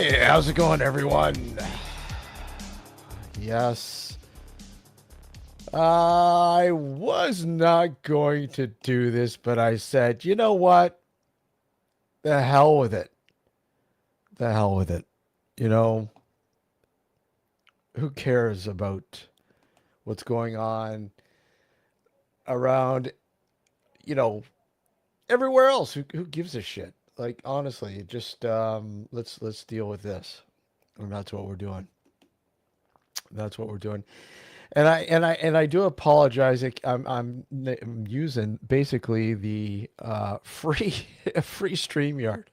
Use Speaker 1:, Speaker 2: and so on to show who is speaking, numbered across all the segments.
Speaker 1: Hey, how's it going, everyone? Yes, I was not going to do this, but I said, you know what? The hell with it. The hell with it. You know, who cares about what's going on around, you know, everywhere else? Who gives a shit? Like, honestly, just let's deal with this. And that's what we're doing. That's what we're doing. And I do apologize. I'm using basically the free free StreamYard,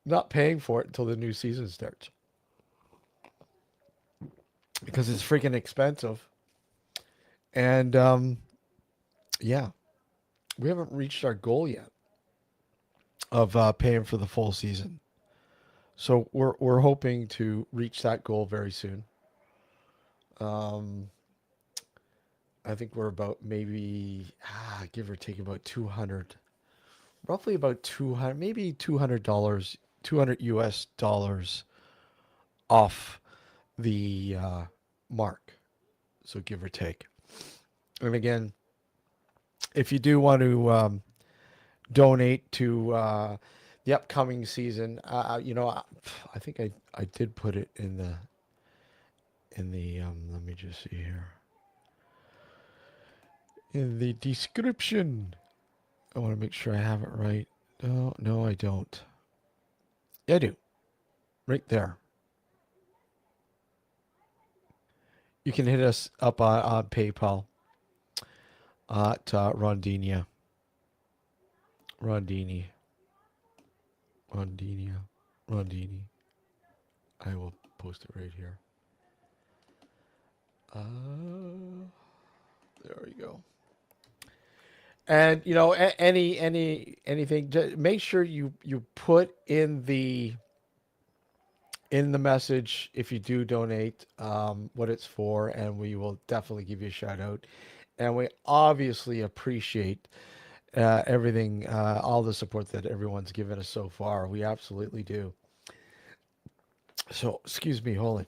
Speaker 1: not paying for it until the new season starts because it's freaking expensive. And yeah, we haven't reached our goal yet of paying for the full season. So we're hoping to reach that goal very soon. Um, I think we're about maybe give or take about 200, roughly about 200, maybe $200, 200 US dollars off the mark. So give or take. And again, if you do want to donate to the upcoming season, I think I did put it in the let me just see here, in the description. I want to make sure I have it right. No, I don't. Yeah, I do. Right there. You can hit us up on PayPal at Rondinia. Rondini. Rondinia. Rondini. I will post it right here. There we go. And anything, just make sure you put in the message, if you do donate, what it's for, and we will definitely give you a shout out. And we obviously appreciate everything, all the support that everyone's given us so far. We absolutely do. So, excuse me, holy.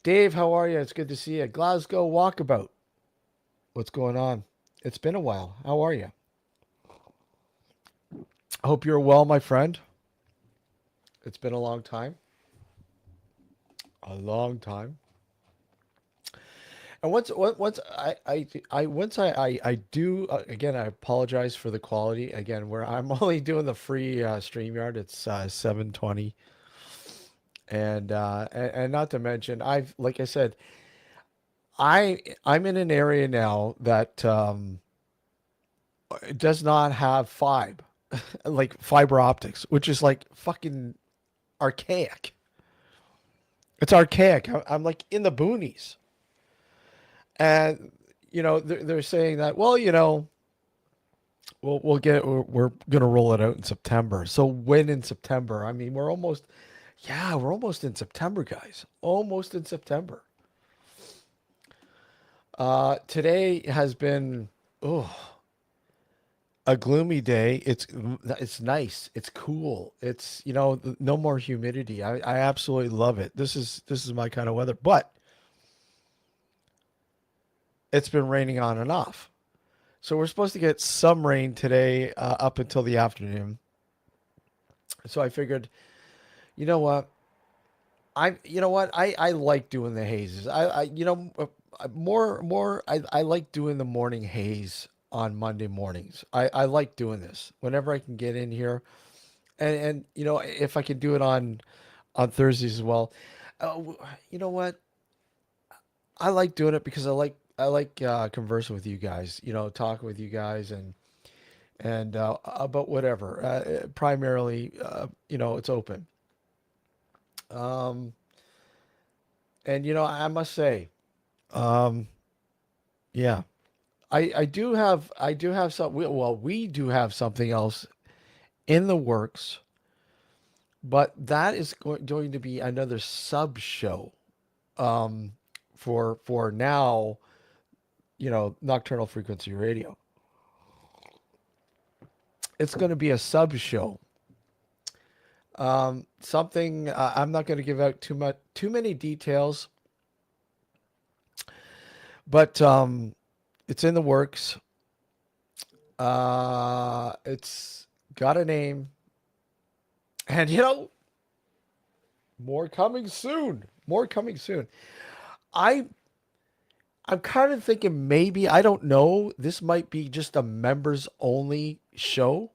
Speaker 1: Dave, how are you? It's good to see you. Glasgow Walkabout. What's going on? It's been a while. How are you? I hope you're well, my friend. It's been a long time. A long time. And once I do again, I apologize for the quality again. Where I'm only doing the free StreamYard, it's 720, and not to mention, I've like I said, I'm in an area now that does not have like fiber optics, which is like fucking archaic. It's archaic. I'm like in the boonies, and they're saying that, well, we'll get it, we're gonna roll it out in September. So when in September? I mean, we're almost in September, guys. Almost in September. Today has been a gloomy day. It's nice. It's cool. It's no more humidity. I absolutely love it. This is my kind of weather. But it's been raining on and off. So we're supposed to get some rain today up until the afternoon. So I figured, you know what? I like doing the hazes. I like doing the morning haze on Monday mornings. I like doing this whenever I can get in here, and if I can do it on Thursdays as well. You know what? I like doing it because I like conversing with you guys. Talking with you guys and about whatever. Primarily, it's open. Um, and I must say, um, yeah, I do have some. We do have something else in the works, but that is going to be another sub show. Um, for now, Nocturnal Frequency Radio. It's going to be a sub show Something I'm not going to give out too many details, but it's in the works. It's got a name, and more coming soon. More coming soon. I I'm kind of thinking maybe I don't know. This might be just a members only show.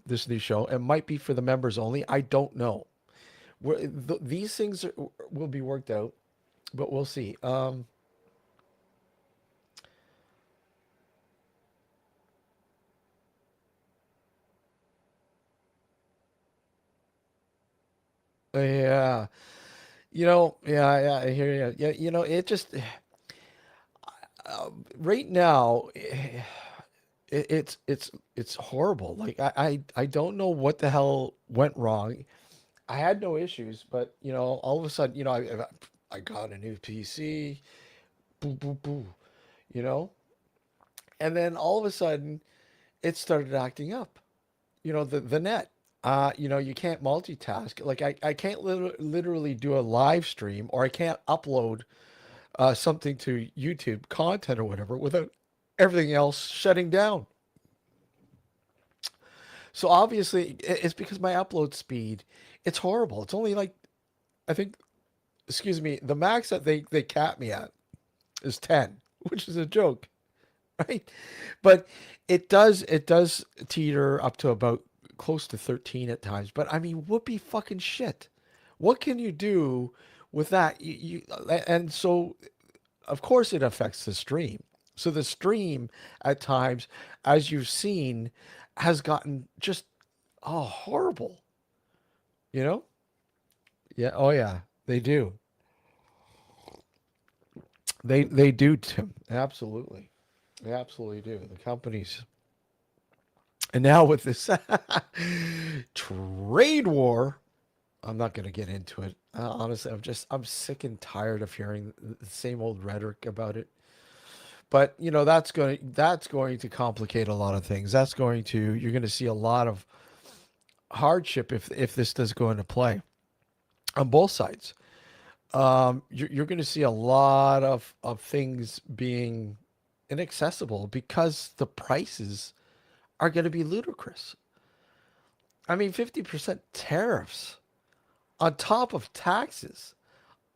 Speaker 1: This new show, it might be for the members only. I don't know. These things will be worked out, but we'll see. Yeah, yeah, yeah. I hear you. Yeah, it just right now, it's horrible. Like I don't know what the hell went wrong. I had no issues, but all of a sudden, I got a new PC, boo boo boo, you know, and then all of a sudden it started acting up. The net. You can't multitask. Like I can't literally do a live stream, or I can't upload something to YouTube content or whatever without everything else shutting down. So obviously, it's because my upload speed, it's horrible. It's only like, I think, excuse me, the max that they cap me at is 10, which is a joke, right? But it does teeter up to about close to 13 at times. But I mean, whoopee fucking shit. What can you do with that? And so of course it affects the stream. So the stream at times, as you've seen, has gotten just horrible. You know? Yeah. Oh yeah. They do. They do, Tim. Absolutely. They absolutely do. The companies. And now with this trade war, I'm not going to get into it. Honestly, I'm sick and tired of hearing the same old rhetoric about it. But that's going to complicate a lot of things. You're going to see a lot of hardship if this does go into play on both sides. You're going to see a lot of things being inaccessible because the prices are going to be ludicrous. I mean, 50% tariffs on top of taxes,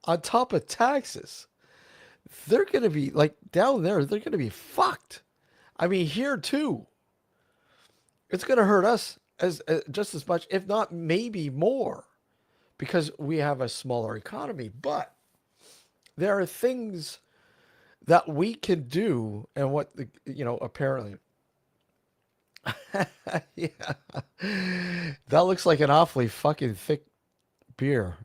Speaker 1: on top of taxes. They're going to be like down there, they're going to be fucked. I mean, here too, it's going to hurt us as just as much, if not maybe more, because we have a smaller economy. But there are things that we can do, and what apparently, yeah, that looks like an awfully fucking thick beer.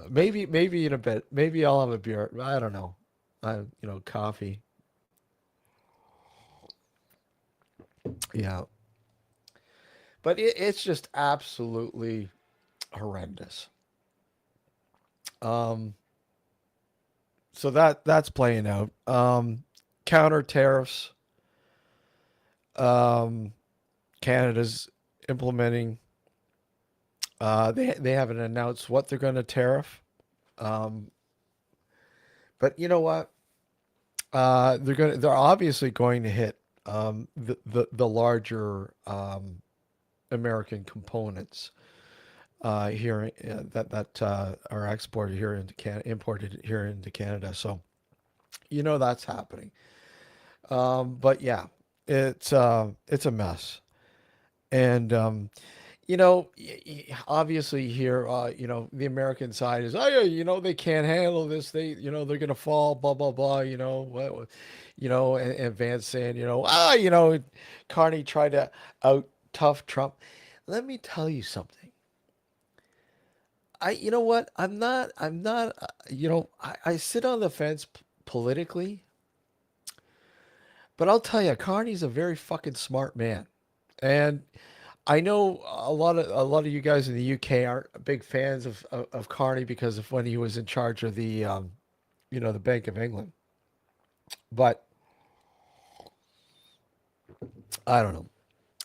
Speaker 1: Maybe in a bit. Maybe I'll have a beer. I don't know. Coffee. Yeah, but it's just absolutely horrendous. Um, so that's playing out. Counter tariffs. Um, Canada's implementing. They haven't announced what they're going to tariff. Um, but you know what? They're obviously going to hit the larger American components here that are exported here into Canada, imported here into Canada. So that's happening. But yeah, it's a mess, and obviously here, the American side is, oh yeah, they can't handle this. They're gonna fall, blah blah blah. And Vance saying, Carney tried to out tough Trump. Let me tell you something. You know what? I'm not. I sit on the fence politically, but I'll tell you, Carney's a very fucking smart man, and I know a lot of you guys in the UK aren't big fans of Carney because of when he was in charge of the Bank of England. But I don't know.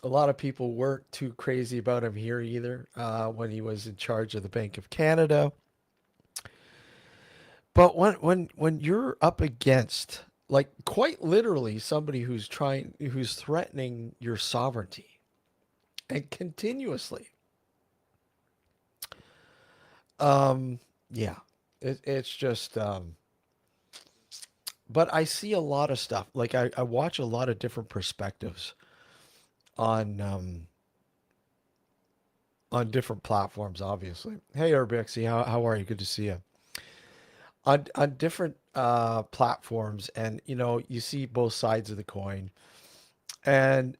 Speaker 1: A lot of people weren't too crazy about him here either when he was in charge of the Bank of Canada. But when you're up against like quite literally somebody who's threatening your sovereignty and continuously, um, yeah, it's just. But I see a lot of stuff. Like I watch a lot of different perspectives on on different platforms. Obviously, hey Urbexy, how are you? Good to see you on different platforms, and you see both sides of the coin, and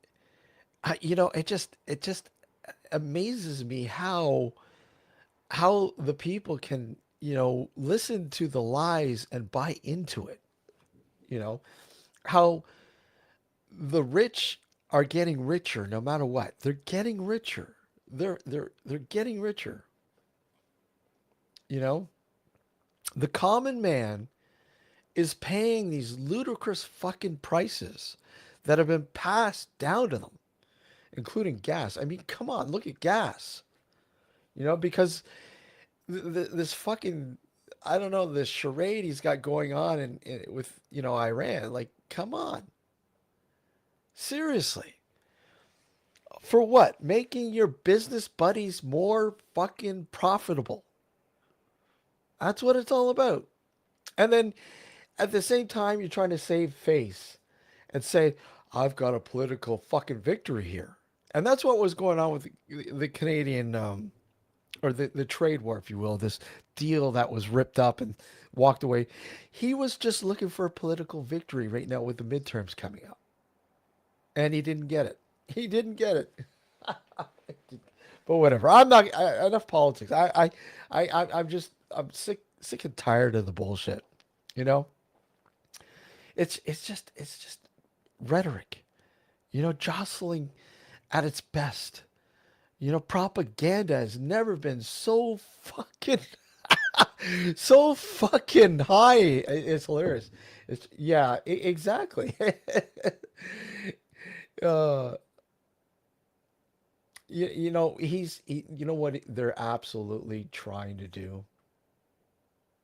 Speaker 1: it just amazes me how the people can listen to the lies and buy into it. You know how the rich are getting richer no matter what. They're getting richer. They're getting richer. You know, the common man is paying these ludicrous fucking prices that have been passed down to them, including gas. I mean, come on, look at gas. Because this fucking I don't know this charade he's got going on with Iran. Like, come on, seriously. For what? Making your business buddies more fucking profitable. That's what it's all about. And then at the same time, you're trying to save face and say, I've got a political fucking victory here. And that's what was going on with the Canadian, or the trade war, if you will, this deal that was ripped up and walked away. He was just looking for a political victory right now with the midterms coming up. And he didn't get it. He didn't get it. But whatever. I'm not enough politics. I'm sick and tired of the bullshit. You know, it's just rhetoric. Jostling at its best. Propaganda has never been so fucking so fucking high. It's hilarious. It's yeah, exactly. uh, you know what they're absolutely trying to do.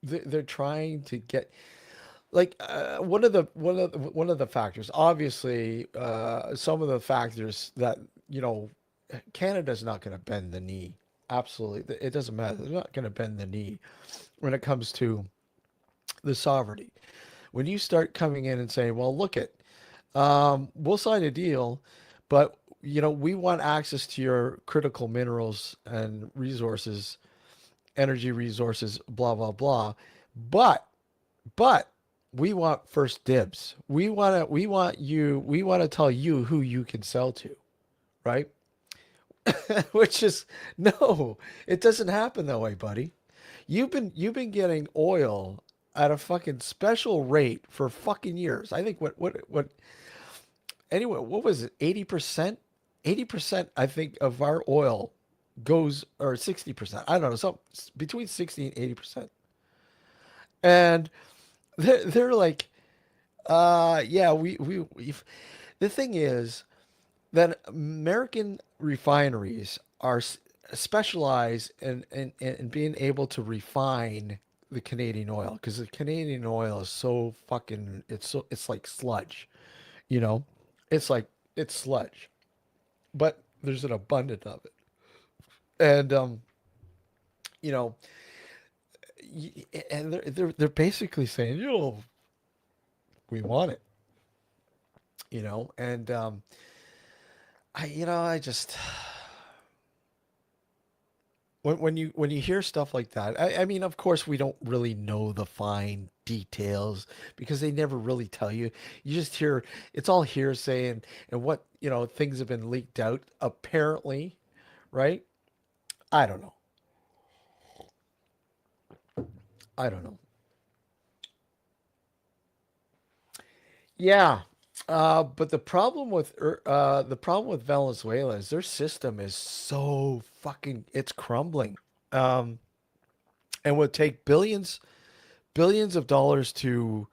Speaker 1: They're trying to get like one of the factors. Obviously, some of the factors that you know Canada's not going to bend the knee. Absolutely, it doesn't matter. They're not going to bend the knee when it comes to the sovereignty. When you start coming in and saying, "Well, look at, we'll sign a deal, but we want access to your critical minerals and resources, energy resources, blah blah blah," but but we want first dibs. We want to tell you who you can sell to, right? Which is no, it doesn't happen that way, buddy. You've been getting oil at a fucking special rate for fucking years. I think what anyway, what was it? 80%? 80% I think of our oil goes, or 60%. I don't know, so between 60 and 80%. And they're like, yeah, we've the thing is that American refineries are specialized in being able to refine the Canadian oil because the Canadian oil is so fucking it's like sludge, you know, it's like it's sludge, but there's an abundance of it, and you know, and they're basically saying, we want it, and I just when you hear stuff like that, I mean, of course, we don't really know the fine details because they never really tell you. You just hear it's all hearsay and what things have been leaked out apparently, right? I don't know. I don't know. Yeah, but the problem with Venezuela is their system is so fucking it's crumbling, um, and would take billions of dollars to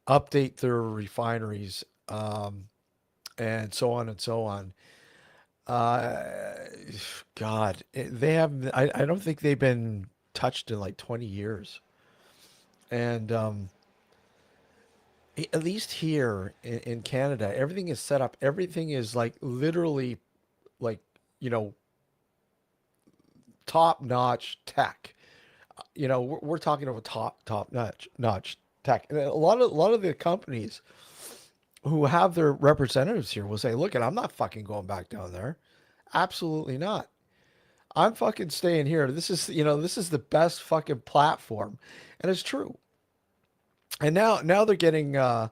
Speaker 1: update their refineries, and so on and so on. Uh, God, they have. I don't think they've been touched in like 20 years. And at least here in Canada, everything is set up. Everything is like literally like, you know, top notch tech. We're talking about top notch tech. And a lot of the companies who have their representatives here will say, "Look, and I'm not fucking going back down there. Absolutely not. I'm fucking staying here. This is the best fucking platform." And it's true. And now they're getting a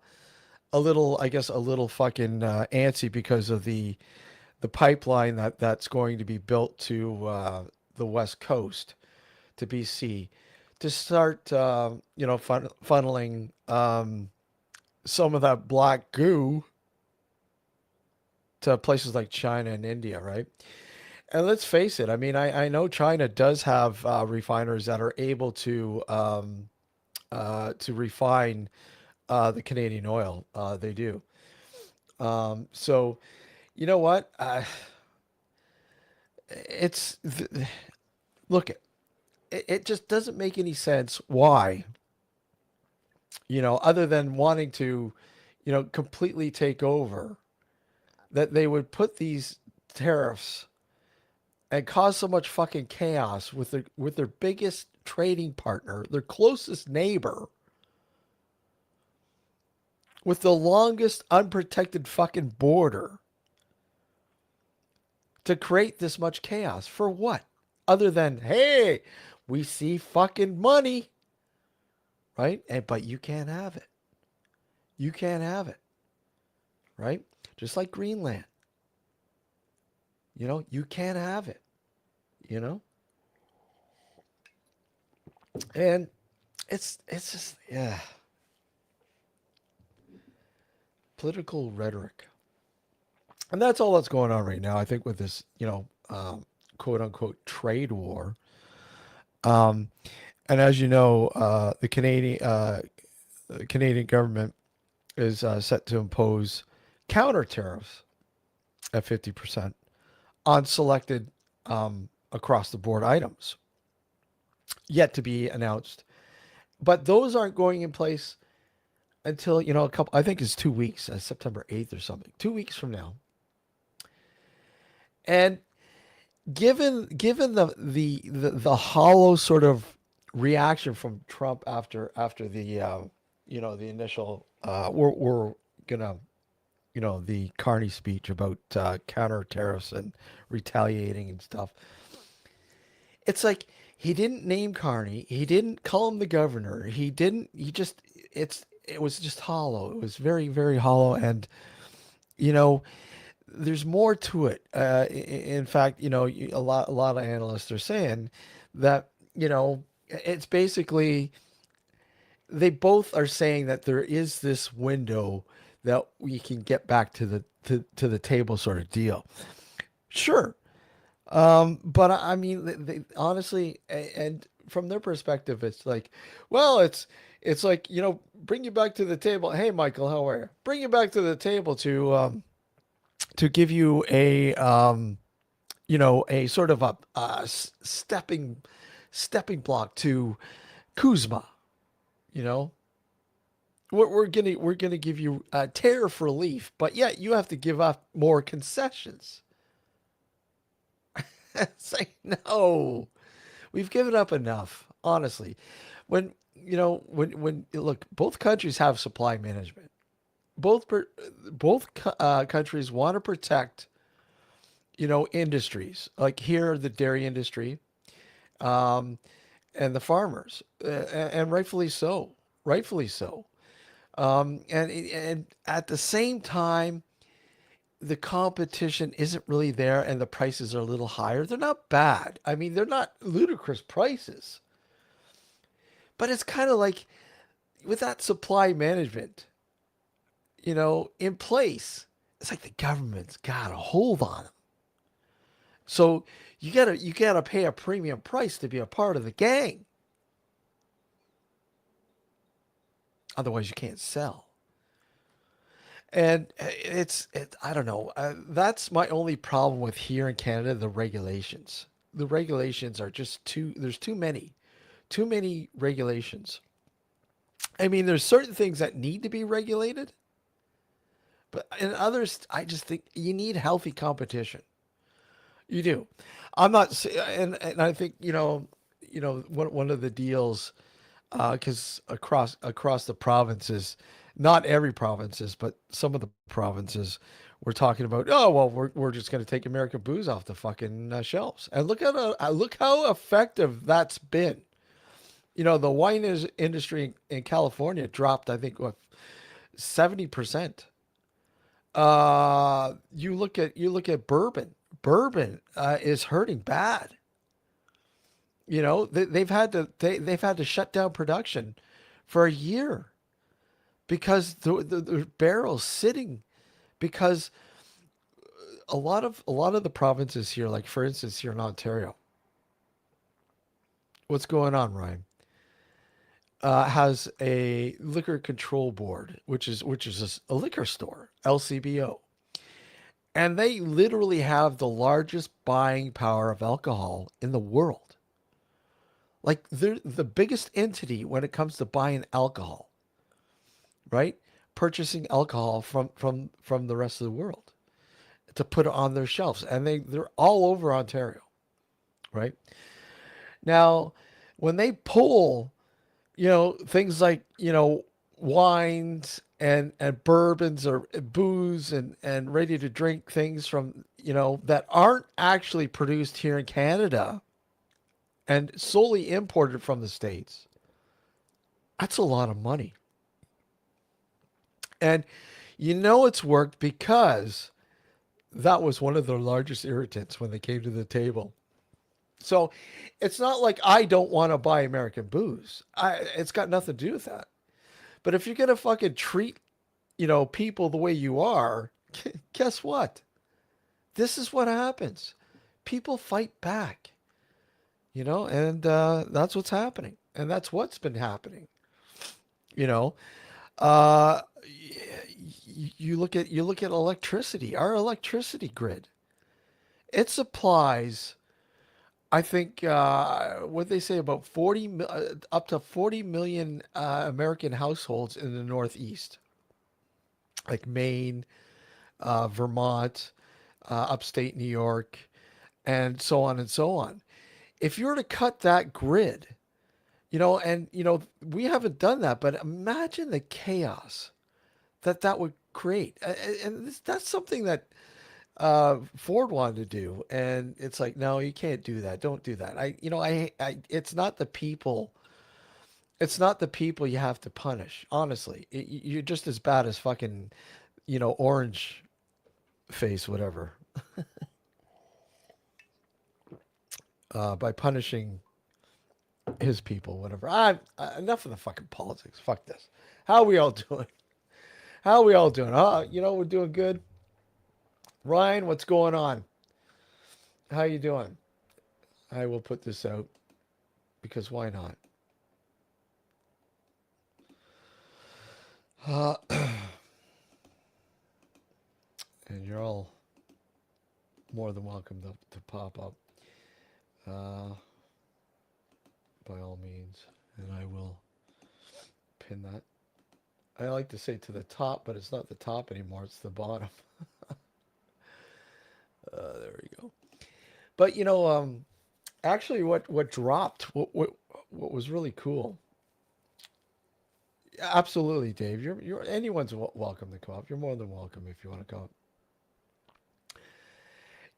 Speaker 1: little, I guess, a little fucking antsy because of the pipeline that's going to be built to the West Coast, to BC, to start, funneling some of that black goo to places like China and India, right? And let's face it. I mean, I know China does have refiners that are able to refine the Canadian oil. They do. So you know what? It's look. It just doesn't make any sense why, other than wanting to, completely take over, that they would put these tariffs and cause so much fucking chaos with their biggest trading partner, their closest neighbor, with the longest unprotected fucking border, to create this much chaos for what? Other than, hey, we see fucking money, right? But you can't have it. You can't have it, right? Just like Greenland, you can't have it, you know? And it's just, yeah, political rhetoric. And that's all that's going on right now, I think, with this, quote unquote trade war. Um, and as you know, the Canadian government is set to impose counter tariffs at 50% on selected across the board items, yet to be announced. But those aren't going in place until, a couple, I think it's 2 weeks, September 8th or something, 2 weeks from now. And given the hollow sort of reaction from Trump after the initial we're gonna the Carney speech about counter tariffs and retaliating and stuff. It's like he didn't name Carney. He didn't call him the governor. He didn't. He just. It was just hollow. It was very very hollow, and you know there's more to it. In fact, a lot of analysts are saying that it's basically they both are saying that there is this window that we can get back to the table sort of deal. Sure. But I mean, they honestly, and from their perspective, it's like, well, it's like, bring you back to the table. Hey, Michael, how are you? Bring you back to the table to give you a sort of a stepping block to Kuzma. You know, we're gonna give you tariff relief, but yet you have to give up more concessions. It's like, no, we've given up enough, honestly. When look, both countries have supply management. Both countries want to protect, industries like here the dairy industry, um, and the farmers, and rightfully so, rightfully so. And at the same time, the competition isn't really there and the prices are a little higher. They're not bad. I mean, they're not ludicrous prices, but it's kind of like with that supply management, in place, it's like the government's got a hold on them. So you gotta pay a premium price to be a part of the gang. Otherwise, you can't sell. And I don't know. That's my only problem with here in Canada, the regulations. The regulations are just there's too many regulations. I mean, there's certain things that need to be regulated, but in others, I just think you need healthy competition. You do. I'm not, and I think, one of the deals, because across the provinces, not every provinces, but some of the provinces, we're talking about. Oh well, we're just going to take American booze off the fucking shelves, and look how effective that's been. The wine industry in California dropped, I think, what, 70%. You look at bourbon. Bourbon is hurting bad. They've had to shut down production for a year because the barrels sitting, because a lot of the provinces here, like for instance here in Ontario, what's going on, Ryan? Has a liquor control board, which is a liquor store, LCBO, and they literally have the largest buying power of alcohol in the world. Like they're the biggest entity when it comes to buying alcohol, right? Purchasing alcohol from the rest of the world to put it on their shelves, and they're all over Ontario, right? Now, when they pull, things like, wines and bourbons or booze and ready to drink things from, that aren't actually produced here in Canada and solely imported from the States, that's a lot of money. And it's worked because that was one of their largest irritants when they came to the table. So it's not like I don't want to buy American booze. It's got nothing to do with that. But if you're gonna fucking treat, people the way you are, guess what? This is what happens. People fight back, and that's what's happening, and that's what's been happening. You know, uh, you look at electricity. Our electricity grid, it supplies, I think, what they say, about up to 40 million American households in the Northeast, like Maine, Vermont, upstate New York, and so on and so on. If you were to cut that grid, and we haven't done that, but imagine the chaos that would create. And that's something that Ford wanted to do, and it's like, no, you can't do that. Don't do that. It's not the people. It's not the people you have to punish. Honestly, you're just as bad as fucking, orange face, whatever, by punishing his people, whatever. Enough of the fucking politics. Fuck this. How are we all doing? How are we all doing? We're doing good. Ryan, what's going on? How you doing? I will put this out because why not? Uh, and you're all more than welcome to pop up, uh, by all means, and I will pin that. I like to say to the top, but it's not the top anymore. It's the bottom. There we go. But actually, what dropped, what was really cool. Absolutely, Dave. You're anyone's welcome to come up. You're more than welcome if you want to come up.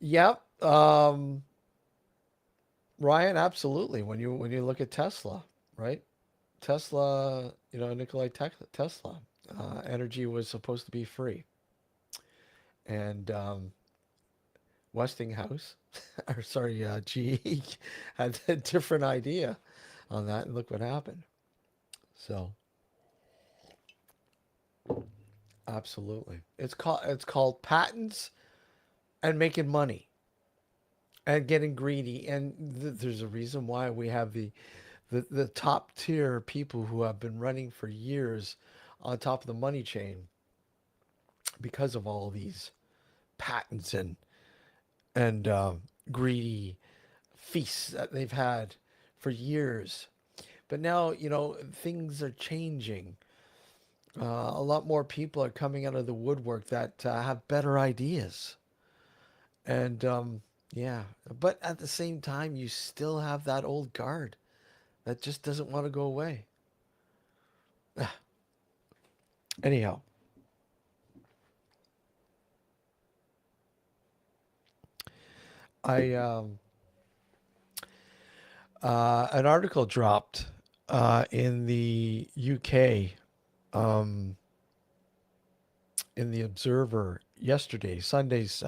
Speaker 1: Yep. Ryan, absolutely. When you look at Tesla, right? Tesla, Nikolai Tesla, energy was supposed to be free, and Westinghouse, or sorry, GE had a different idea on that, and look what happened. So, absolutely, it's called patents and making money and getting greedy, and there's a reason why we have the top tier people who have been running for years on top of the money chain, because of all these patents and greedy feasts that they've had for years. But now, things are changing. A lot more people are coming out of the woodwork that have better ideas. And yeah, but at the same time, you still have that old guard that just doesn't want to go away. Anyhow, I an article dropped in the UK, um, in the Observer yesterday, Sunday's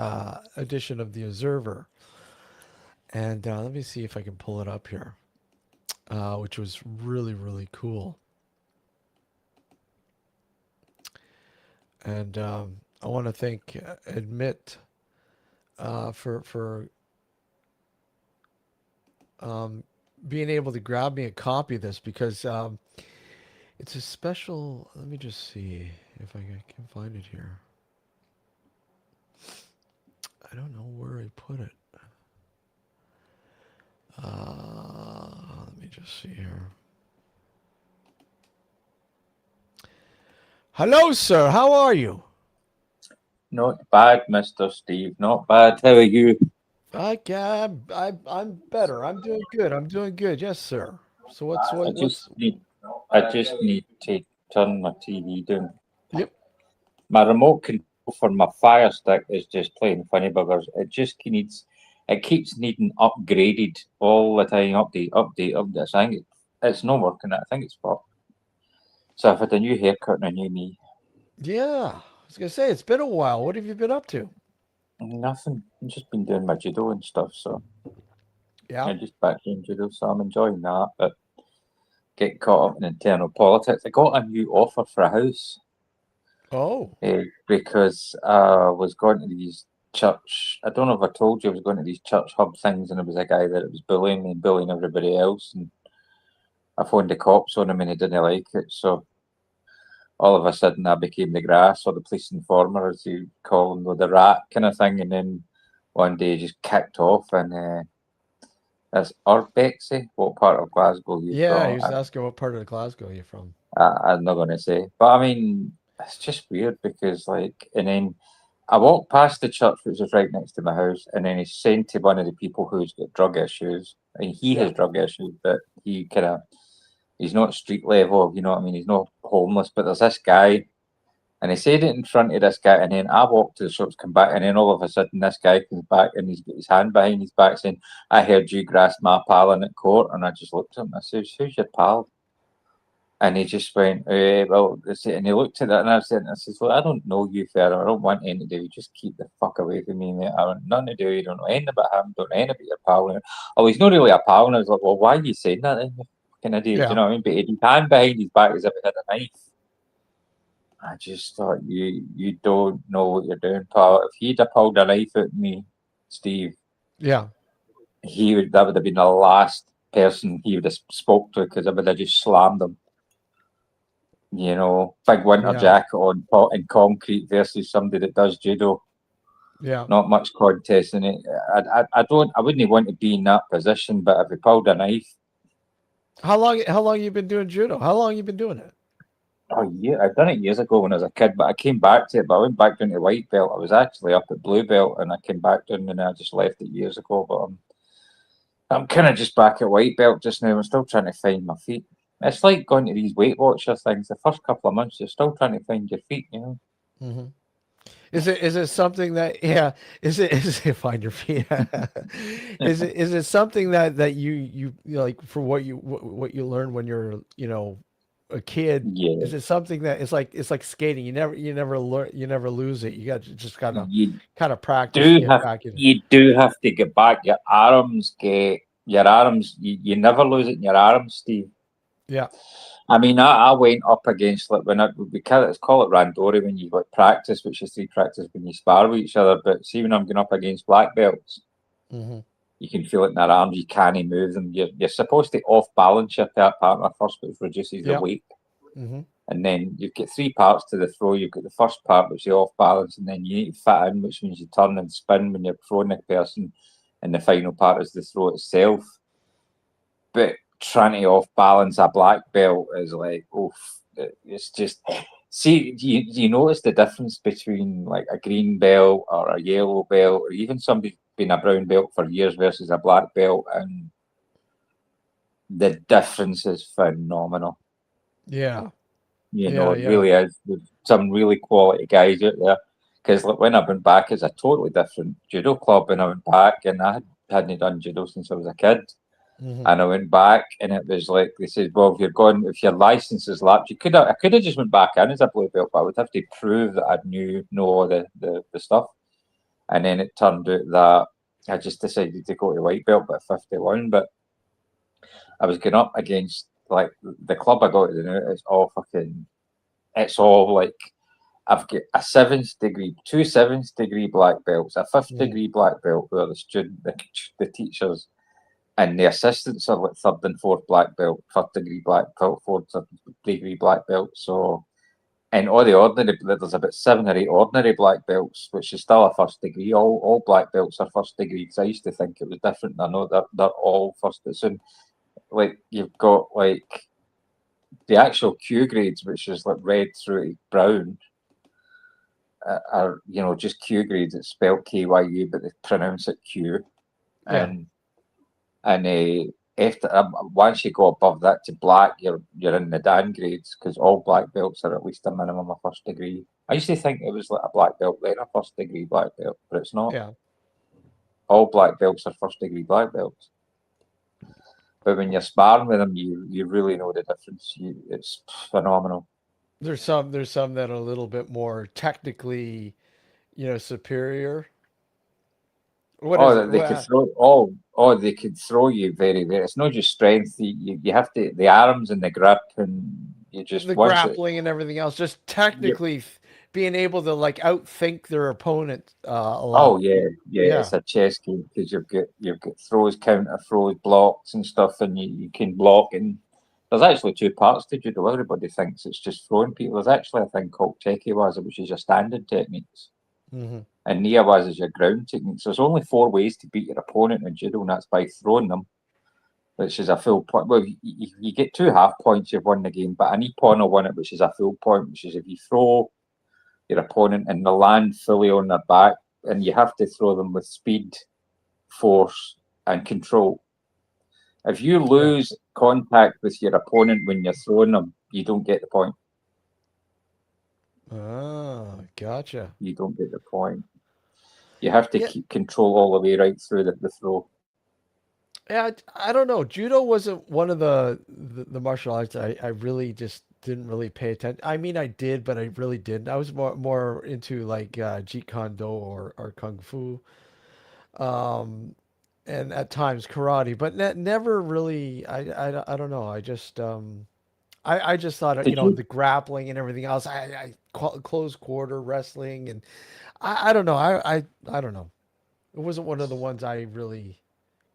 Speaker 1: edition of the Observer, and let me see if I can pull it up here, which was really really cool. And I want to thank Admit for um, being able to grab me a copy of this because it's a special. Let me just see if I can find it here. I don't know where I put it. Let me just see here. Hello, sir. How are you?
Speaker 2: Not bad, Mr. Steve. Not bad. How are you?
Speaker 1: I'm better. I'm doing good. I'm doing good. Yes, sir. So what's
Speaker 2: I
Speaker 1: what
Speaker 2: just
Speaker 1: what's
Speaker 2: need I just need to turn my TV down.
Speaker 1: Yep.
Speaker 2: My remote control for my Fire Stick is just playing funny buggers. It keeps needing upgraded all the time. Update. I think it's not working. I think it's fucked. So I've had a new haircut and a new knee.
Speaker 1: Yeah. I was gonna say it's been a while. What have you been up to?
Speaker 2: Nothing. I've just been doing my judo and stuff. So
Speaker 1: Yeah.
Speaker 2: I'm just back doing judo. So I'm enjoying that. But get caught up in internal politics. I got a new offer for a house.
Speaker 1: Oh.
Speaker 2: Because I was going to these church. I don't know if I told you I was going to these church hub things, and there was a guy that was bullying me, bullying everybody else, and I phoned the cops on him, and he didn't like it. So all of a sudden, I became the grass or the police informer, as you call them, or the rat kind of thing. And then one day, he just kicked off, and that's Urbexy. What part of Glasgow are you
Speaker 1: Yeah, he
Speaker 2: from?
Speaker 1: was asking what part of Glasgow you're from.
Speaker 2: I'm not going to say, but I mean, it's just weird because, like, and then I walked past the church, which is right next to my house, and then he's saying to one of the people who's got drug issues, and he
Speaker 1: Yeah.
Speaker 2: has drug issues, but he's not street level, you know what I mean? He's not homeless, but there's this guy, and he said it in front of this guy, and then I walked to the shops, come back, and then all of a sudden this guy comes back and he's got his hand behind his back saying, I heard you grassed my pal in at court, and I just looked at him, I said, who's your pal? And he just went, well, and he looked at that and I said, well, I don't know you further. I don't want anything to do. You just keep the fuck away from me, mate. I want nothing to do. You don't know anything about him. Don't know anything about your pal. Oh, he's not really a pal. And I was like, well, why are you saying that then? You fucking idiot. Do you
Speaker 1: Yeah.
Speaker 2: know what I mean? But he had his hand behind his back as if he had a knife. I just thought, you don't know what you're doing, pal. If he'd have pulled a knife at me, Steve,
Speaker 1: Yeah.
Speaker 2: that would have been the last person he would have spoke to because I would have just slammed him. You know, big winter
Speaker 1: Yeah.
Speaker 2: jacket on in concrete versus somebody that does judo.
Speaker 1: Yeah.
Speaker 2: Not much contest in it. I wouldn't want to be in that position, but if he pulled a knife,
Speaker 1: How long you been doing judo? How long you been doing it?
Speaker 2: oh yeah, I'd done it years ago when I was a kid, but I came back to it. But I went back down to white belt. I was actually up at blue belt, and I came back down, and I just left it years ago. But I'm kind of just back at white belt just now. I'm still trying to find my feet. It's like going to these Weight Watcher things. The first couple of months, you're still trying to find your feet. You know.
Speaker 1: Hmm. Is it something that yeah? Is it find your feet? Is it something that you like for what you learn when you're a kid?
Speaker 2: Yeah.
Speaker 1: Is it something that it's like skating? You never learn, you never lose it. You got to just gotta
Speaker 2: You
Speaker 1: kind of practice to
Speaker 2: do
Speaker 1: get
Speaker 2: have
Speaker 1: back in it.
Speaker 2: you do have to get back. Your arms. You never lose it in your arms, Steve.
Speaker 1: Yeah.
Speaker 2: I mean, I went up against like when let's call it randori when you like practice, which is three practice when you spar with each other. But see, when I'm going up against black belts,
Speaker 1: Hmm.
Speaker 2: you can feel it in their arms. You can't move them. You're supposed to off balance your third partner first, which reduces the
Speaker 1: Yeah.
Speaker 2: weight.
Speaker 1: Hmm.
Speaker 2: And then you've got three parts to the throw. You've got the first part, which is off balance, and then you need to fit in, which means you turn and spin when you're throwing the person. And the final part is the throw itself. But trying to off balance a black belt is like, oof, it's just. See, do you notice the difference between like a green belt or a yellow belt, or even somebody been a brown belt for years versus a black belt, and the difference is phenomenal.
Speaker 1: Yeah.
Speaker 2: It
Speaker 1: Yeah.
Speaker 2: really is. There's some really quality guys out there. Because like, when I went back, it's a totally different judo club. And I went back, and hadn't done judo since I was a kid.
Speaker 1: Hmm.
Speaker 2: And I went back, and it was like they said, "Well, if your license is lapsed, I could have just went back in as a blue belt, but I would have to prove that I know all the stuff." And then it turned out that I just decided to go to white belt at 51. But I was going up against like the club I got to know. It's all like I've got a seventh degree, two seventh degree black belts, a fifth
Speaker 1: Hmm.
Speaker 2: degree black belt who are the teachers, and the assistants are like third and fourth black belt, third degree black belt, fourth degree black belt. So, and all the ordinary, there's about 7 or 8 ordinary black belts, which is still a first degree. All black belts are first degree because I used to think it was different. I know that they're all first. So, like you've got like the actual Q grades, which is like red through to brown, are just Q grades. It's spelled KYU, but they pronounce it Q.
Speaker 1: Yeah.
Speaker 2: And after once you go above that to black, you're in the Dan grades because all black belts are at least a minimum of first degree. I used to think it was like a black belt then a first degree black belt, but it's not.
Speaker 1: Yeah.
Speaker 2: All black belts are first degree black belts. But when you're sparring with them, you really know the difference. It's phenomenal.
Speaker 1: There's some that are a little bit more technically, superior. What is
Speaker 2: Oh,
Speaker 1: it?
Speaker 2: they could throw. They could throw you very, very. It's not just strength. You have to the arms and the grip, and you just
Speaker 1: The
Speaker 2: once it.
Speaker 1: grappling and everything else, just
Speaker 2: You,
Speaker 1: technically being able to like outthink their opponent a lot.
Speaker 2: oh yeah, yeah.
Speaker 1: Yeah.
Speaker 2: It's a chess game because you've got throws, counter throws, blocks and stuff, and you can block. And there's actually two parts to judo. Everybody thinks it's just throwing people. There's actually a thing called tekiwaza, which is your standing techniques,
Speaker 1: Hmm.
Speaker 2: and niawaza is your ground techniques. There's only 4 ways to beat your opponent in judo, and that's by throwing them, which is a full point. Well, you get 2 half points, you've won the game, but an Ippon will win it, which is a full point, which is if you throw your opponent and they land fully on their back, and you have to throw them with speed, force, and control. If you
Speaker 1: Yeah.
Speaker 2: lose contact with your opponent when you're throwing them, you don't get the point.
Speaker 1: Ah, gotcha.
Speaker 2: You don't get the point. You have to
Speaker 1: Yeah.
Speaker 2: keep control all the way right through the throw.
Speaker 1: Yeah. I don't know. Judo wasn't one of the martial arts I really just didn't really pay attention. I mean, I did, but I really didn't. I was more into like Jeet Kune Do or Kung Fu. Um, and at times karate, but never really. I don't know. I just thought
Speaker 2: Did
Speaker 1: the
Speaker 2: you?
Speaker 1: grappling and everything else. Close quarter wrestling, and I don't know. I don't know. It wasn't one of the ones I really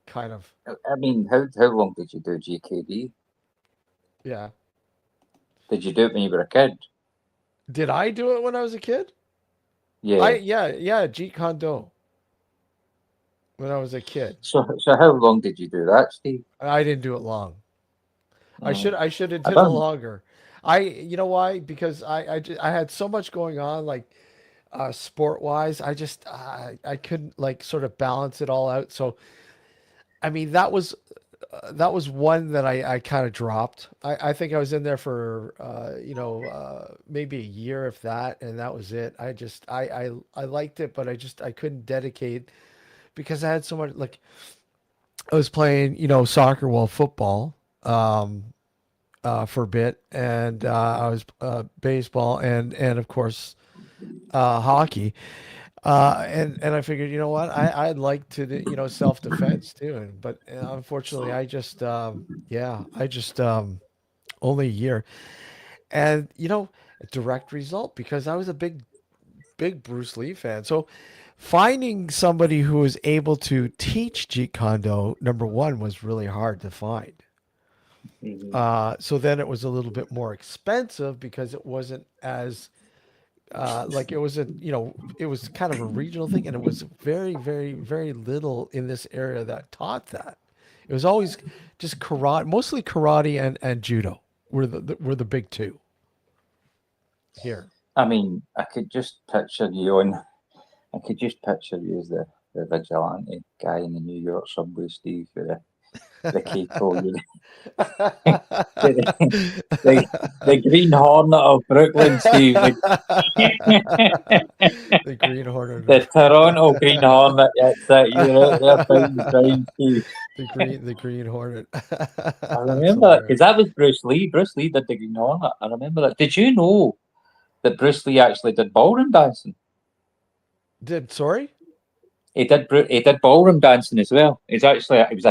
Speaker 1: kind of.
Speaker 2: I mean, how long did you do GKD?
Speaker 1: Yeah.
Speaker 2: Did you do it when you were a kid?
Speaker 1: Did I do it when I was a kid? I
Speaker 2: Yeah.
Speaker 1: yeah Jeet Kune Do when I was a kid.
Speaker 2: So how long did you do that, Steve?
Speaker 1: I didn't do it long.
Speaker 2: Mm.
Speaker 1: I should have
Speaker 2: I
Speaker 1: did it
Speaker 2: done.
Speaker 1: longer. You know why? Because I had so much going on like sport wise. I couldn't like sort of balance it all out. So I mean that was one that I kind of dropped. I think I was in there for maybe a year if that, and that was it. I liked it, but I couldn't dedicate because I had so much like I was playing soccer, well, football, for a bit, and I was baseball and of course hockey. And I figured, you know what, I'd like to do, self defense too, but unfortunately, I just only a year, and a direct result because I was a big Bruce Lee fan. So finding somebody who was able to teach Jeet Kune Do, number one, was really hard to find.
Speaker 2: Hmm.
Speaker 1: So then it was a little bit more expensive because it wasn't as like it was a it was kind of a regional thing, and it was very very little in this area that taught that. It was always just karate, mostly karate and judo were the big two here.
Speaker 2: I mean, I could just picture you on. I could just picture you as the vigilante guy in the New York subway, Steve, with the Keiko, you the, the, the Green Hornet of Brooklyn, Steve,
Speaker 1: The Green Hornet
Speaker 2: the
Speaker 1: of
Speaker 2: Toronto Green Hornet. That's it. You're out there fighting the crime, Steve.
Speaker 1: the Green Hornet.
Speaker 2: I
Speaker 1: That's
Speaker 2: remember that because
Speaker 1: hilarious.
Speaker 2: that was Bruce Lee. Bruce Lee did the Green Hornet. I remember that. Did you know that Bruce Lee actually did ballroom dancing?
Speaker 1: Did sorry?
Speaker 2: He did ballroom dancing as well. He was a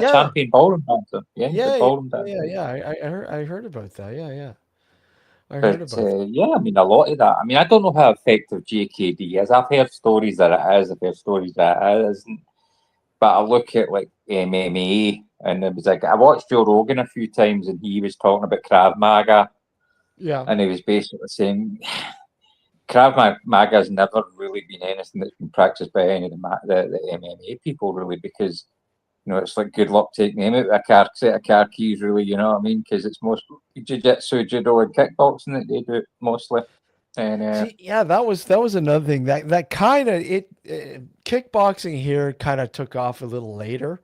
Speaker 1: Yeah,
Speaker 2: champion ballroom dancer. Yeah, he did
Speaker 1: yeah, yeah,
Speaker 2: ballroom
Speaker 1: yeah,
Speaker 2: dancing.
Speaker 1: yeah. I heard about that. Yeah, yeah. I heard
Speaker 2: But
Speaker 1: about that.
Speaker 2: yeah, I mean, a lot of that. I mean, I don't know how effective JKD is. I've heard stories that it is. I've heard stories that it isn't. But I look at like MMA, and it was like I watched Joe Rogan a few times, and he was talking about Krav Maga,
Speaker 1: Yeah.
Speaker 2: and he was basically saying Krav Maga has never really been anything that's been practiced by any of the MMA people, really, because it's like good luck taking aim out with a set of car keys, really, you know what I mean? Because it's most jiu-jitsu, judo, and kickboxing that they do it mostly. And
Speaker 1: See, yeah, that was another thing that kind of kickboxing here kind of took off a little later.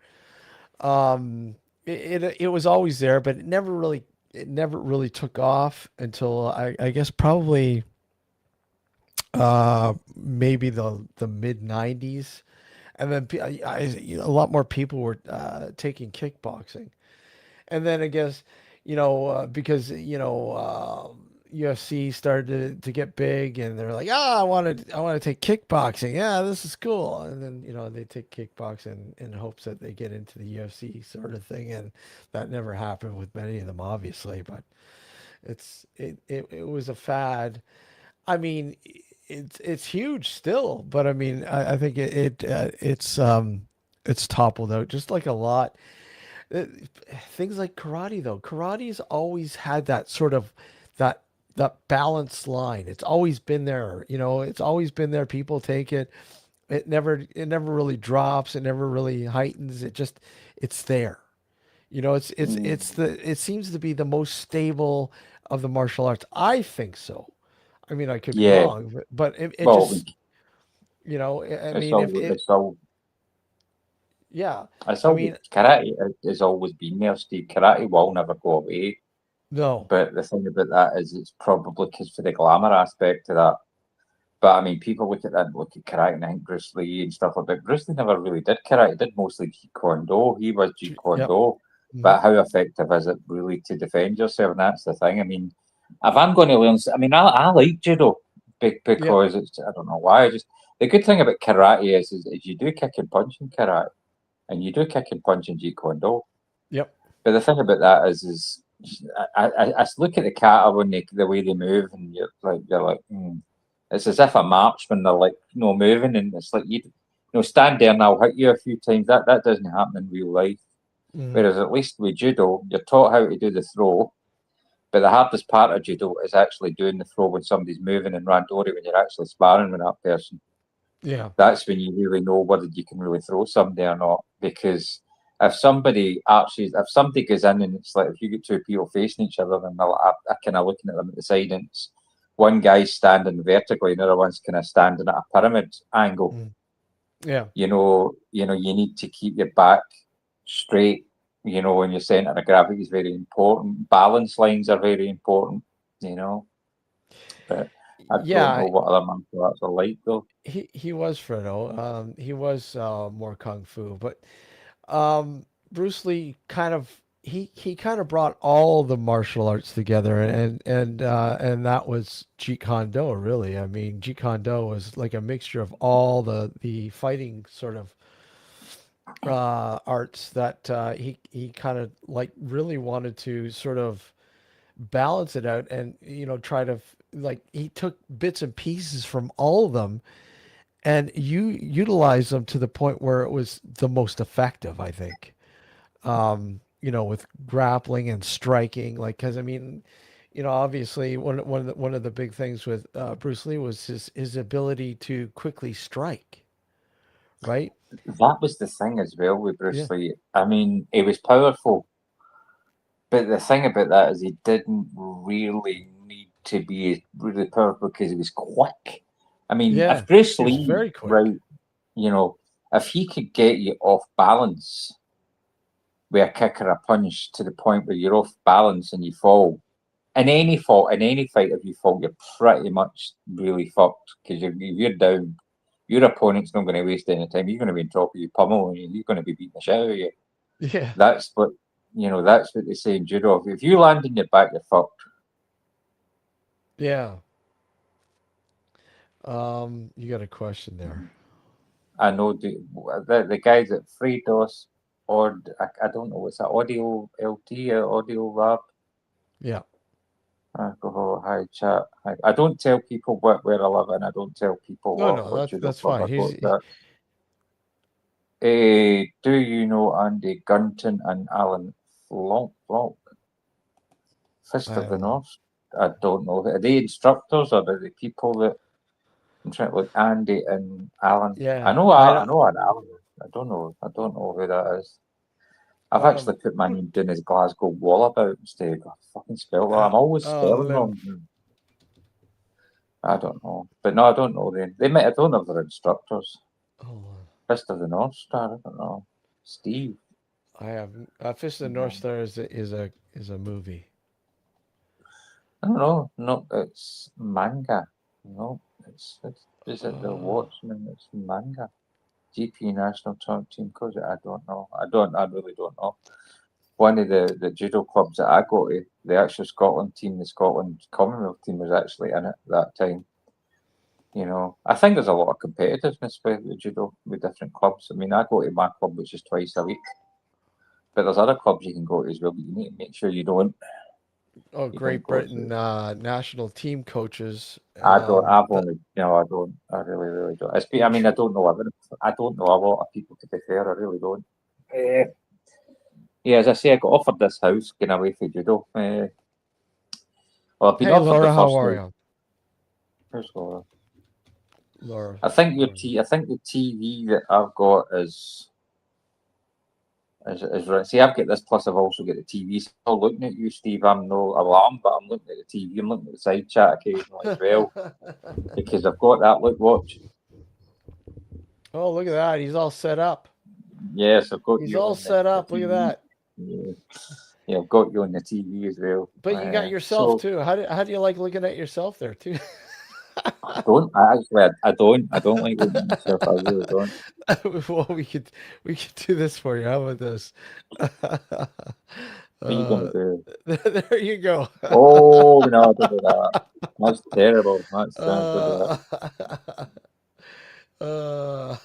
Speaker 1: It was always there, but it never really took off until I guess probably maybe the mid '90s, and then a lot more people were taking kickboxing. And then I guess, because UFC started to get big, and they're like, I want to take kickboxing. Yeah, this is cool. And then they take kickboxing in hopes that they get into the UFC sort of thing, and that never happened with many of them, obviously. But it was a fad. I mean, it's huge still, but I mean, I think it's toppled out just like a lot. uh, Things like karate, though, karate's always had that sort of that that balanced line. It's always been there. It's always been there. People take it. It never really drops. It never really heightens. It's there. It seems to be the most stable of the martial arts. I think so. I mean, I could be
Speaker 2: yeah,
Speaker 1: wrong, but it
Speaker 2: well,
Speaker 1: just, I
Speaker 2: it's
Speaker 1: mean,
Speaker 2: all
Speaker 1: if it,
Speaker 2: it's all
Speaker 1: yeah,
Speaker 2: it's
Speaker 1: I
Speaker 2: always
Speaker 1: mean,
Speaker 2: karate has always been there, Steve. Karate will never go away.
Speaker 1: no,
Speaker 2: But the thing about that is, it's probably because for the glamour aspect of that. But I mean, people look at that, look at karate, and I think Bruce Lee and stuff like that. Bruce Lee never really did karate. He did mostly Jeet Kune Do. He was Jeet Kune
Speaker 1: yep.
Speaker 2: Do.
Speaker 1: Hmm.
Speaker 2: But how effective is it really to defend yourself? And that's the thing. I mean, if I'm going to learn, I mean, I like judo
Speaker 1: Yep.
Speaker 2: because I don't know why. The good thing about karate is you do kick and punch in karate, and you do kick and punch in Jeet Kune Do.
Speaker 1: Yep.
Speaker 2: But the thing about that is I look at the kata when the way they move, and you're like, it's as if a marksman. They're like, moving, and it's like stand there and I'll hit you a few times. That doesn't happen in real life.
Speaker 1: Hmm.
Speaker 2: Whereas at least with judo, you're taught how to do the throw, but the hardest part of judo is actually doing the throw when somebody's moving and randori when you're actually sparring with that person.
Speaker 1: Yeah.
Speaker 2: That's when you really know whether you can really throw somebody or not. Because if somebody goes in and it's like if you get two people facing each other, and I kind of looking at them at the side, and it's one guy's standing vertically, and the other one's kind of standing at a pyramid angle.
Speaker 1: Mm. Yeah.
Speaker 2: You need to keep your back straight. And your center of gravity is very important. Balance lines are very important. You know, but I don't
Speaker 1: Yeah.
Speaker 2: know what other martial arts are like though.
Speaker 1: He was Fredo. He was more kung fu, but Bruce Lee he kind of brought all the martial arts together, and that was Jeet Kune Do, really. I mean, Jeet Kune Do was like a mixture of all the fighting sort of arts that he kind of like really wanted to sort of balance it out, and try to like he took bits and pieces from all of them, and you utilize them to the point where it was the most effective, I think. with grappling and striking, like, because I mean, obviously one of the big things with Bruce Lee was his ability to quickly strike, right?
Speaker 2: That was the thing as well with
Speaker 1: Yeah.
Speaker 2: Bruce Lee. I mean, he was powerful, but the thing about that is he didn't really need to be really powerful because he was quick. I mean,
Speaker 1: Yeah.
Speaker 2: if Bruce
Speaker 1: He was
Speaker 2: Lee,
Speaker 1: very quick.
Speaker 2: right, you know, if he could get you off balance with a kick or a punch to the point where you're off balance and you fall, in any fight, if you fall, you're pretty much really fucked because you're down. Your opponent's not going to waste any time. You're going to be in top of you, pummel, and you're going to be beating the shit out of you.
Speaker 1: Yeah.
Speaker 2: That's what That's what they say in judo. If you land on your back, you're fucked.
Speaker 1: Yeah. You got a question there.
Speaker 2: I know the guys at Freedos, or I don't know what's that, Audio LT or Audio Lab.
Speaker 1: Yeah.
Speaker 2: Alcohol, hi chat. I don't tell people where I live, and I don't tell people
Speaker 1: No, no,
Speaker 2: what
Speaker 1: that's
Speaker 2: judo
Speaker 1: that's
Speaker 2: club
Speaker 1: fine.
Speaker 2: I go
Speaker 1: He's
Speaker 2: to. Do you know Andy Gunton and Alan Flonk? Fist
Speaker 1: I
Speaker 2: of the
Speaker 1: don't know.
Speaker 2: North? I don't know. Are they instructors or are they people that I'm trying to look? Andy and Alan.
Speaker 1: Yeah, I
Speaker 2: I
Speaker 1: don't.
Speaker 2: know an Alan. I don't know who that is. I've
Speaker 1: Um,
Speaker 2: actually put my name down as Glasgow Wallabout instead of fucking spell wrong.
Speaker 1: uh,
Speaker 2: I'm always spelling
Speaker 1: Lim.
Speaker 2: wrong. I don't know. But no, I don't know them. They might I don't know if they're instructors.
Speaker 1: Hold on.
Speaker 2: Fist of the North Star, I don't know. Steve.
Speaker 1: I have Fist of the North
Speaker 2: No.
Speaker 1: Star is a movie.
Speaker 2: I don't know. No, it's manga. No, it's is it the
Speaker 1: Uh,
Speaker 2: Watchmen? It's manga. GP National Team Coach. I really don't know. One of the judo clubs that I go to, the actual Scotland team, the Scotland Commonwealth team, was actually in it that time. I think there's a lot of competitiveness with judo with different clubs. I mean, I go to my club, which is twice a week, but there's other clubs you can go to as well. But you need to make sure
Speaker 1: oh,
Speaker 2: you don't
Speaker 1: Great
Speaker 2: go
Speaker 1: Britain
Speaker 2: to.
Speaker 1: national team coaches.
Speaker 2: I don't. I've
Speaker 1: That
Speaker 2: only. No, I don't. I really, really don't.
Speaker 1: you
Speaker 2: I mean,
Speaker 1: tr-
Speaker 2: I don't know everything. I don't know a lot of people. To be fair, I really don't. Uh, yeah, as I say, I got offered this house going away for judo. Well, I've been
Speaker 1: Hey,
Speaker 2: offered the
Speaker 1: Laura, how
Speaker 2: first
Speaker 1: are
Speaker 2: house.
Speaker 1: you?
Speaker 2: Here's Laura.
Speaker 1: Laura.
Speaker 2: I think
Speaker 1: Laura.
Speaker 2: I think the TV that I've got is right. See, I've got this plus I've also got the TV. So I'm looking at you, Steve. I'm no alarm, but I'm looking at the TV. I'm looking at the side chat occasionally as well because I've got that. Look, watch.
Speaker 1: Oh, look at that. He's all set up.
Speaker 2: Yes, I've got
Speaker 1: He's
Speaker 2: you
Speaker 1: all
Speaker 2: on
Speaker 1: set
Speaker 2: the
Speaker 1: up. Look at
Speaker 2: TV.
Speaker 1: that.
Speaker 2: Yeah. Yeah, I've got you on the TV as well.
Speaker 1: But you got yourself
Speaker 2: So
Speaker 1: too. How do you like looking at yourself there too?
Speaker 2: I don't. I don't like looking at myself. I really don't.
Speaker 1: Well, we could do this for you. How about this?
Speaker 2: What are you gonna do?
Speaker 1: There you go.
Speaker 2: Oh no, don't do that. That's terrible. Don't do that.
Speaker 1: Uh, uh,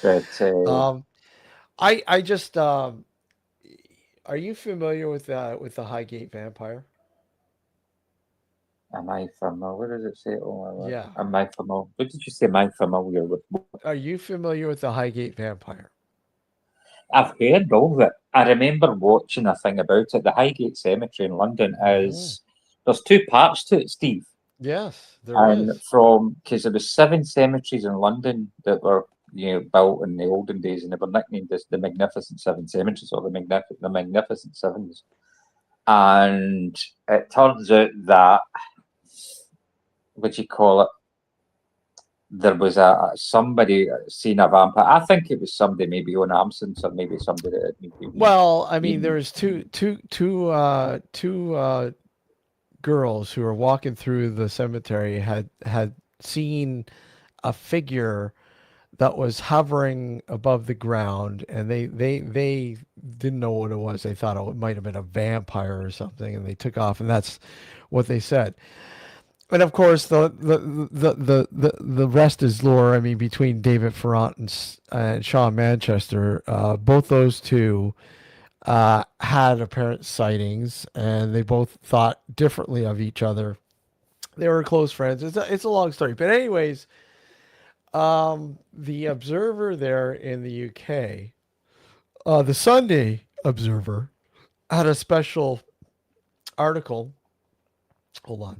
Speaker 2: But
Speaker 1: um, I just are you familiar with the Highgate Vampire?
Speaker 2: am I familiar? What does it say? Oh my word.
Speaker 1: Yeah.
Speaker 2: Am I familiar? What did you say? Am I familiar with?
Speaker 1: Are you familiar with the Highgate Vampire?
Speaker 2: I've heard of it. I remember watching a thing about it. The Highgate Cemetery in London
Speaker 1: Hmm.
Speaker 2: is there's two parts to it, Steve.
Speaker 1: Yes, there
Speaker 2: And
Speaker 1: is.
Speaker 2: because there was 7 cemeteries in London that were built in the olden days, and they were nicknamed as the Magnificent Seven Cemeteries or the Magnificent Sevens. And it turns out that what you call it, there was somebody seen a vampire. I think it was somebody maybe on absence or maybe somebody that had maybe
Speaker 1: Well, I mean, there
Speaker 2: been
Speaker 1: was two girls who were walking through the cemetery had seen a figure that was hovering above the ground, and they didn't know what it was. They thought it might have been a vampire or something, and they took off, and that's what they said. And of course, the rest is lore. I mean, between David Ferrant and Sean Manchester, both those two had apparent sightings, and they both thought differently of each other. They were close friends. It's a long story, but anyways, the Observer there in the UK, the Sunday. Observer had a special article. Hold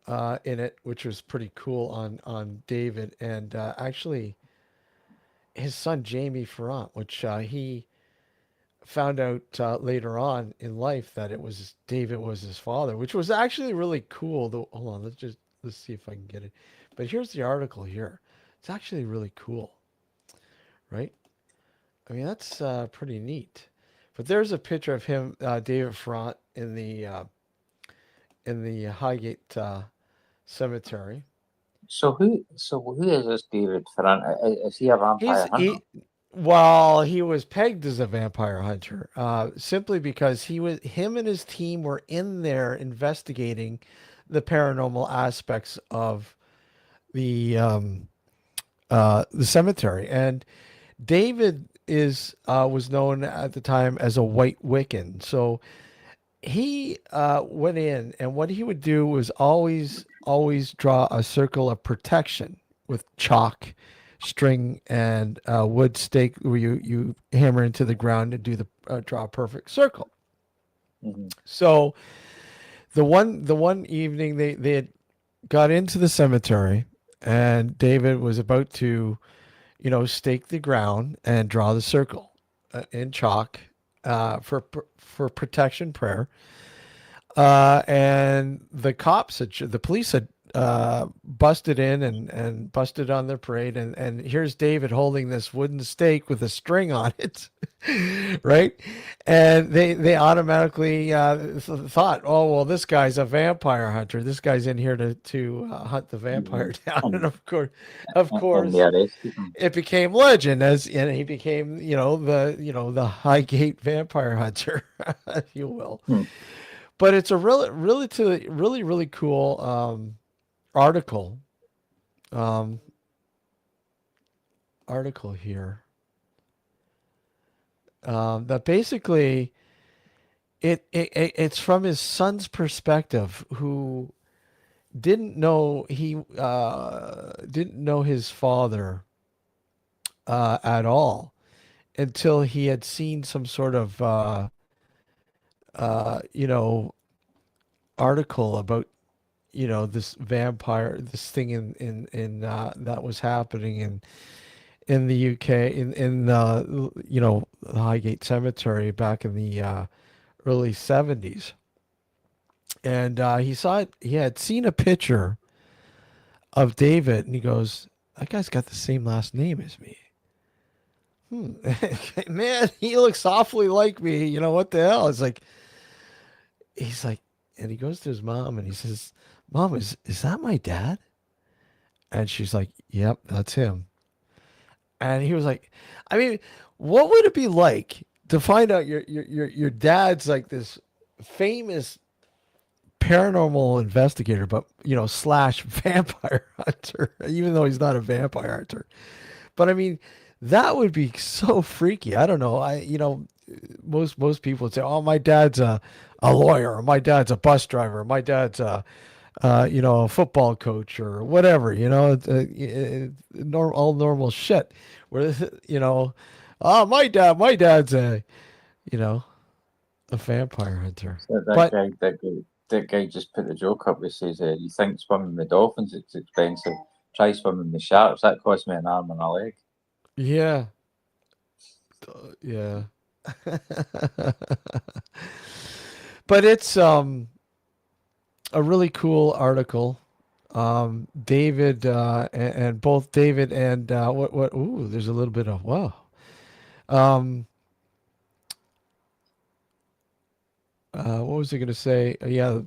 Speaker 1: on. In it, which was pretty cool on David and actually his son Jamie Ferrant, which he found out later on in life that it was David was his father, which was actually really cool. Though, hold on, let's see if I can get it. But here's the article here. It's actually really cool, right? I mean, that's pretty neat. But there's a picture of him, David Ferrant, in the Highgate cemetery.
Speaker 2: So who is this David Ferrant? Is he a
Speaker 1: He's
Speaker 2: vampire hunter?
Speaker 1: well, he was pegged as a vampire hunter, simply because him and his team were in there investigating the paranormal aspects of the cemetery. And David is was known at the time as a white Wiccan. So he went in, and what he would do was always draw a circle of protection with chalk, string, and wood stake, where you hammer into the ground to do the draw a perfect circle.
Speaker 2: Mm-hmm.
Speaker 1: So the one evening they had got into the cemetery, and David was about to stake the ground and draw the circle in chalk for protection prayer. And the police had busted in and busted on their parade. And here's David holding this wooden stake with a string on it, right? And they automatically thought, oh, well, this guy's a vampire hunter. This guy's in here to hunt the
Speaker 2: Mm-hmm.
Speaker 1: vampire down. And
Speaker 2: And,
Speaker 1: of
Speaker 2: and they
Speaker 1: course,
Speaker 2: arrested him.
Speaker 1: it became legend and he became the Highgate vampire hunter, if you will.
Speaker 2: Hmm.
Speaker 1: But it's a really cool article um, article here that basically it's from his son's perspective, who didn't know his father at all until he had seen some sort of you know article about this vampire, this thing in that was happening in the UK, in the Highgate Cemetery back in the early 70s. And he had seen a picture of David, and he goes, that guy's got the same last name as me. Man, he looks awfully like me. What the hell? He's like, and he goes to his mom and he says, Mom, is that my dad? And she's like, Yep, that's him. And he was like, I mean, what would it be like to find out your dad's like this famous paranormal investigator, but slash vampire hunter, even though he's not a vampire hunter. But I mean, that would be so freaky. I don't know. Most people would say, "Oh, my dad's a lawyer, or my dad's a bus driver, or my dad's a football coach, or whatever." All normal shit. Where oh, my dad's you know, a vampire hunter.
Speaker 2: So
Speaker 1: But
Speaker 2: that guy just put the joke up. He says, "You think swimming with dolphins it's expensive? Try swimming with sharks. That cost me an arm and a leg."
Speaker 1: yeah, yeah. But it's a really cool article. David and both David and what ooh, there's a little bit of wow. Um what was I going to say? Yeah,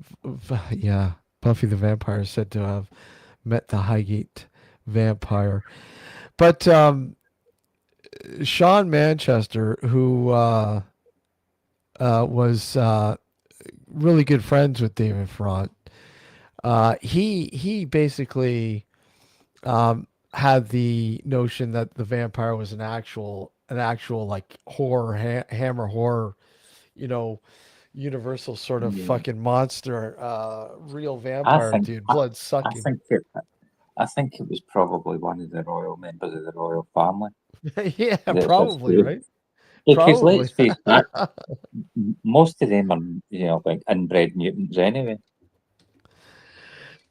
Speaker 1: Buffy the Vampire is said to have met the Highgate vampire. But Sean Manchester, who was really good friends with David Front, he basically had the notion that the vampire was an actual like horror hammer horror, you know, universal sort of
Speaker 2: Yeah.
Speaker 1: fucking monster, real
Speaker 2: I
Speaker 1: vampire
Speaker 2: think
Speaker 1: dude,
Speaker 2: I,
Speaker 1: blood
Speaker 2: I
Speaker 1: sucking.
Speaker 2: think it I think it was probably one of the royal members of the royal family
Speaker 1: Yeah,
Speaker 2: that this
Speaker 1: probably
Speaker 2: dude.
Speaker 1: right.
Speaker 2: Because
Speaker 1: Probably.
Speaker 2: let's face that, most of them are, like inbred mutants anyway.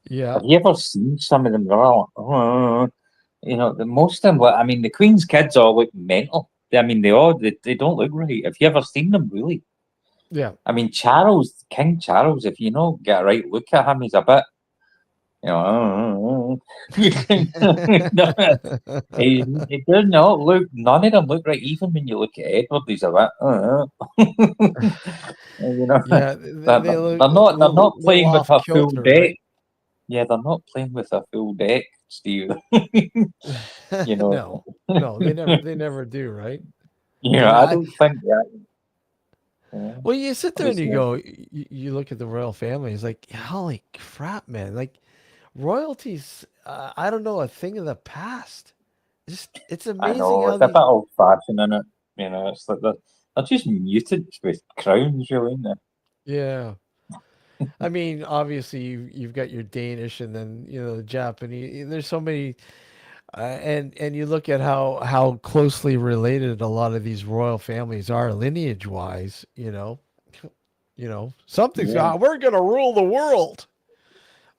Speaker 1: Yeah.
Speaker 2: Have you ever seen some of them? They're all, most of them. I mean, the Queen's kids all look mental. I mean, they don't look right. Have you ever seen them really?
Speaker 1: Yeah.
Speaker 2: I mean, King Charles. If you know, get a right look at him, he's a bit, you think, he does not look. None of them look right. Even when you look at Edward, he's a bit,
Speaker 1: Yeah. They look
Speaker 2: they're
Speaker 1: a
Speaker 2: not
Speaker 1: little
Speaker 2: playing with
Speaker 1: off
Speaker 2: a full
Speaker 1: kilter,
Speaker 2: deck.
Speaker 1: right?
Speaker 2: Yeah, they're not playing with a full deck, Steve. you know,
Speaker 1: No. No, they never do, right? And
Speaker 2: I don't think that.
Speaker 1: well, you sit there and you
Speaker 2: Obviously,
Speaker 1: go, you look at the royal family. It's like, holy crap, man! Like royalties, I don't know, a thing of the past. It's
Speaker 2: I
Speaker 1: amazing
Speaker 2: know
Speaker 1: how
Speaker 2: it's a
Speaker 1: these.
Speaker 2: bit old fashioned, isn't it? It's like they're just muted with crowns, really, isn't
Speaker 1: Yeah, I mean, obviously you've got your Danish and then the Japanese. There's so many, and you look at how closely related a lot of these royal families are lineage wise. Something's
Speaker 2: Yeah,
Speaker 1: we're gonna rule the world.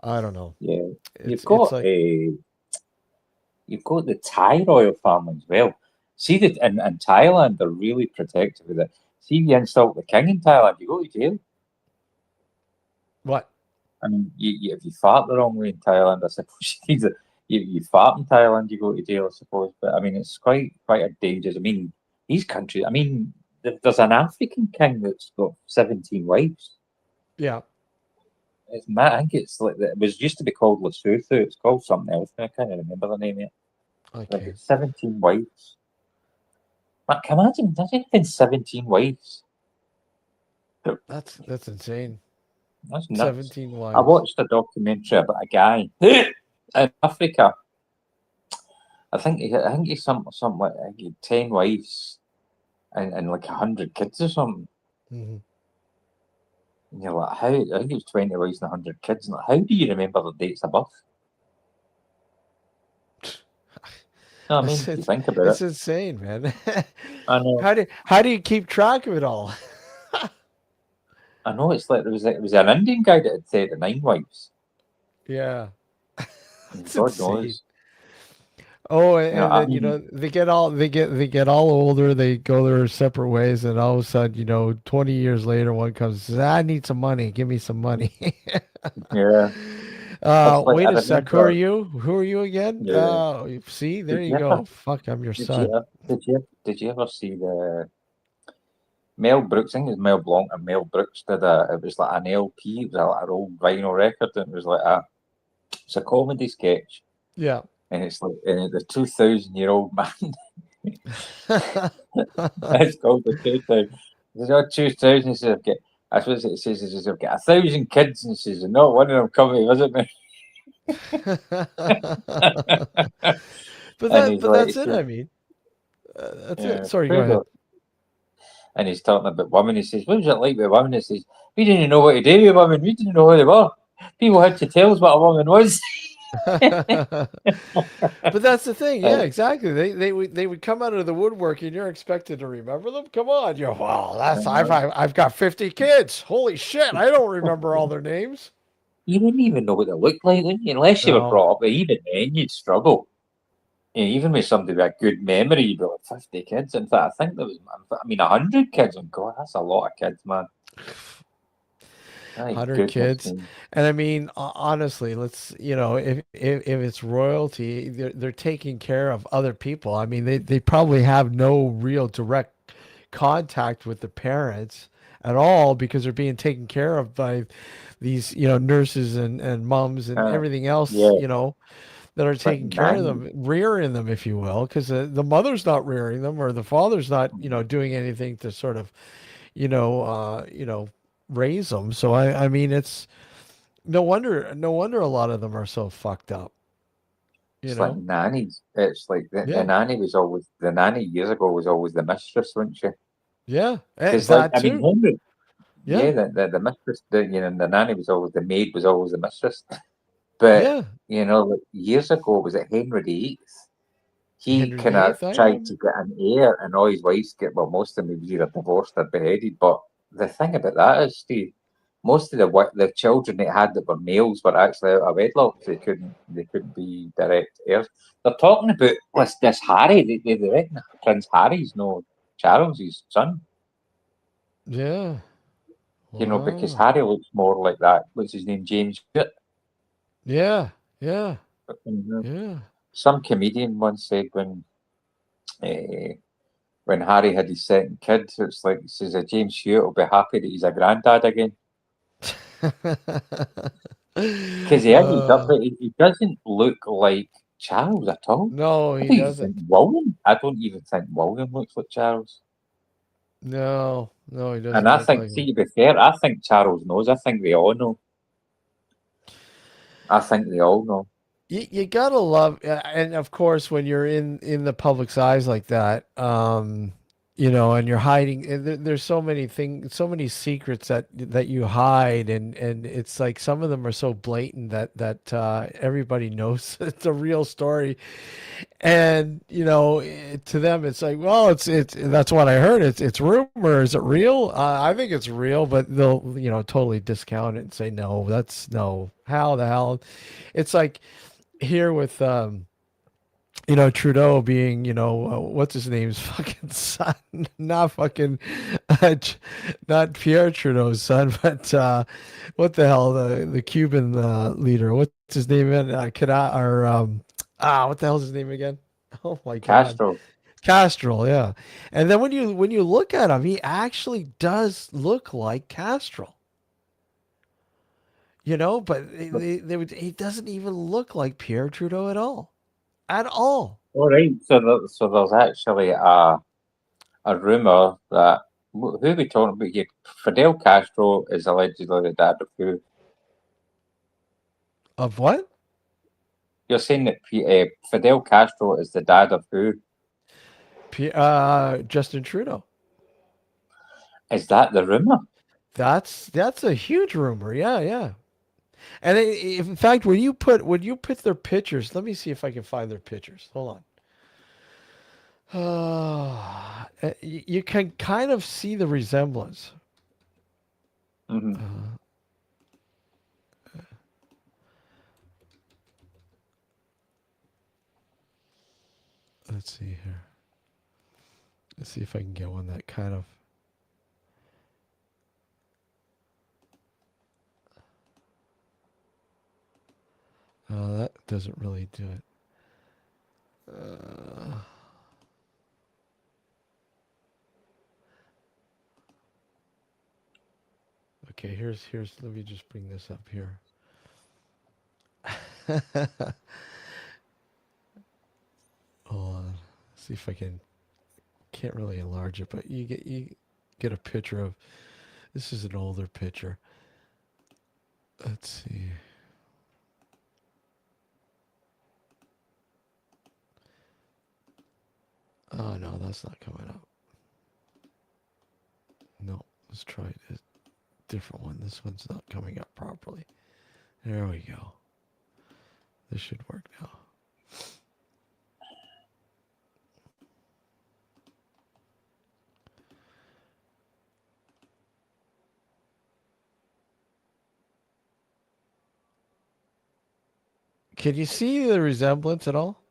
Speaker 1: I don't know.
Speaker 2: yeah.
Speaker 1: It's
Speaker 2: You've
Speaker 1: it's
Speaker 2: got
Speaker 1: like
Speaker 2: a you've got the Thai royal family as well. See that in Thailand they're really protective of it. See if you insult the king in Thailand, you go to jail.
Speaker 1: what?
Speaker 2: I mean, if you fart the wrong way in Thailand, I suppose you fart in Thailand, you go to jail, I suppose. But I mean, it's quite a dangerous. I mean, these countries. I mean, there's an African king that's got 17 wives.
Speaker 1: Yeah.
Speaker 2: It's mad. I think it's like it was used to be called Lesotho. It's called something else. I can't remember the name yet. Like
Speaker 1: Okay.
Speaker 2: it's 17 wives. Man, can you imagine? That's even 17 wives.
Speaker 1: That's insane.
Speaker 2: That's nuts.
Speaker 1: 17
Speaker 2: I
Speaker 1: wives.
Speaker 2: watched a documentary about a guy in Africa. I think he's something like I think he had 10 wives and like 100 kids or something.
Speaker 1: Hmm.
Speaker 2: And you're like, how? I think it was 20 wives and 100 kids. And like, how do you remember the dates of birth? No, I mean,
Speaker 1: It's,
Speaker 2: if you
Speaker 1: it's
Speaker 2: think about it,
Speaker 1: it's insane, man.
Speaker 2: I know,
Speaker 1: How do you keep track of it all?
Speaker 2: I know. It's like it was an Indian guy that had 39 wives.
Speaker 1: Yeah.
Speaker 2: And
Speaker 1: It's
Speaker 2: God
Speaker 1: insane.
Speaker 2: knows,
Speaker 1: Oh, and
Speaker 2: I
Speaker 1: then
Speaker 2: mean,
Speaker 1: they get all older. They go their separate ways, and all of a sudden, 20 years later, one comes and says, "I need some money. Give me some money."
Speaker 2: yeah. It's like
Speaker 1: Wait
Speaker 2: I
Speaker 1: a sec. Who are
Speaker 2: remember,
Speaker 1: you? Who are you again?
Speaker 2: yeah.
Speaker 1: See, there
Speaker 2: Did
Speaker 1: you
Speaker 2: you ever?
Speaker 1: go. Fuck, I'm your
Speaker 2: Did you?
Speaker 1: son.
Speaker 2: Did you ever see the Mel Brooks? I think it's Mel Blanc and Mel Brooks did a. It was like an LP. It was like an old vinyl record, and it was like it's a comedy sketch,
Speaker 1: Yeah.
Speaker 2: and it's like the 2,000-year-old man. It's called the 2,000. There's not 2,000. He says, "I've got." I suppose it says, he says, "I've got 1,000 kids," and he says, "Not one of them coming to visit me."
Speaker 1: But
Speaker 2: And
Speaker 1: that
Speaker 2: he's
Speaker 1: but
Speaker 2: like, he
Speaker 1: that's it.
Speaker 2: says,
Speaker 1: I mean, that's it.
Speaker 2: "Yeah,
Speaker 1: Sorry, go
Speaker 2: true
Speaker 1: ahead.
Speaker 2: though." And he's talking about women. He says, "What was it like with women?" He says, "We didn't know what to do with women. We didn't know who they were. People had to tell us what a woman was."
Speaker 1: But that's the thing.
Speaker 2: Uh,
Speaker 1: Yeah, exactly. They would come out of the woodwork, and you're expected to remember them. Come on, well, that's I've got 50 kids. Holy shit, I don't remember all their names.
Speaker 2: you wouldn't even know what they looked like, wouldn't you? Unless you were
Speaker 1: No,
Speaker 2: brought up. But even then, you'd struggle. Even with somebody with a good memory, you'd be like 50 kids. In fact, I think there was, I mean, 100 kids. Oh, God, that's a lot of kids, man. My
Speaker 1: 100
Speaker 2: goodness
Speaker 1: kids,
Speaker 2: me.
Speaker 1: and I mean, honestly, let's if it's royalty, they're taking care of other people. I mean, they probably have no real direct contact with the parents at all because they're being taken care of by these nurses and moms and
Speaker 2: Uh,
Speaker 1: everything else
Speaker 2: yeah,
Speaker 1: that are
Speaker 2: like
Speaker 1: taking care of
Speaker 2: nanny.
Speaker 1: them, rearing them, if you will, because the mother's not rearing them or the father's not doing anything to sort of raise them. So I mean, it's no wonder a lot of them are so fucked up, you
Speaker 2: It's like
Speaker 1: know.
Speaker 2: nannies. It's like the
Speaker 1: Yeah,
Speaker 2: nanny was always, the nanny years ago was always the mistress, wasn't she?
Speaker 1: yeah,
Speaker 2: Because, like,
Speaker 1: that
Speaker 2: I mean,
Speaker 1: too.
Speaker 2: Henry,
Speaker 1: Yeah,
Speaker 2: yeah, the mistress, the nanny was always, the maid was always the mistress. But,
Speaker 1: yeah,
Speaker 2: like, years ago, was it Henry VIII? he
Speaker 1: Henry
Speaker 2: kind of
Speaker 1: VIII, I
Speaker 2: tried
Speaker 1: remember.
Speaker 2: to get an heir, and all his wives get, well, most of them was either divorced or beheaded. But the thing about that is, Steve, most of the children they had that were males were actually out of wedlock. They couldn't be direct heirs. They're talking about this Harry. They reckon Prince Harry's no Charles's son.
Speaker 1: Yeah.
Speaker 2: Because
Speaker 1: Wow.
Speaker 2: Harry looks more like that. What's his name? James Stewart.
Speaker 1: Yeah. Yeah.
Speaker 2: Mhm.
Speaker 1: Yeah.
Speaker 2: Some comedian once said uh, when Harry had his second kid, it's like he says, James Stewart will be happy that he's a granddad again. Because he is, he's
Speaker 1: uh,
Speaker 2: lovely. He doesn't look like Charles at all.
Speaker 1: no,
Speaker 2: I
Speaker 1: he
Speaker 2: don't even think
Speaker 1: doesn't.
Speaker 2: William. I don't even think William looks like Charles.
Speaker 1: No, no, he
Speaker 2: And
Speaker 1: doesn't
Speaker 2: I
Speaker 1: look
Speaker 2: think,
Speaker 1: like
Speaker 2: see,
Speaker 1: him.
Speaker 2: to be fair, I think Charles knows. I think they all know. I think they all know.
Speaker 1: You gotta love, and of course, when you're in the public's eyes like that, and you're hiding, and there's so many things, so many secrets that you hide, and it's like some of them are so blatant that everybody knows it's a real story, and to them it's like, well, it's that's what I heard. It's rumor. Is it real? I think it's real, but they'll totally discount it and say no. That's no. How the hell? It's like here with Trudeau being what's his name's fucking son, not fucking Ch- not Pierre Trudeau's son, but what the hell, the Cuban leader, what's his name again? What the hell's his name again? Oh my God.
Speaker 2: Castro.
Speaker 1: Castro, yeah. And then when you look at him, he actually does look like Castro. But he doesn't even look like Pierre Trudeau at all. At all.
Speaker 2: All right. So there's actually a rumor that who are we talking about here? Fidel Castro is allegedly the dad of who?
Speaker 1: Of what?
Speaker 2: You're saying that Fidel Castro is the dad of who?
Speaker 1: Justin Trudeau.
Speaker 2: Is that the rumor?
Speaker 1: That's a huge rumor. Yeah, yeah. And in fact, when you put their pictures, let me see if I can find their pictures. Hold on. You can kind of see the resemblance.
Speaker 2: Mm-hmm.
Speaker 1: Uh, let's see here. Let's see if I can get one that kind of. That doesn't really do it. Uh, okay, here's. Let me just bring this up here. Hold on. See if I can. Can't really enlarge it, but you get a picture of. This is an older picture. Let's see. Oh no, that's not coming up. No, let's try a different one. This one's not coming up properly. There we go. This should work now. Can you see the resemblance at all?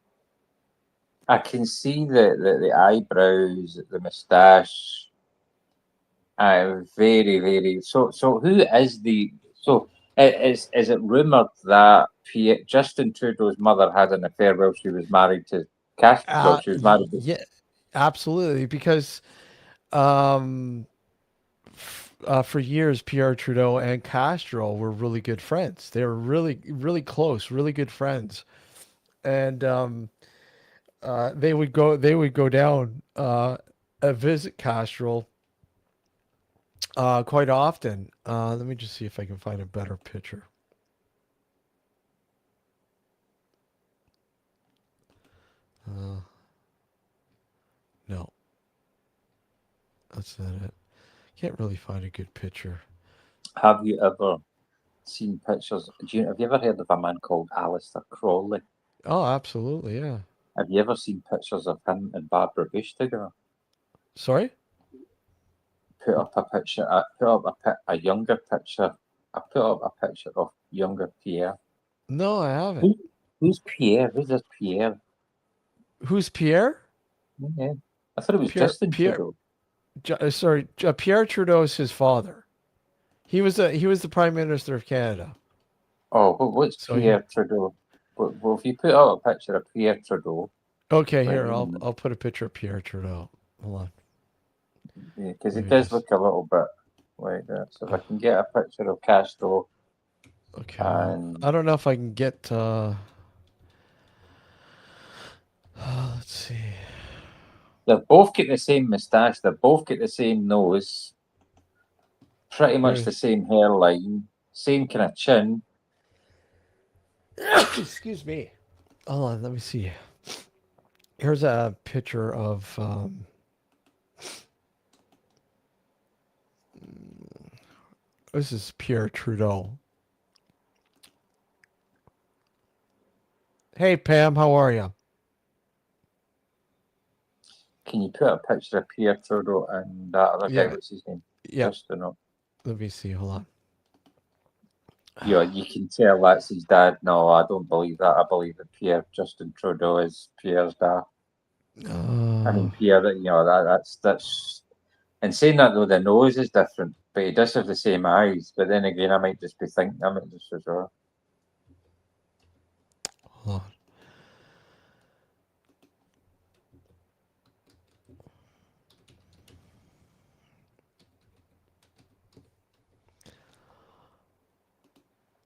Speaker 2: I can see the eyebrows, the moustache. Very, very. So who is the? So is it rumored that Justin Trudeau's mother had an affair while she was married to Castro? Well, she was married to.
Speaker 1: Yeah, absolutely. Because um, for years, Pierre Trudeau and Castro were really good friends. They were really, really close, really good friends, and they would go down visit Castro quite often. Let me just see if I can find a better picture. Uh, no, that's not it. Can't really find a good picture.
Speaker 2: Have you ever seen pictures? Have you ever heard of a man called Alistair Crowley?
Speaker 1: Oh, absolutely, yeah.
Speaker 2: Have you ever seen pictures of him and Barbara Bush together?
Speaker 1: Sorry?
Speaker 2: Put up a picture. Put up a younger picture. I put up a picture of younger Pierre.
Speaker 1: No, I haven't.
Speaker 2: Who's Pierre? Who's this Pierre?
Speaker 1: Who's Pierre?
Speaker 2: Yeah. I thought it was Justin Trudeau.
Speaker 1: Pierre Trudeau is his father. He was the Prime Minister of Canada.
Speaker 2: Oh, what's
Speaker 1: So
Speaker 2: Pierre Trudeau? Well, if you put out a picture of Pierre Trudeau,
Speaker 1: okay, here I'll put a picture of Pierre Trudeau. Hold on.
Speaker 2: because it does look a little bit like that. So if I can get a picture of Castro.
Speaker 1: Okay. I don't know if I can get. Let's see.
Speaker 2: They both get the same moustache. They both get the same nose. Pretty much the same hairline. Same kind of chin.
Speaker 1: Excuse me. Hold on. Let me see. Here's a picture of. This is Pierre Trudeau. Hey Pam, how are you?
Speaker 2: Can you put a picture of Pierre Trudeau and that other guy? What's his name?
Speaker 1: Yeah.
Speaker 2: Justin.
Speaker 1: Let me see. Hold on.
Speaker 2: Yeah, you can tell that's his dad. No, I don't believe that. I believe that Justin Trudeau is Pierre's dad. I mean, Pierre. That's. And saying that though, the nose is different, but he does have the same eyes. But then again, I might just be thinking. I might just be sure.
Speaker 1: Hold on.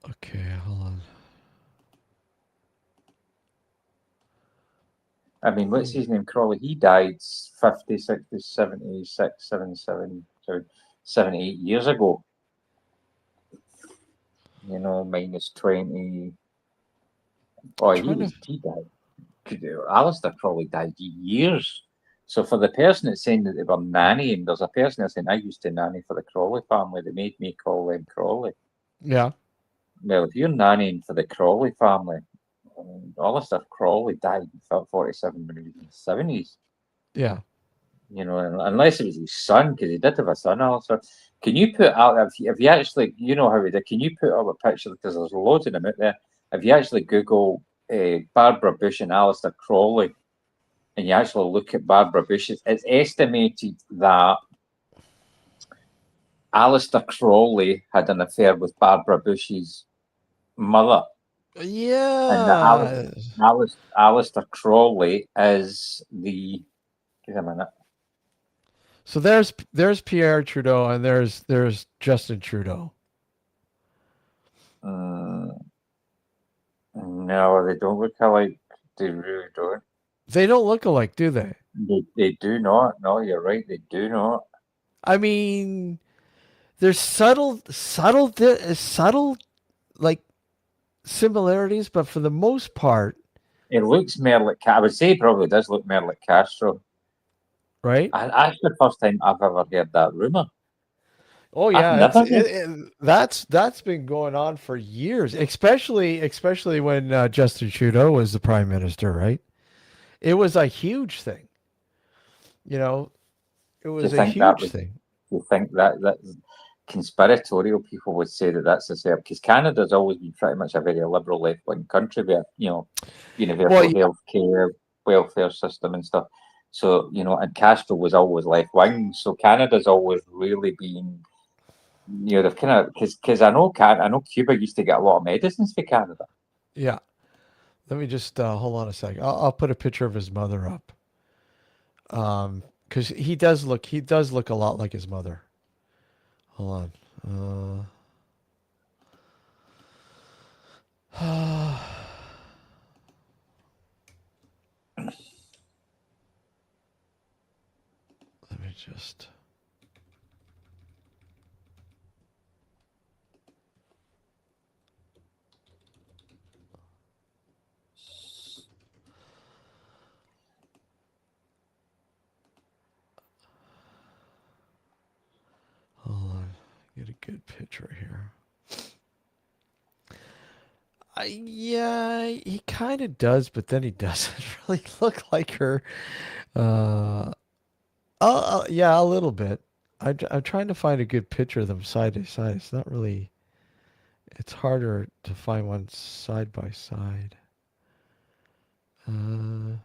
Speaker 1: Okay, hold on.
Speaker 2: I mean, what's his name? Crawley. He died 50, 60, 76, 77, 78 years ago. You know, minus 20. Oh, he died. Alistair Crawley died years. So for the person that's saying that they were nannying, there's a person that's saying, I used to nanny for the Crawley family. They made me call them Crawley.
Speaker 1: Yeah.
Speaker 2: Well, if you're nannying for the Crawley family, Alistair Crawley died in 47 when he was in the 70s.
Speaker 1: Yeah.
Speaker 2: You know, unless it was his son, because he did have a son, Alistair. Can you put out, if you actually, you know how he did, can you put up a picture, because there's loads of them out there, if you actually Google Barbara Bush and Alistair Crawley, and you actually look at Barbara Bush, it's estimated that Alistair Crawley had an affair with Barbara Bush's mother.
Speaker 1: Yeah.
Speaker 2: And Alistair Crawley is the. Give a minute.
Speaker 1: So there's Pierre Trudeau and there's Justin Trudeau.
Speaker 2: No, they don't look alike. They really don't.
Speaker 1: They don't look alike, do they?
Speaker 2: They do not. No, you're right. They do not.
Speaker 1: I mean, there's subtle like similarities, but for the most part,
Speaker 2: it looks more like. I would say it probably does look more like Castro.
Speaker 1: Right?
Speaker 2: That's the first time I've ever heard that rumor.
Speaker 1: Oh yeah, that's been going on for years, especially when Justin Trudeau was the prime minister, right? It was a huge thing. You know, it was a huge thing.
Speaker 2: You think that conspiratorial people would say that that's the same, because Canada's always been pretty much a very liberal left-wing country with, universal health care, welfare system and stuff. So, and Castro was always left-wing. So Canada's always really been, they've kind of, because I know Cuba used to get a lot of medicines for Canada.
Speaker 1: Yeah. Let me just hold on a second. I'll put a picture of his mother up. Because he does look a lot like his mother. Hold on. Let me just. Hold on. Get a good picture here. Yeah, he kind of does, but then he doesn't really look like her. Uh, yeah, a little bit. I'm trying to find a good picture of them side to side. It's not really. It's harder to find one side by side. Uh,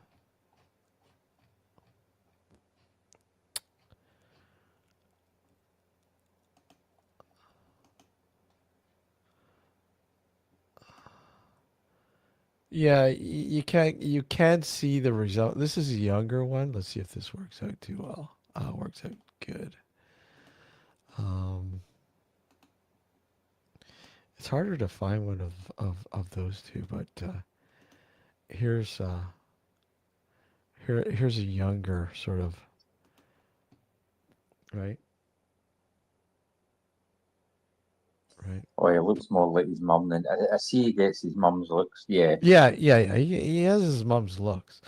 Speaker 1: yeah, you can see the result. This is a younger one. Let's see if this works out too well. It works out good. Um, it's harder to find one of those two, but here's here's a younger sort of right, right.
Speaker 2: Oh, he looks more like his mum than I see. He gets his mum's looks. Yeah,
Speaker 1: Yeah. He has his mom's looks.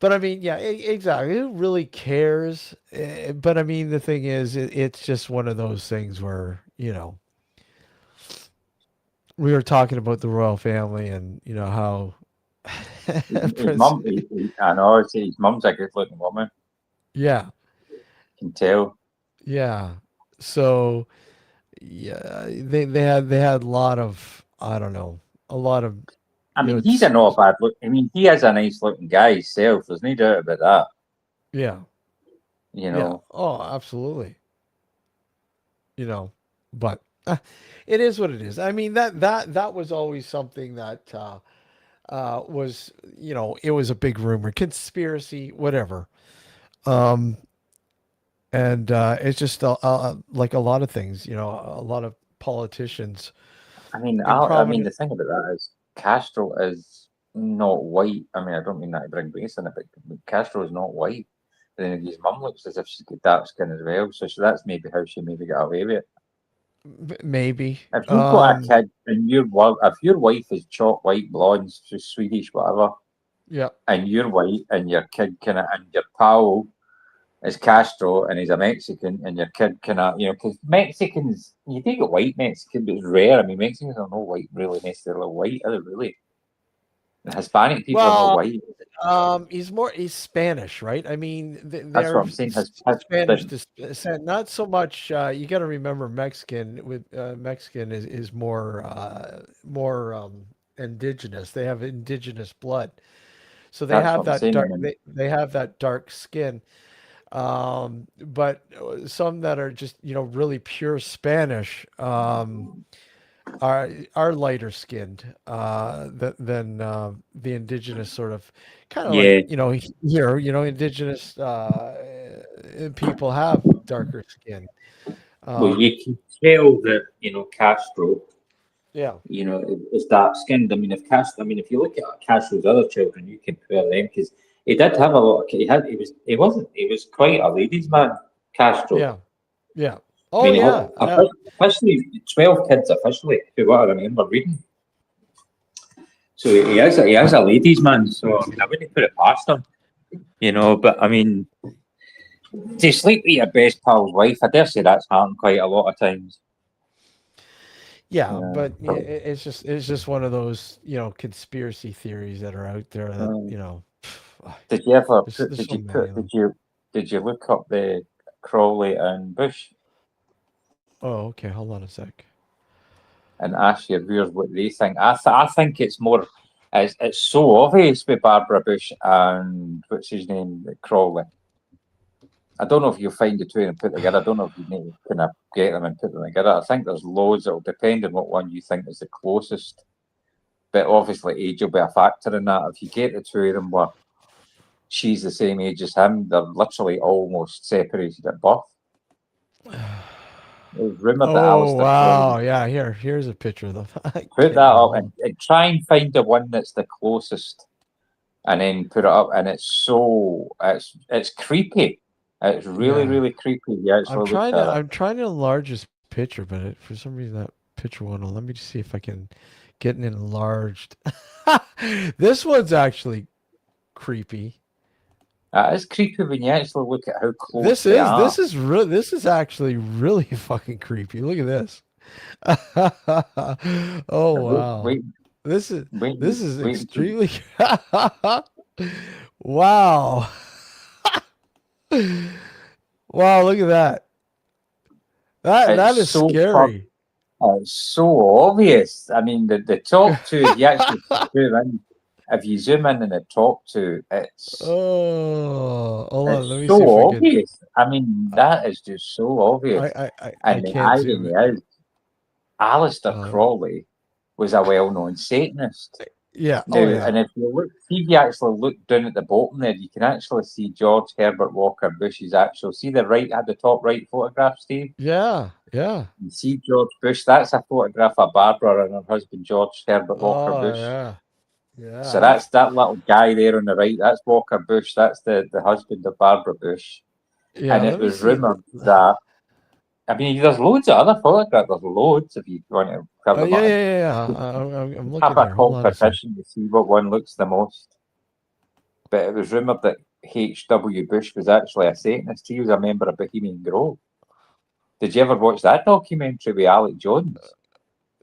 Speaker 1: But I mean, yeah, exactly. Who really cares? But I mean, the thing is, it's just one of those things where, we were talking about the royal family and, how
Speaker 2: his
Speaker 1: Prince,
Speaker 2: mum. I know. See, his mum's a good-looking woman.
Speaker 1: yeah,
Speaker 2: Can tell.
Speaker 1: yeah. So, yeah, they had a lot of, I don't know, a lot of,
Speaker 2: I mean, he's a not a bad look. I mean, he is a nice-looking guy himself. There's no doubt about that.
Speaker 1: yeah,
Speaker 2: You
Speaker 1: yeah.
Speaker 2: know.
Speaker 1: Oh, absolutely. But it is what it is. I mean, that was always something that, was, it was a big rumor, conspiracy, whatever. Um, and it's just like a lot of things, a lot of politicians in
Speaker 2: I mean,
Speaker 1: prominent.
Speaker 2: the thing about that is Castro is not white. I mean, I don't mean that to bring race in it, but Castro is not white. And then his mum looks as if she's got dark skin as well. So that's maybe how she maybe got away with it.
Speaker 1: Maybe.
Speaker 2: If you've got a kid and if your wife is chalk white, blonde, she's Swedish, whatever,
Speaker 1: Yeah,
Speaker 2: and you're white and your kid and your pal is Castro and he's a Mexican and your kid because Mexicans, you do get white Mexican, but it's rare. I mean, Mexicans are not white, really necessarily white, are they really? The Hispanic people are not
Speaker 1: well,
Speaker 2: white.
Speaker 1: he's Spanish, right? I mean,
Speaker 2: That's
Speaker 1: they're
Speaker 2: what I'm saying.
Speaker 1: Spanish
Speaker 2: The,
Speaker 1: descent. Not so much. You got to remember, Mexican is more indigenous. They have indigenous blood, so they
Speaker 2: that's what
Speaker 1: have
Speaker 2: I'm
Speaker 1: that
Speaker 2: saying. I
Speaker 1: dark.
Speaker 2: mean,
Speaker 1: They have that dark skin. But some that are just really pure Spanish. Are lighter skinned than the indigenous sort of kind of like
Speaker 2: yeah.
Speaker 1: here indigenous people have darker skin.
Speaker 2: Well,
Speaker 1: Um,
Speaker 2: you can tell that Castro,
Speaker 1: yeah,
Speaker 2: is dark skinned. I mean, if you look at Castro's other children, you compare them because he did have a lot. He was quite a ladies' man, Castro.
Speaker 1: yeah, yeah.
Speaker 2: I
Speaker 1: Oh
Speaker 2: mean,
Speaker 1: yeah,
Speaker 2: officially 12 kids officially, to what I remember reading. So he is a ladies' man. So I mean, I wouldn't put it past him, But I mean, to sleep with your best pal's wife, I dare say that's happened quite a lot of times.
Speaker 1: yeah.
Speaker 2: Yeah.
Speaker 1: But it's just one of those conspiracy theories that are out there that
Speaker 2: Did you ever
Speaker 1: there's so many of them.
Speaker 2: did you look up the Crowley and Bush
Speaker 1: Oh, okay. Hold on a sec.
Speaker 2: and ask your viewers what they think? I think it's more it's so obvious with Barbara Bush and what's his name, Crowley. I don't know if you'll find the two and put together. I don't know if you need to kind of get them and put them together. I think there's loads. It'll depend on what one you think is the closest. But obviously, age will be a factor in that. If you get the two of them where she's the same age as him, they're literally almost separated at birth. There's rumoured that
Speaker 1: Oh
Speaker 2: Alistair Crowley.
Speaker 1: wow, yeah. Here's a picture of them.
Speaker 2: Put
Speaker 1: Get
Speaker 2: that
Speaker 1: me
Speaker 2: up
Speaker 1: home.
Speaker 2: and try and find the one that's the closest, and then put it up. And it's creepy. It's really
Speaker 1: Yeah.
Speaker 2: really creepy. You actually look at it.
Speaker 1: I'm trying to enlarge this picture, but for some reason that picture won't. Let me just see if I can get an enlarged. This one's actually creepy.
Speaker 2: It's creepy when you actually look at how close they are.
Speaker 1: This is actually really fucking creepy. Look at this. Oh
Speaker 2: It looks
Speaker 1: wow.
Speaker 2: wait,
Speaker 1: This is
Speaker 2: Wait,
Speaker 1: this is
Speaker 2: wait until
Speaker 1: extremely. Wow. Wow, look at that. That
Speaker 2: it's
Speaker 1: is
Speaker 2: so pub.
Speaker 1: scary.
Speaker 2: It's so obvious. I mean, the top two, if you actually zoom in, if you zoom in on the top two,
Speaker 1: Oh, hold on. Let
Speaker 2: it's
Speaker 1: me see if I
Speaker 2: so
Speaker 1: could.
Speaker 2: obvious. I mean, that is just so obvious.
Speaker 1: I
Speaker 2: And the
Speaker 1: can't zoom
Speaker 2: irony
Speaker 1: it.
Speaker 2: is, Alistair
Speaker 1: Um,
Speaker 2: Crawley was a well-known Satanist.
Speaker 1: yeah.
Speaker 2: Now,
Speaker 1: Oh yeah.
Speaker 2: and if you look, see if you actually look down at the bottom there, you can actually see George Herbert Walker Bush's actual. See the right at the top right photograph, Steve.
Speaker 1: Yeah. Yeah.
Speaker 2: You see George Bush. That's a photograph of Barbara and her husband George Herbert Walker
Speaker 1: Oh
Speaker 2: Bush.
Speaker 1: yeah. Yeah.
Speaker 2: So that's that little guy there on the right. That's Walker Bush. That's the husband of Barbara Bush.
Speaker 1: Yeah.
Speaker 2: And it
Speaker 1: Let me
Speaker 2: was
Speaker 1: see.
Speaker 2: rumoured that. I mean, there's loads of other photographs. There's loads if you want to have
Speaker 1: Oh
Speaker 2: them
Speaker 1: yeah.
Speaker 2: on.
Speaker 1: Yeah. Yeah. I'm
Speaker 2: Have
Speaker 1: looking
Speaker 2: a
Speaker 1: here. Hold on a sec.
Speaker 2: competition to see what one looks the most. But it was rumoured that H.W. Bush was actually a Satanist. He was a member of Bohemian Grove. Did you ever watch that documentary with Alec Jones?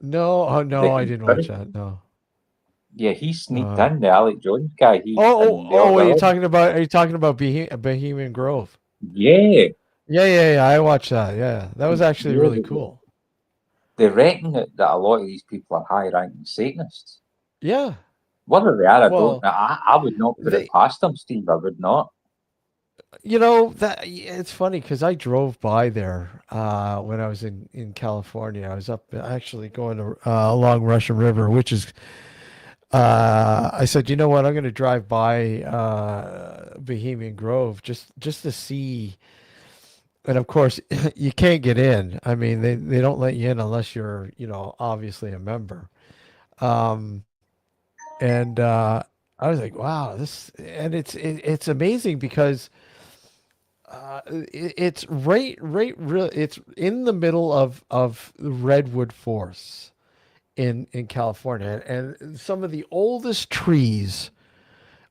Speaker 1: No. Oh
Speaker 2: The
Speaker 1: no. I didn't watch
Speaker 2: conspiracy.
Speaker 1: that. No.
Speaker 2: Yeah, he sneaked
Speaker 1: Uh.
Speaker 2: in the Alec Jones guy. He
Speaker 1: Oh.
Speaker 2: and
Speaker 1: Oh. Are you
Speaker 2: the
Speaker 1: talking about? Are you talking about Bohemian Grove?
Speaker 2: yeah,
Speaker 1: Yeah. Yeah. Yeah. I watched that. Yeah. That was actually
Speaker 2: yeah.
Speaker 1: really cool.
Speaker 2: They reckon that a lot of these people are high-ranking Satanists.
Speaker 1: Yeah.
Speaker 2: Whether they are, I don't
Speaker 1: Well,
Speaker 2: know. I would not put it
Speaker 1: they.
Speaker 2: past them, Steve. I would not.
Speaker 1: You know that it's funny because I drove by there when I was in California. I was up actually going to, along Russian River, which is. I said, you know what? I'm going to drive by Bohemian Grove just to see. And of course, you can't get in. I mean, they don't let you in unless you're, obviously a member. Um, and I was like, wow, and it's amazing because it's it's in the middle of the redwood forests in California, and some of the oldest trees.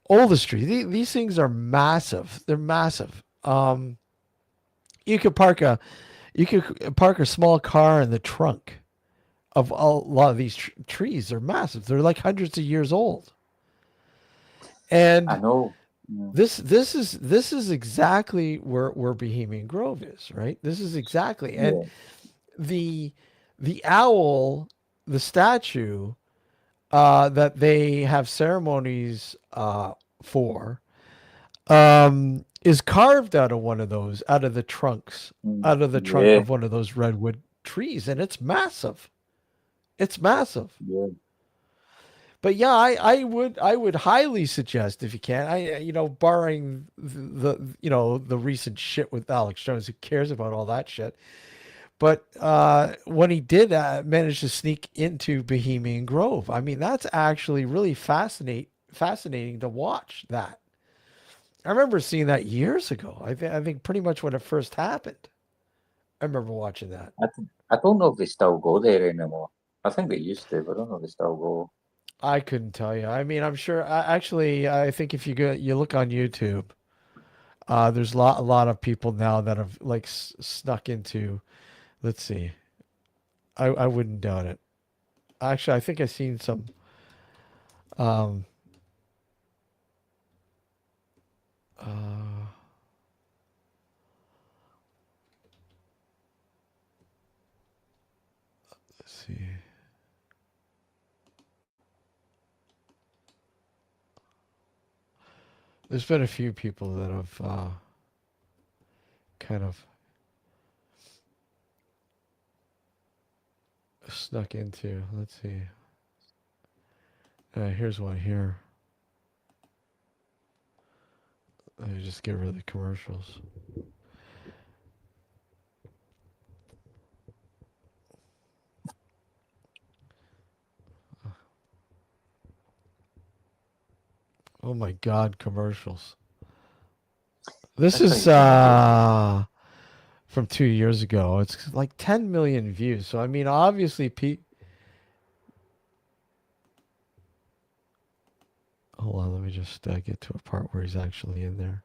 Speaker 1: These things are massive. They're massive. You could park a you could park a small car in the trunk of a lot of these trees. They're massive. They're like hundreds of years old.
Speaker 2: I
Speaker 1: And
Speaker 2: know. Yeah.
Speaker 1: this is exactly where Bohemian Grove is, right? This is exactly. And
Speaker 2: Yeah.
Speaker 1: the the owl, the statue that they have ceremonies for, is carved out of one of those, out of the trunk
Speaker 2: Yeah.
Speaker 1: of one of those redwood trees, and it's massive. It's massive.
Speaker 2: Yeah.
Speaker 1: But yeah, I would highly suggest if you can, barring the recent shit with Alex Jones, who cares about all that shit. But when he did manage to sneak into Bohemian Grove, I mean that's actually really fascinating to watch. That I remember seeing that years ago. I think pretty much when it first happened. I remember watching that.
Speaker 2: I don't know if they still go there anymore. I think they used to, but I don't know if they still go.
Speaker 1: I couldn't tell you. I mean, I'm sure. Actually, I think if you look on YouTube, there's a lot of people now that have like snuck into. Let's see. I wouldn't doubt it. Actually, I think I've seen some. Um. Uh. Let's see. There's been a few people that have kind of snuck into. Let's see. Here's one here. Let me just get rid of the commercials. Oh my God, commercials. This
Speaker 2: That's how
Speaker 1: is
Speaker 2: you can do it.
Speaker 1: from 2 years ago. It's like 10 million views. So I mean, obviously, hold on, let me just get to a part where he's actually in there.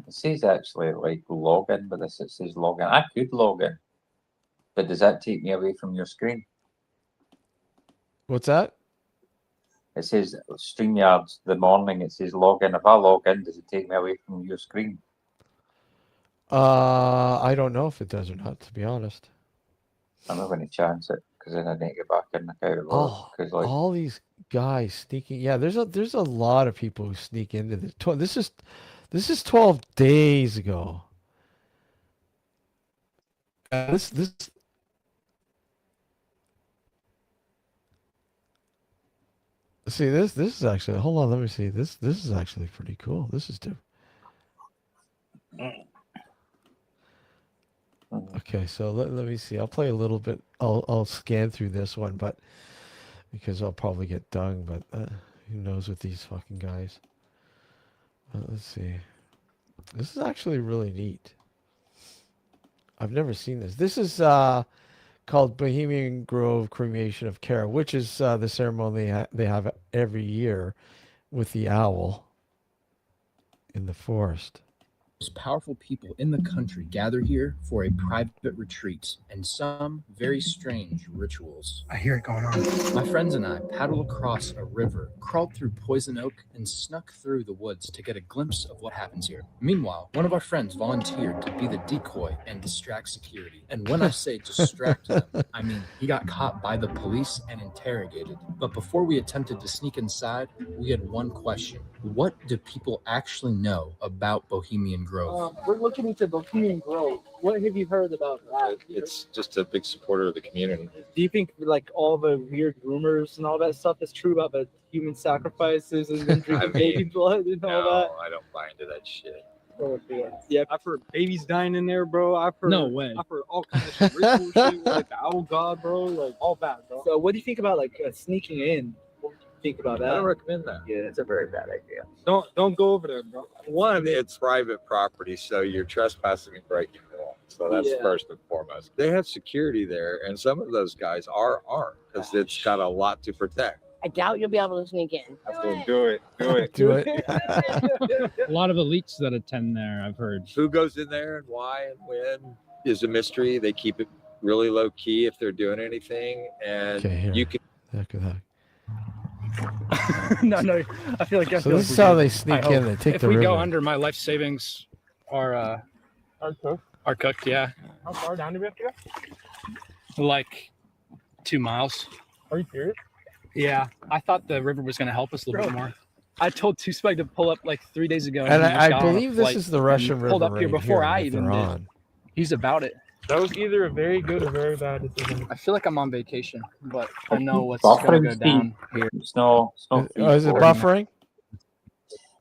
Speaker 2: It says actually like login, but this it says login. I could log in, but does that take me away from your screen?
Speaker 1: What's that?
Speaker 2: It says StreamYard's the morning. It says log in. If I log in, does it take me away from your screen?
Speaker 1: I don't know if it does or not, to be honest.
Speaker 2: I'm not going to chance it because then I need to get back in the category. Because
Speaker 1: All these guys sneaking. Yeah, there's a lot of people who sneak into this. This is 12 days ago. This see this is actually, hold on, let me see, this is actually pretty cool. This is different. Okay, so let me see. I'll play a little bit. I'll scan through this one, but because I'll probably get dung. But who knows with these fucking guys? Let's see. This is actually really neat. I've never seen this. This is called Bohemian Grove Cremation of Care, which is the ceremony they have every year with the owl in the forest.
Speaker 3: Most powerful people in the country gather here for a private retreat and some very strange rituals.
Speaker 4: I hear it going on.
Speaker 3: My friends and I paddled across a river, crawled through poison oak, and snuck through the woods to get a glimpse of what happens here. Meanwhile, one of our friends volunteered to be the decoy and distract security. And when I say distract them, I mean he got caught by the police and interrogated. But before we attempted to sneak inside, we had one question. What do people actually know about Bohemian Grove?
Speaker 5: We're looking into Bohemian Grove. What have you heard about that?
Speaker 6: It's just a big supporter of the community.
Speaker 5: Do you think like all the weird rumors and all that stuff is true about the human sacrifices and then drinking baby blood and all that?
Speaker 6: I don't buy into that shit.
Speaker 5: Yeah, I've heard babies dying in there, bro. I've heard I've heard all kinds of shit, ritual shit, like the owl god, bro, like all bad, bro. So what do you think about like sneaking in? Think about that.
Speaker 6: I don't recommend that.
Speaker 5: Yeah, it's a very bad idea. Don't go over there, bro.
Speaker 6: One, it's private property, so you're trespassing and breaking the law. So that's first and foremost. They have security there, and some of those guys are armed because it's got a lot to protect.
Speaker 7: I doubt you'll be able to sneak in.
Speaker 6: Do it.
Speaker 1: Do it.
Speaker 8: A lot of elites that attend there, I've heard.
Speaker 6: Who goes in there and why and when is a mystery. They keep it really low key if they're doing anything, and you can.
Speaker 1: Heck of that.
Speaker 5: no, I feel like
Speaker 1: so this is how they sneak in. They take
Speaker 8: if
Speaker 1: the
Speaker 8: we
Speaker 1: river.
Speaker 8: go under, my life savings are cooked. Yeah.
Speaker 5: How far down do we have to go?
Speaker 8: Like 2 miles.
Speaker 5: Are you serious?
Speaker 8: Yeah, I thought the river was going to help us a little bit more. I told Two Spike to pull up like 3 days ago,
Speaker 1: and I believe this is the Russian river.
Speaker 8: Pulled up here before I
Speaker 1: even
Speaker 8: even did.
Speaker 1: on.
Speaker 8: He's about it.
Speaker 5: That was either a very good or very bad decision.
Speaker 8: I feel like I'm on vacation, but I know what's going to go down here.
Speaker 2: It's no.
Speaker 1: Is it buffering?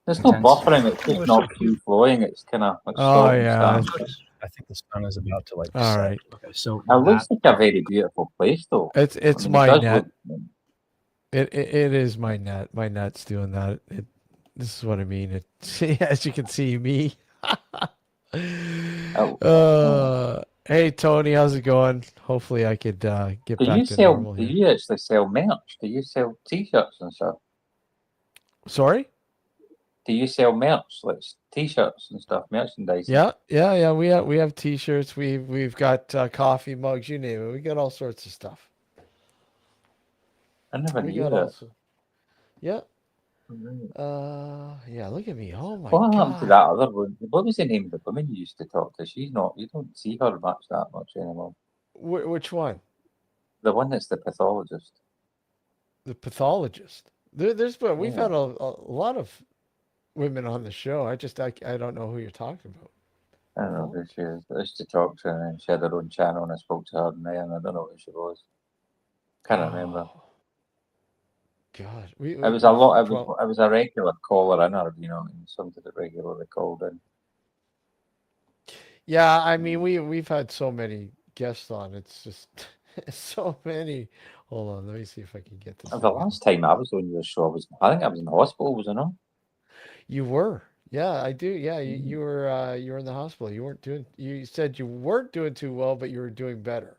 Speaker 2: There's no buffering. It's just not free flowing. It's kind of.
Speaker 3: I think the sun is about to like.
Speaker 1: All right.
Speaker 3: Okay, so
Speaker 2: it looks like a very beautiful place, though.
Speaker 1: It's my net. It is my net. My net's doing that. This is what I mean. As you can see, me. Hey Tony, how's it going? Hopefully I could get back to normal here.
Speaker 2: Do you actually sell merch? Do you sell t-shirts and stuff?
Speaker 1: Sorry?
Speaker 2: Do you sell merch, like t-shirts and stuff, merchandise?
Speaker 1: Yeah. We have t-shirts. We've got coffee mugs. You name it. We got all sorts of stuff.
Speaker 2: I never knew that.
Speaker 1: Yeah. Yeah. Look at me. Oh my
Speaker 2: What
Speaker 1: god.
Speaker 2: happened to that other one? What was the name of the woman you used to talk to? She's not. You don't see her that much anymore.
Speaker 1: Which one?
Speaker 2: The one that's the pathologist.
Speaker 1: The pathologist. We've had a lot of women on the show. I don't know who you're talking about.
Speaker 2: I don't know who she is. I used to talk to her and she had her own channel and I spoke to her and I don't know who she was. Can't remember.
Speaker 1: God,
Speaker 2: it was a lot. I was a regular caller in her, and somebody that regularly called in.
Speaker 1: Yeah, I mean we've had so many guests on. It's just so many. Hold on, let me see if I can get this.
Speaker 2: The last time I was on your show, I think I was in the hospital. Was I not?
Speaker 1: You were. Yeah, I do. Yeah, you were. You were in the hospital. You weren't doing. You said you weren't doing too well, but you were doing better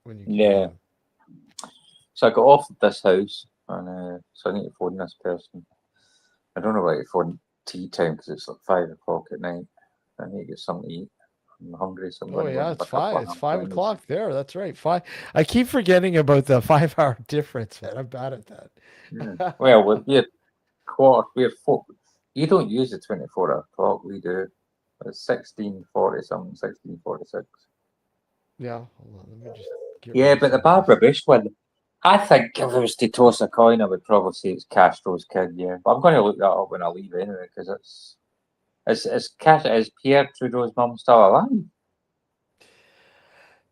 Speaker 1: when you.
Speaker 2: Yeah. So I got off at this house. And so I need to phone this person. I don't know why to phone tea time because it's like 5 o'clock at night. I need to get something to eat. I'm hungry, so I'm
Speaker 1: Oh
Speaker 2: going to go and
Speaker 1: yeah,
Speaker 2: have
Speaker 1: it's
Speaker 2: a couple
Speaker 1: five.
Speaker 2: of
Speaker 1: It's
Speaker 2: ham
Speaker 1: 5 o'clock
Speaker 2: sandwiches.
Speaker 1: there. That's right. Five. I keep forgetting about the 5 hour difference, man. I'm bad at
Speaker 2: Yeah.
Speaker 1: that.
Speaker 2: Well, we're four. You don't use the 24 o'clock. We do. It's 16:40 something, 16:46.
Speaker 1: Yeah. Hold on. Let me just get rid
Speaker 2: Yeah,
Speaker 1: of
Speaker 2: but the
Speaker 1: some of these.
Speaker 2: Barbara Bush one, I think if it was to toss a coin, I would probably say it's Castro's kid. Yeah, but I'm going to look that up when I leave anyway because is Pierre Trudeau's mum still alive?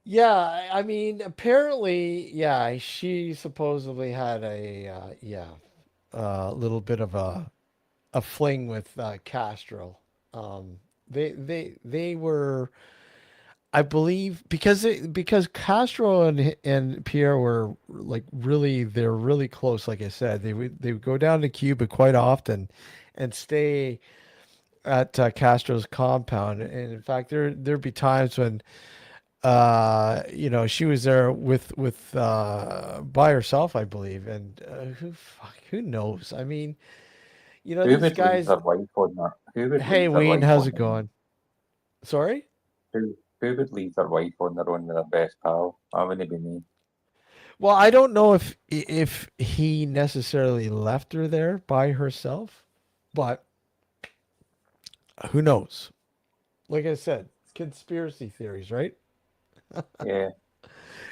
Speaker 1: Yeah, I mean, apparently, yeah, she supposedly had a little bit of a fling with Castro. They were, I believe, because Castro and Pierre were like they're really close. Like I said, they would go down to Cuba quite often, and stay at Castro's compound. And in fact, there'd be times when she was there with by herself, I believe, and who knows? I mean,
Speaker 2: Who
Speaker 1: these
Speaker 2: would leave
Speaker 1: guys.
Speaker 2: their wife on that? Who would
Speaker 1: Hey,
Speaker 2: leave their
Speaker 1: Ween,
Speaker 2: wife
Speaker 1: how's
Speaker 2: on
Speaker 1: it
Speaker 2: their own?
Speaker 1: going? Sorry.
Speaker 2: Who would leave their wife on their own with their best pal? That wouldn't be me.
Speaker 1: Well, I don't know if he necessarily left her there by herself, but who knows? Like I said, conspiracy theories, right?
Speaker 2: Yeah,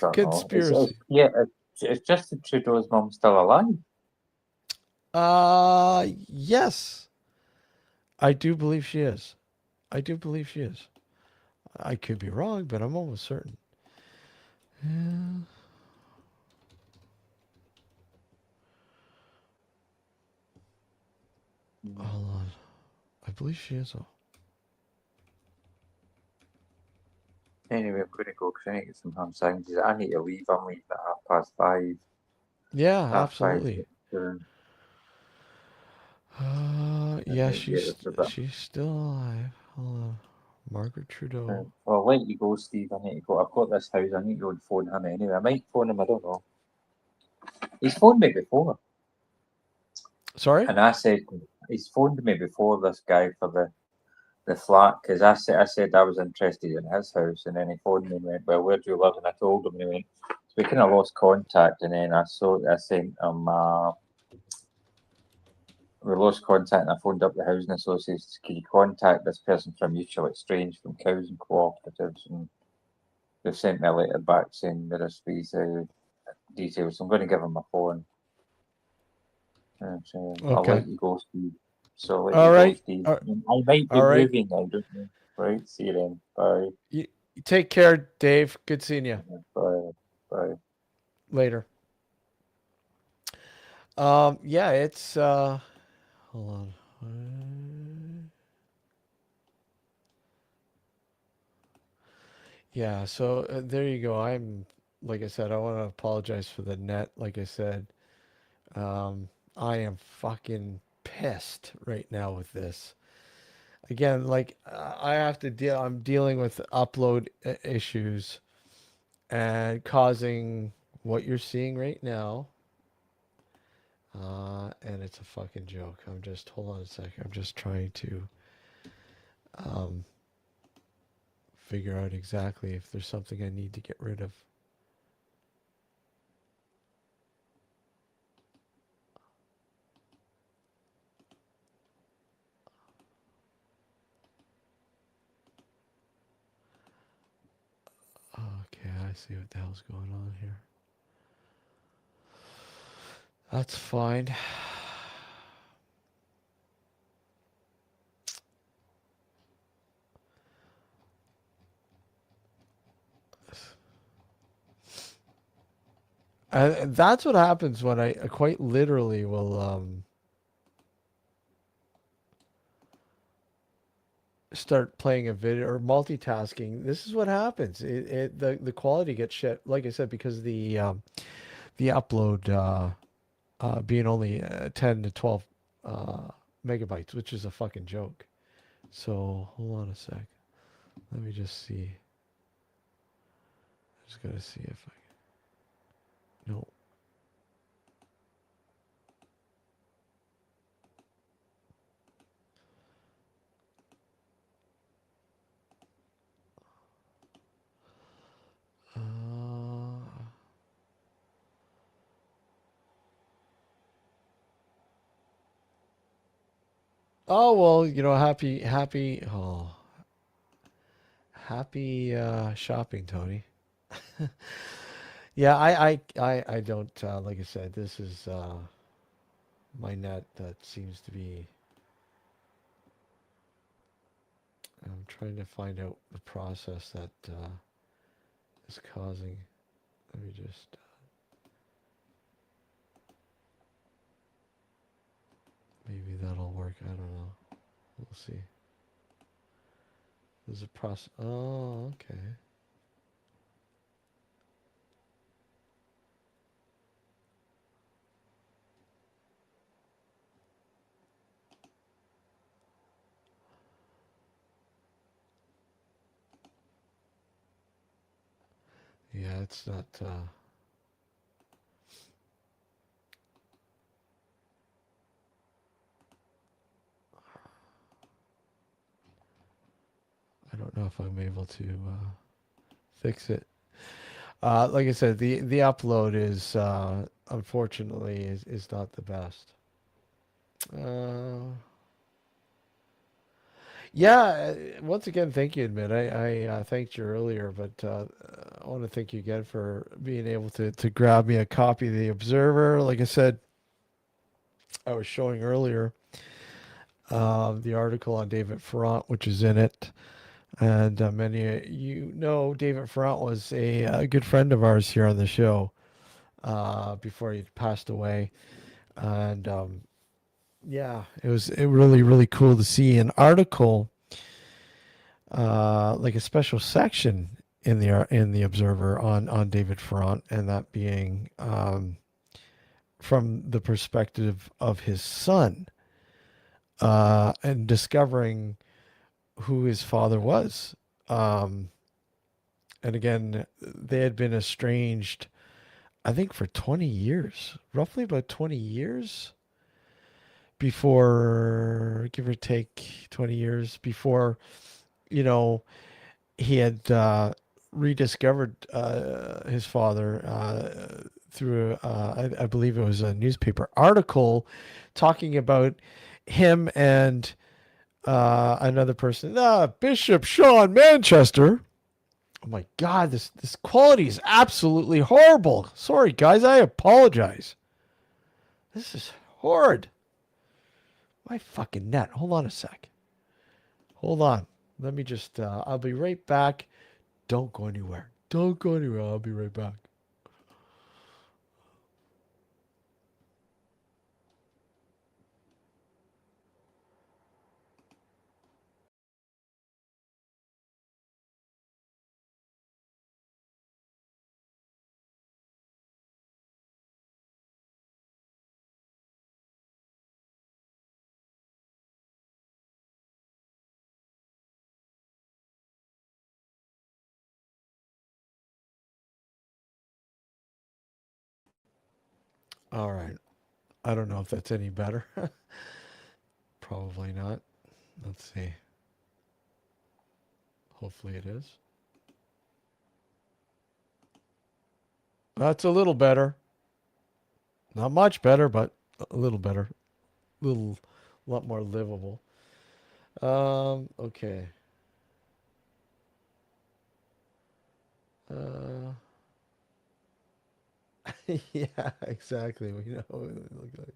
Speaker 2: don't know.
Speaker 1: Conspiracy.
Speaker 2: It's just that Trudeau's mum still alive.
Speaker 1: Yes, I do believe she is. I do believe she is. I could be wrong, but I'm almost certain. Yeah. Hold on. I believe she is.
Speaker 2: Anyway, I'm going to go because I need to get some ham sandwiches. I need to leave. I'm leaving at 5:30.
Speaker 1: Yeah,
Speaker 2: 5:30.
Speaker 1: absolutely.
Speaker 2: Soon. I
Speaker 1: Yeah,
Speaker 2: need to get this a bit.
Speaker 1: she's still alive. Hold on. Margaret Trudeau.
Speaker 2: Well, I'll let you go, Steve. I need to go. I've got this house. I need to go and phone him anyway. I might phone him. I don't know. He's phoned me before,
Speaker 1: Sorry?
Speaker 2: and I said he's phoned me before. This guy for the flat because I said I was interested in his house, and then he phoned me and went, "Well, where do you live?" And I told him, and he went, "So we kind of lost contact." And then I sent him. We lost contact, and I phoned up the housing association. Can you contact this person from Mutual Exchange from Housing Cooperatives? And they've sent me a letter back saying there is these details. So I'm going to give him a phone. So I'll
Speaker 1: Okay.
Speaker 2: let you go, Steve. So I'll let
Speaker 1: All
Speaker 2: you go,
Speaker 1: right.
Speaker 2: Steve.
Speaker 1: All
Speaker 2: I might be
Speaker 1: all right.
Speaker 2: moving now, don't you? Right. See you then. Bye.
Speaker 1: You take care, Dave. Good seeing you.
Speaker 2: Bye. Bye.
Speaker 1: Later. Yeah, it's hold on. Yeah, so there you go. Like I said, I want to apologize for the net. Like I said, I am fucking pissed right now with this. Again, like I have to deal. I'm dealing with upload issues and causing what you're seeing right now. And it's a fucking joke. Hold on a second. I'm just trying to um, figure out exactly if there's something I need to get rid of. Okay, I see what the hell's going on here. That's fine. And that's what happens when I quite literally will start playing a video or multitasking. This is what happens. The quality gets shit. Like I said, because the upload being only 10 to 12 uh, megabytes, which is a fucking joke. So hold on a sec. Let me just see. I just gotta see if I can. No. Oh well, happy shopping, Tony. Yeah, I don't like I said, this is my net that seems to be. I'm trying to find out the process that is causing. Let me just. Maybe that'll work. I don't know. We'll see. There's a process. Oh, okay. Yeah, it's not. I don't know if I'm able to fix it. Like I said, the upload is unfortunately is not the best. Yeah, once again, thank you, Admit. I thanked you earlier, but I want to thank you again for being able to grab me a copy of the Observer. Like I said, I was showing earlier the article on David Ferrant, which is in it. And many of you know David Ferrant was a good friend of ours here on the show before he passed away. And yeah, it was really, really cool to see an article, like a special section in the Observer on David Ferrant, and that being from the perspective of his son, and discovering who his father was. Um, and again, they had been estranged, I think, for 20 years, roughly about 20 years before, give or take 20 years before, you know, he had rediscovered his father through, I believe it was a newspaper article talking about him and another person, Bishop Sean Manchester. Oh my God, this quality is absolutely horrible. Sorry, guys, I apologize. This is horrid. My fucking net. Hold on a sec. Hold on. Let me just, I'll be right back. Don't go anywhere. Don't go anywhere. I'll be right back. All right. I don't know if that's any better. Probably not. Let's see. Hopefully it is. That's a little better. Not much better, but a little better. Little, lot more livable. Okay. Uh, yeah, exactly. We know what it look like.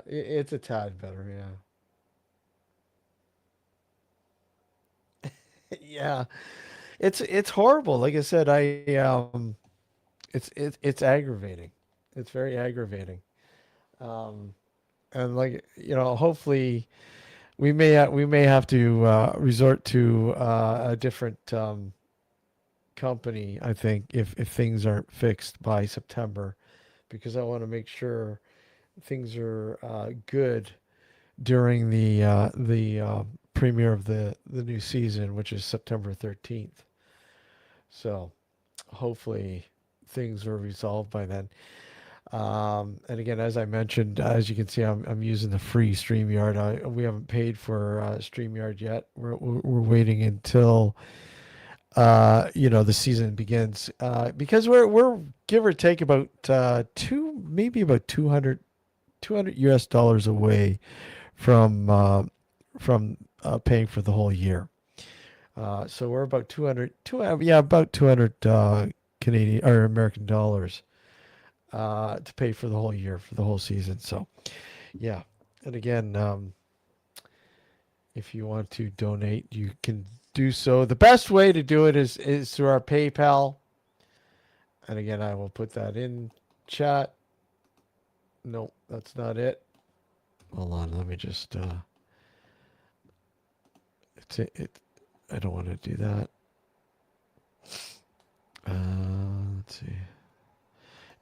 Speaker 1: It's a tad better, yeah. Yeah, it's horrible. Like I said, it's aggravating. It's very aggravating. Um, and like hopefully we may have to resort to a different company. I think if things aren't fixed by September, because I want to make sure things are good during the premiere of the new season, which is September 13th. So hopefully things are resolved by then. And again, as I mentioned, as you can see, I'm using the free StreamYard. We haven't paid for StreamYard yet. We're waiting until the season begins, because we're give or take about maybe about 200 US dollars away from paying for the whole year. So we're about 200 Canadian or American dollars to pay for the whole year, for the whole season. So, yeah. And again, if you want to donate, you can do so. The best way to do it is through our PayPal. And again, I will put that in chat. No, that's not it. Hold on, let me just I don't want to do that. Let's see.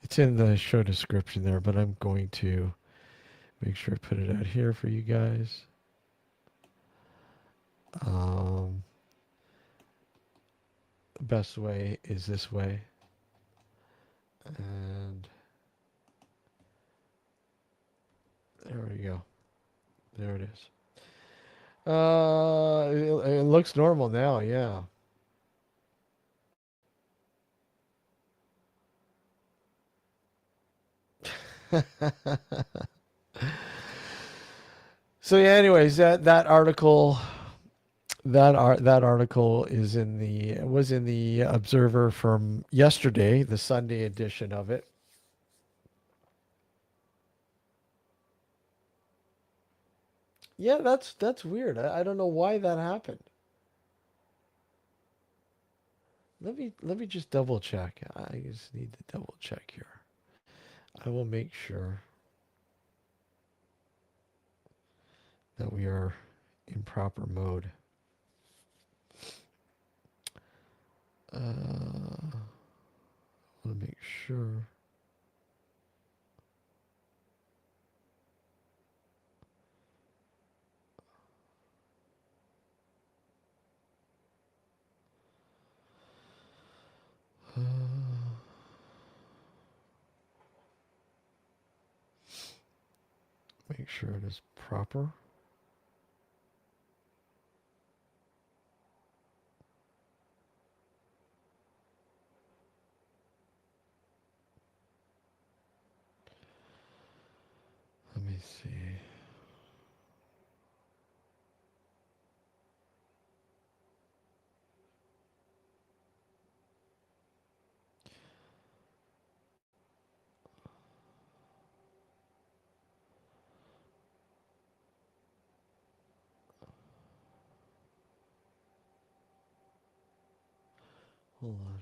Speaker 1: It's in the show description there, but I'm going to make sure I put it out here for you guys. The best way is this way. And there we go. There it is. It looks normal now, yeah. So yeah, anyways, that article that article was in the Observer from yesterday, the Sunday edition of it. Yeah, that's weird. I don't know why that happened. Let me just double check. I just need to double check here. I will make sure that we are in proper mode. I want to make sure. Make sure it is proper. Let me see. Hold on.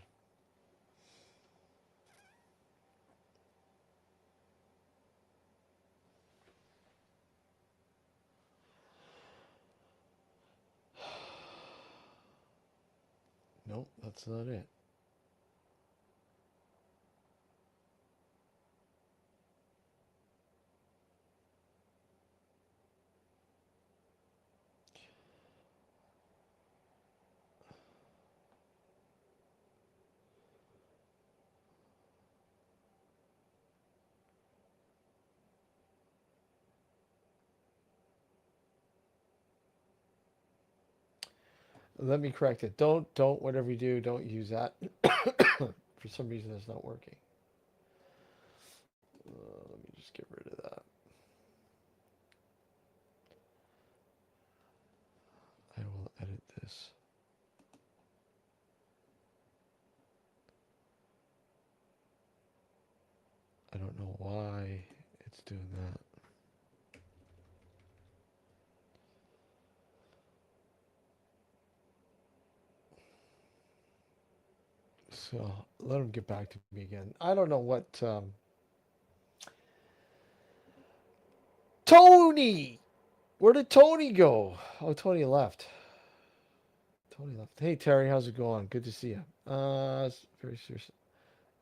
Speaker 1: Nope, that's not it. Let me correct it. Don't whatever you do, don't use that. For some reason, it's not working. Let me just get rid of that. I will edit this. I don't know why it's doing that. So let him get back to me again. I don't know what. Tony! Where did Tony go? Oh, Tony left. Tony left. Hey, Terry, how's it going? Good to see you. It's very serious.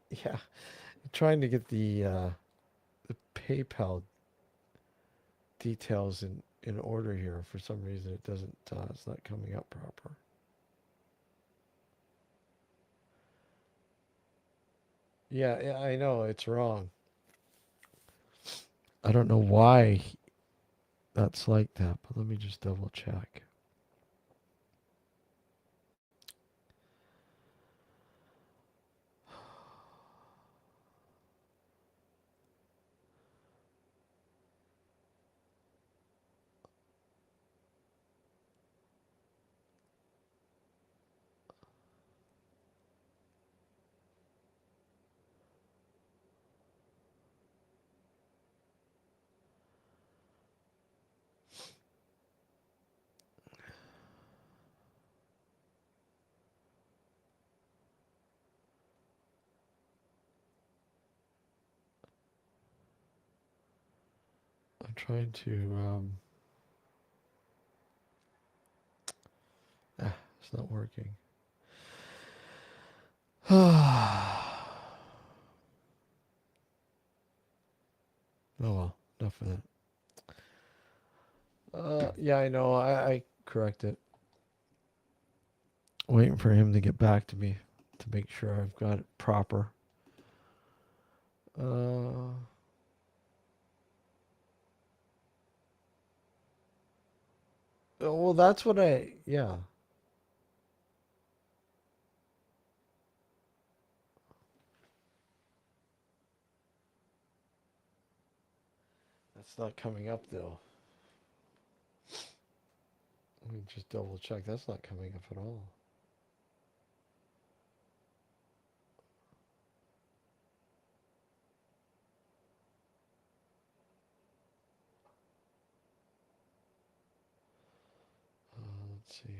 Speaker 1: Yeah, I'm trying to get the PayPal details in order here. For some reason, it doesn't. It's not coming up proper. Yeah, I know it's wrong. I don't know why that's like that, but let me just double check. trying to. It's not working. Oh well, enough of that. Yeah, I know. I correct it. Waiting for him to get back to me to make sure I've got it proper. Well, that's what yeah. That's not coming up though. Let me just double check. That's not coming up at all. Let's see here.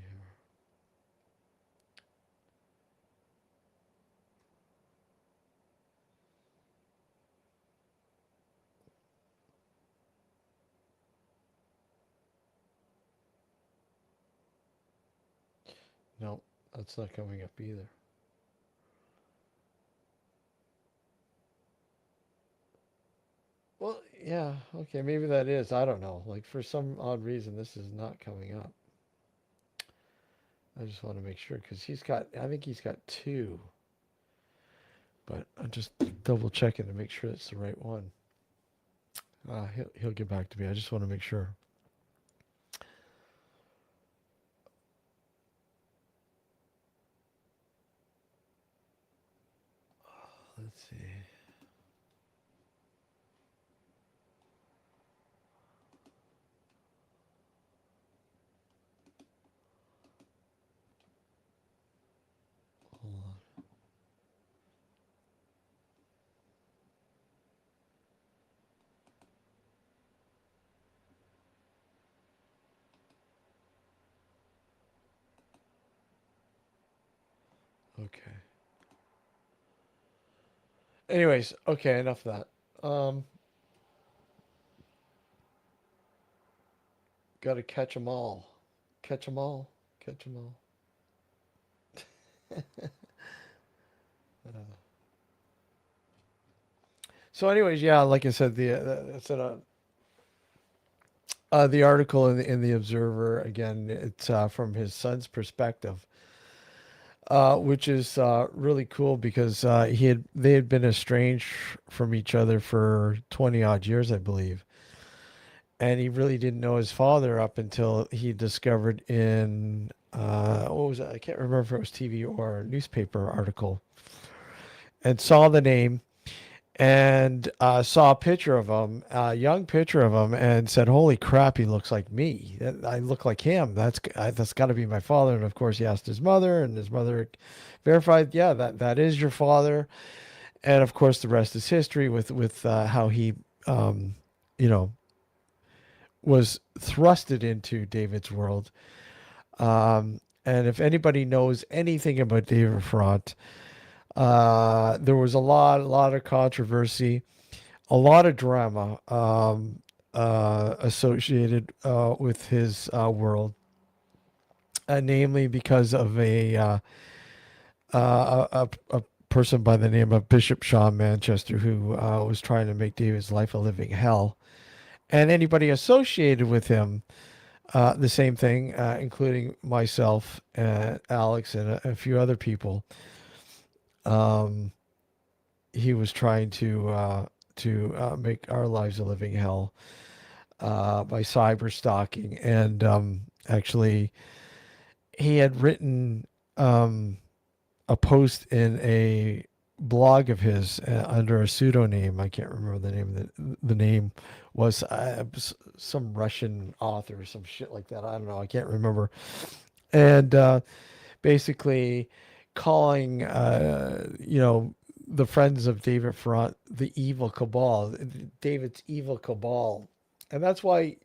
Speaker 1: No, that's not coming up either. Well, yeah, okay, maybe that is. I don't know. Like, for some odd reason, this is not coming up. I just want to make sure, because I think he's got two. But I'm just double checking to make sure it's the right one. He'll get back to me. I just want to make sure. Let's see. Hold on. Okay. Anyways, okay, enough of that. Got to catch them all. Catch them all. Catch them all. So, anyways, yeah, like I said, the article in the Observer again. It's from his son's perspective, which is really cool because they had been estranged from each other for 20 odd years, I believe, and he really didn't know his father up until he discovered in what was it? I can't remember if it was TV or a newspaper article, and saw the name and saw a picture of him, a young picture of him, and said, "Holy crap, he looks like me. I look like him. That's got to be my father." And of course, he asked his mother, and his mother verified, "Yeah, that is your father." And of course, the rest is history with how he, you know, was thrusted into David's world. And if anybody knows anything about David Front, there was a lot of controversy, a lot of drama associated with his world, namely because of a person by the name of Bishop Sean Manchester who was trying to make David's life a living hell, and anybody associated with him. The same thing, including myself, Alex, and a few other people. He was trying to make our lives a living hell by cyber stalking, and actually, he had written a post in a blog of his under a pseudonym. I can't remember the name. The name was some Russian author or some shit like that. I don't know. I can't remember. And basically calling, the friends of David Front the evil cabal, David's evil cabal. And that's why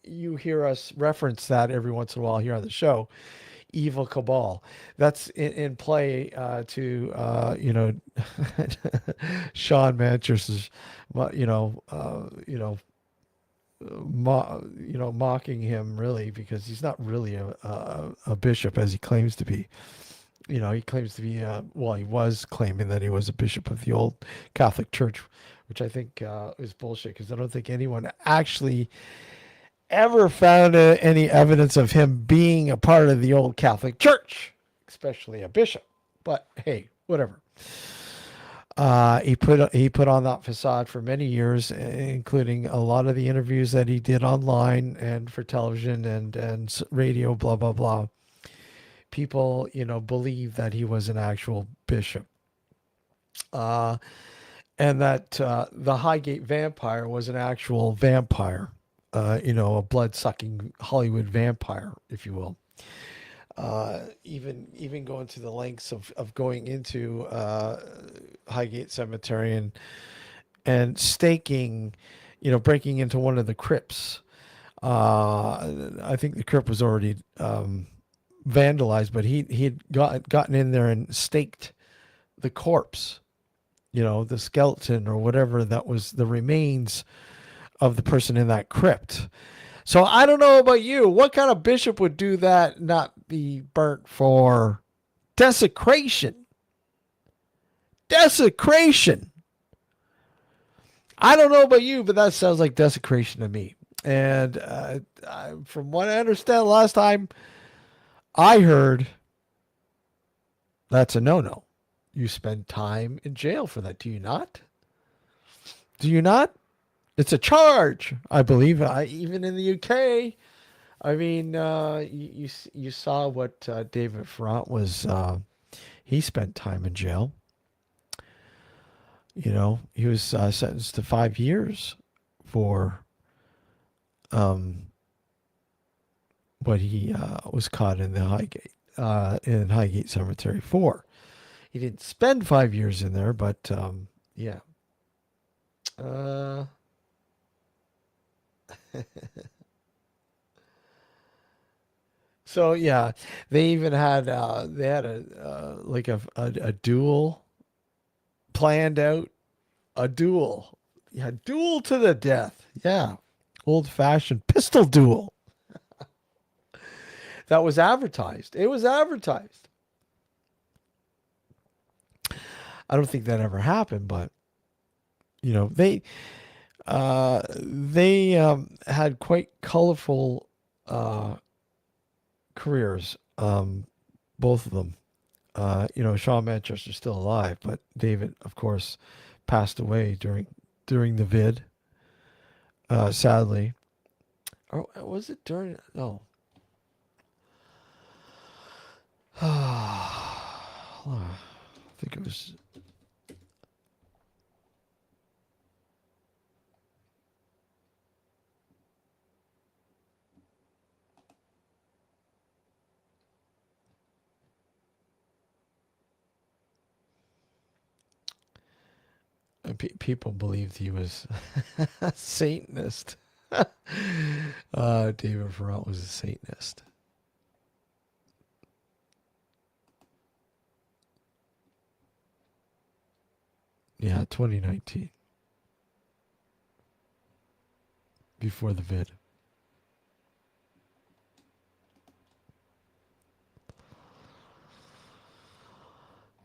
Speaker 1: you hear us reference that every once in a while here on the show. Evil cabal. That's in play to Sean Manchester's, mocking him really, because he's not really a bishop as he claims to be. He claims to be, well, he was claiming that he was a bishop of the old Catholic Church, which I think is bullshit, because I don't think anyone actually ever found any evidence of him being a part of the old Catholic Church, especially a bishop. But hey, whatever. He put on that facade for many years, including a lot of the interviews that he did online and for television and radio, blah blah blah. People, believe that he was an actual bishop, and that the Highgate vampire was an actual vampire, a blood-sucking Hollywood vampire, if you will. Even going to the lengths of going into Highgate Cemetery and staking, breaking into one of the crypts. I think the crypt was already vandalized, but he'd gotten in there and staked the corpse, the skeleton or whatever that was the remains of the person in that crypt. So I don't know about you. What kind of bishop would do that, not be burnt for desecration? Desecration. I don't know about you, but that sounds like desecration to me. And from what I understand, last time I heard, that's a no-no. You spend time in jail for that. Do you not? Do you not? It's a charge, I believe. Even in the UK, I mean, you saw what David Farrant was. He spent time in jail. He was sentenced to 5 years for what he was caught in the Highgate Cemetery for. He didn't spend 5 years in there, but yeah. So yeah, they even had a duel planned out, a duel, yeah, duel to the death, yeah, old fashioned pistol duel. That was advertised. It was advertised. I don't think that ever happened, but they had quite colorful careers, both of them. Shawn Manchester's still alive, but David, of course, passed away during the vid. Sadly, or was it during? No. I think it was. People believed he was a Satanist. David Farrant was a Satanist. Yeah, 2019. Before the vid.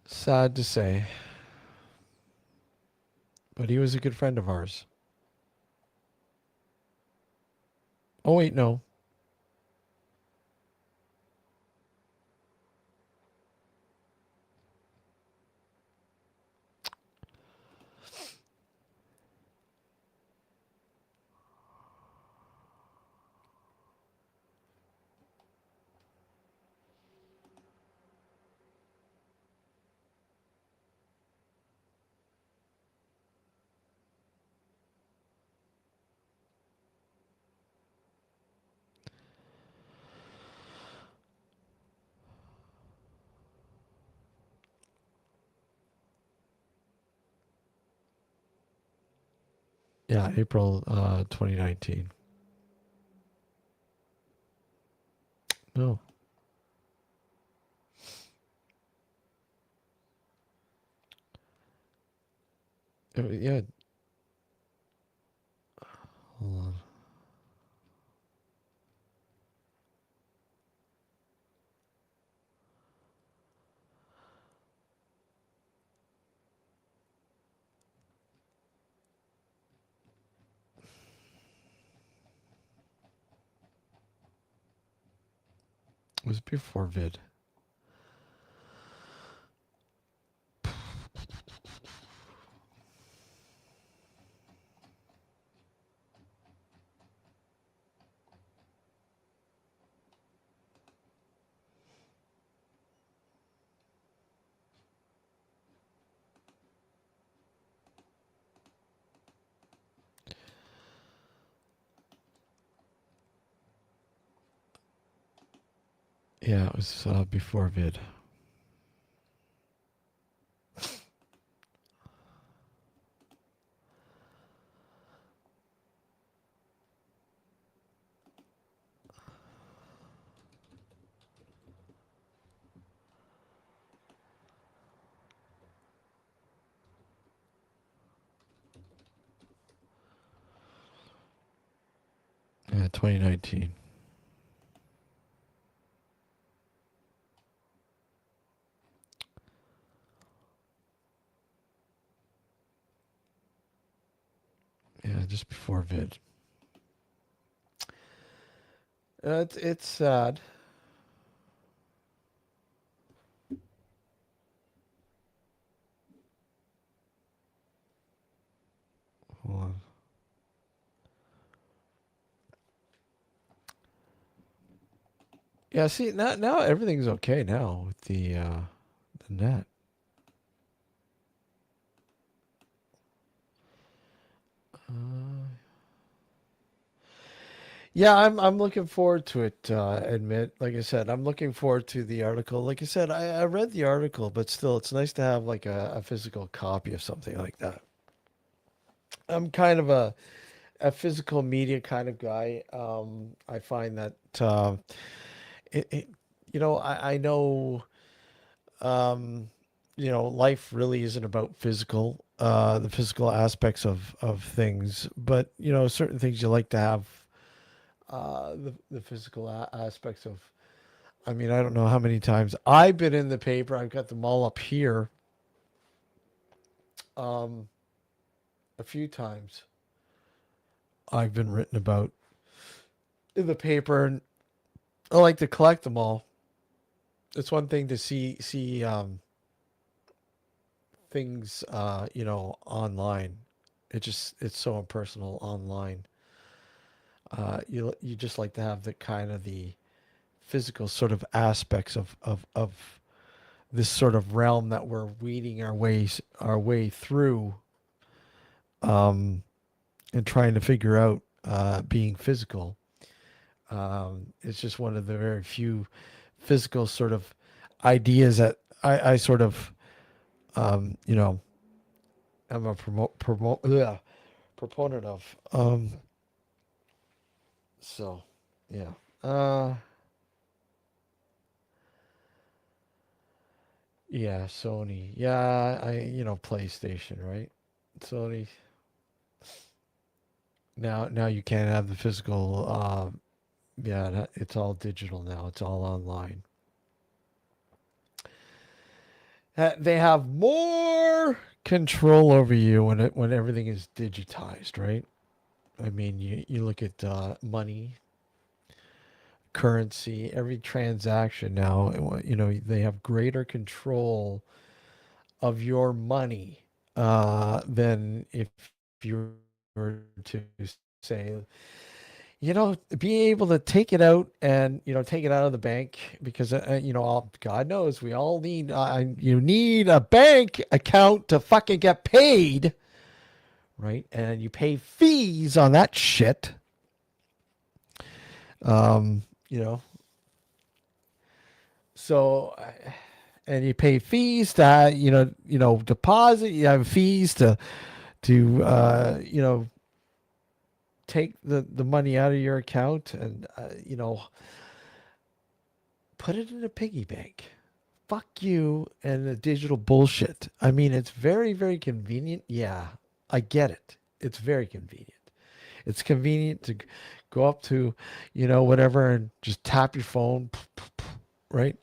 Speaker 1: Sad to say. But he was a good friend of ours. Oh, wait, no. Yeah, April 2019. No. Yeah. Hold on. was before vid. Yeah, it was before vid. Yeah, 2019. Yeah, just before vid. It's sad. Hold on. Yeah, see now everything's okay now with the net. Yeah, I'm looking forward to it. Admit, like I said, I'm looking forward to the article. Like I said, I read the article, but still, it's nice to have like a physical copy of something like that. I'm kind of a physical media kind of guy. I find that it you know, I know you know, life really isn't about the physical aspects of things, but you know, certain things you like to have the physical aspects of. I mean, I don't know how many times I've been in the paper. I've got them all up here. Um, a few times I've been written about in the paper, and I like to collect them all. It's one thing to see things you know, online. It's so impersonal online. You just like to have the kind of the physical sort of aspects of this sort of realm that we're weeding our way through, and trying to figure out being physical. It's just one of the very few physical sort of ideas that I sort of you know, I'm a proponent of. So yeah. Yeah, Sony. Yeah, you know, PlayStation, right? Sony. Now you can't have the physical. Yeah, it's all digital now. It's all online. They have more control over you when everything is digitized, right? I mean, you look at money, currency, every transaction now. You know, they have greater control of your money than if you were to say, you know, be able to take it out and, you know, take it out of the bank because, you know, God knows we all need, you need a bank account to fucking get paid, right? And you pay fees on that shit. You know, so, and you pay fees to, you know, deposit, you have fees to, you know, take the money out of your account and, you know, put it in a piggy bank. Fuck you and the digital bullshit. I mean, it's very, very convenient. Yeah, I get it. It's very convenient. It's convenient to go up to, you know, whatever and just tap your phone, right?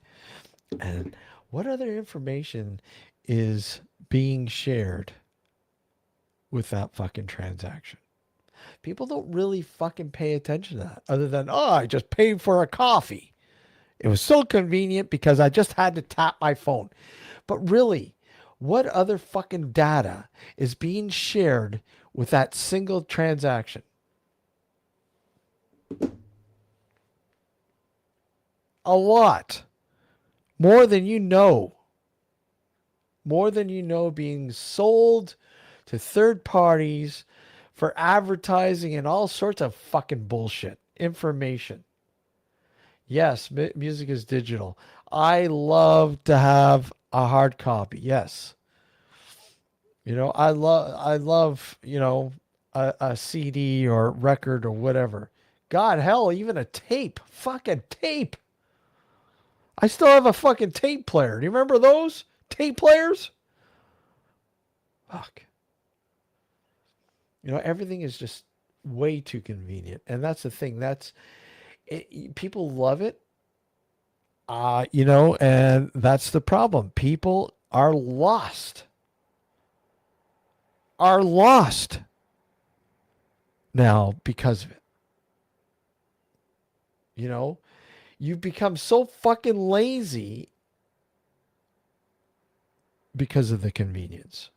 Speaker 1: And what other information is being shared with that fucking transaction? People don't really fucking pay attention to that other than, oh, I just paid for a coffee. It was so convenient because I just had to tap my phone. But really, what other fucking data is being shared with that single transaction? A lot. More than you know. More than you know being sold to third parties for advertising and all sorts of fucking bullshit. Information. Yes, music is digital. I love to have a hard copy. Yes. I love, a CD or record or whatever. God, hell, even a tape. Fucking tape. I still have a fucking tape player. Do you remember those tape players? Fuck. Everything is just way too convenient. And that's the thing. That's it, people love it. And that's the problem. People are lost. Are lost now because of it. You've become so fucking lazy because of the convenience.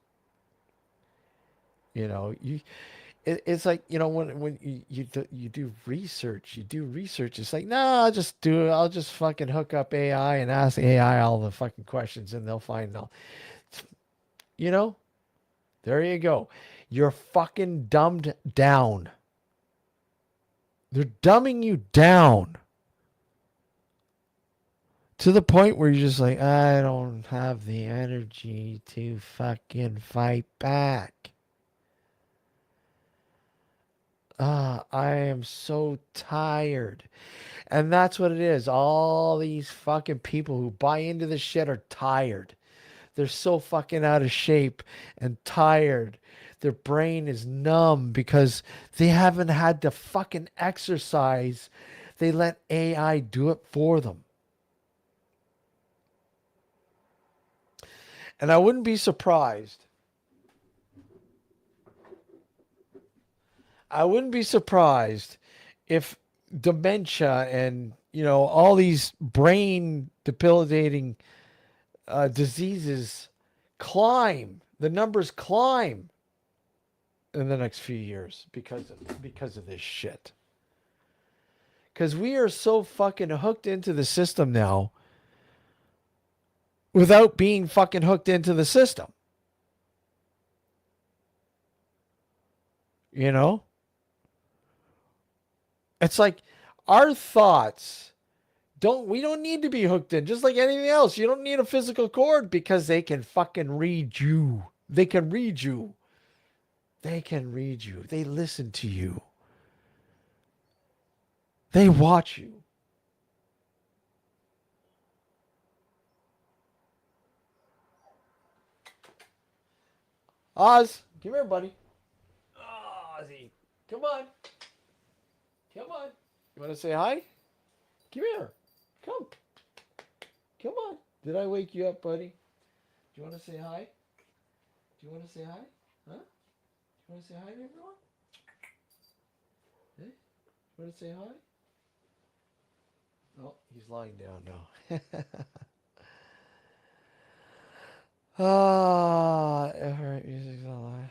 Speaker 1: It's like, when you do research, it's like, no, I'll just fucking hook up AI and ask AI all the fucking questions and they'll find all. There you go. You're fucking dumbed down. They're dumbing you down to the point where you're just like, I don't have the energy to fucking fight back. I am so tired. And that's what it is. All these fucking people who buy into this shit are tired. They're so fucking out of shape and tired. Their brain is numb because they haven't had to fucking exercise. They let AI do it for them. And I wouldn't be surprised. If dementia and, all these brain debilitating diseases the numbers climb in the next few years because of this shit. Because we are so fucking hooked into the system now without being fucking hooked into the system. It's like our thoughts we don't need to be hooked in, just like anything else. You don't need a physical cord because they can fucking read you. They can read you. They listen to you. They watch you. Oz, come here, buddy. Ozzy, come on. Come on. You want to say hi? Come here. Come. Come on. Did I wake you up, buddy? Do you want to say hi? Do you want to say hi? Huh? Do you want to say hi to everyone? Hey? You want to say hi? Oh, he's lying down now. Alright, music's alive.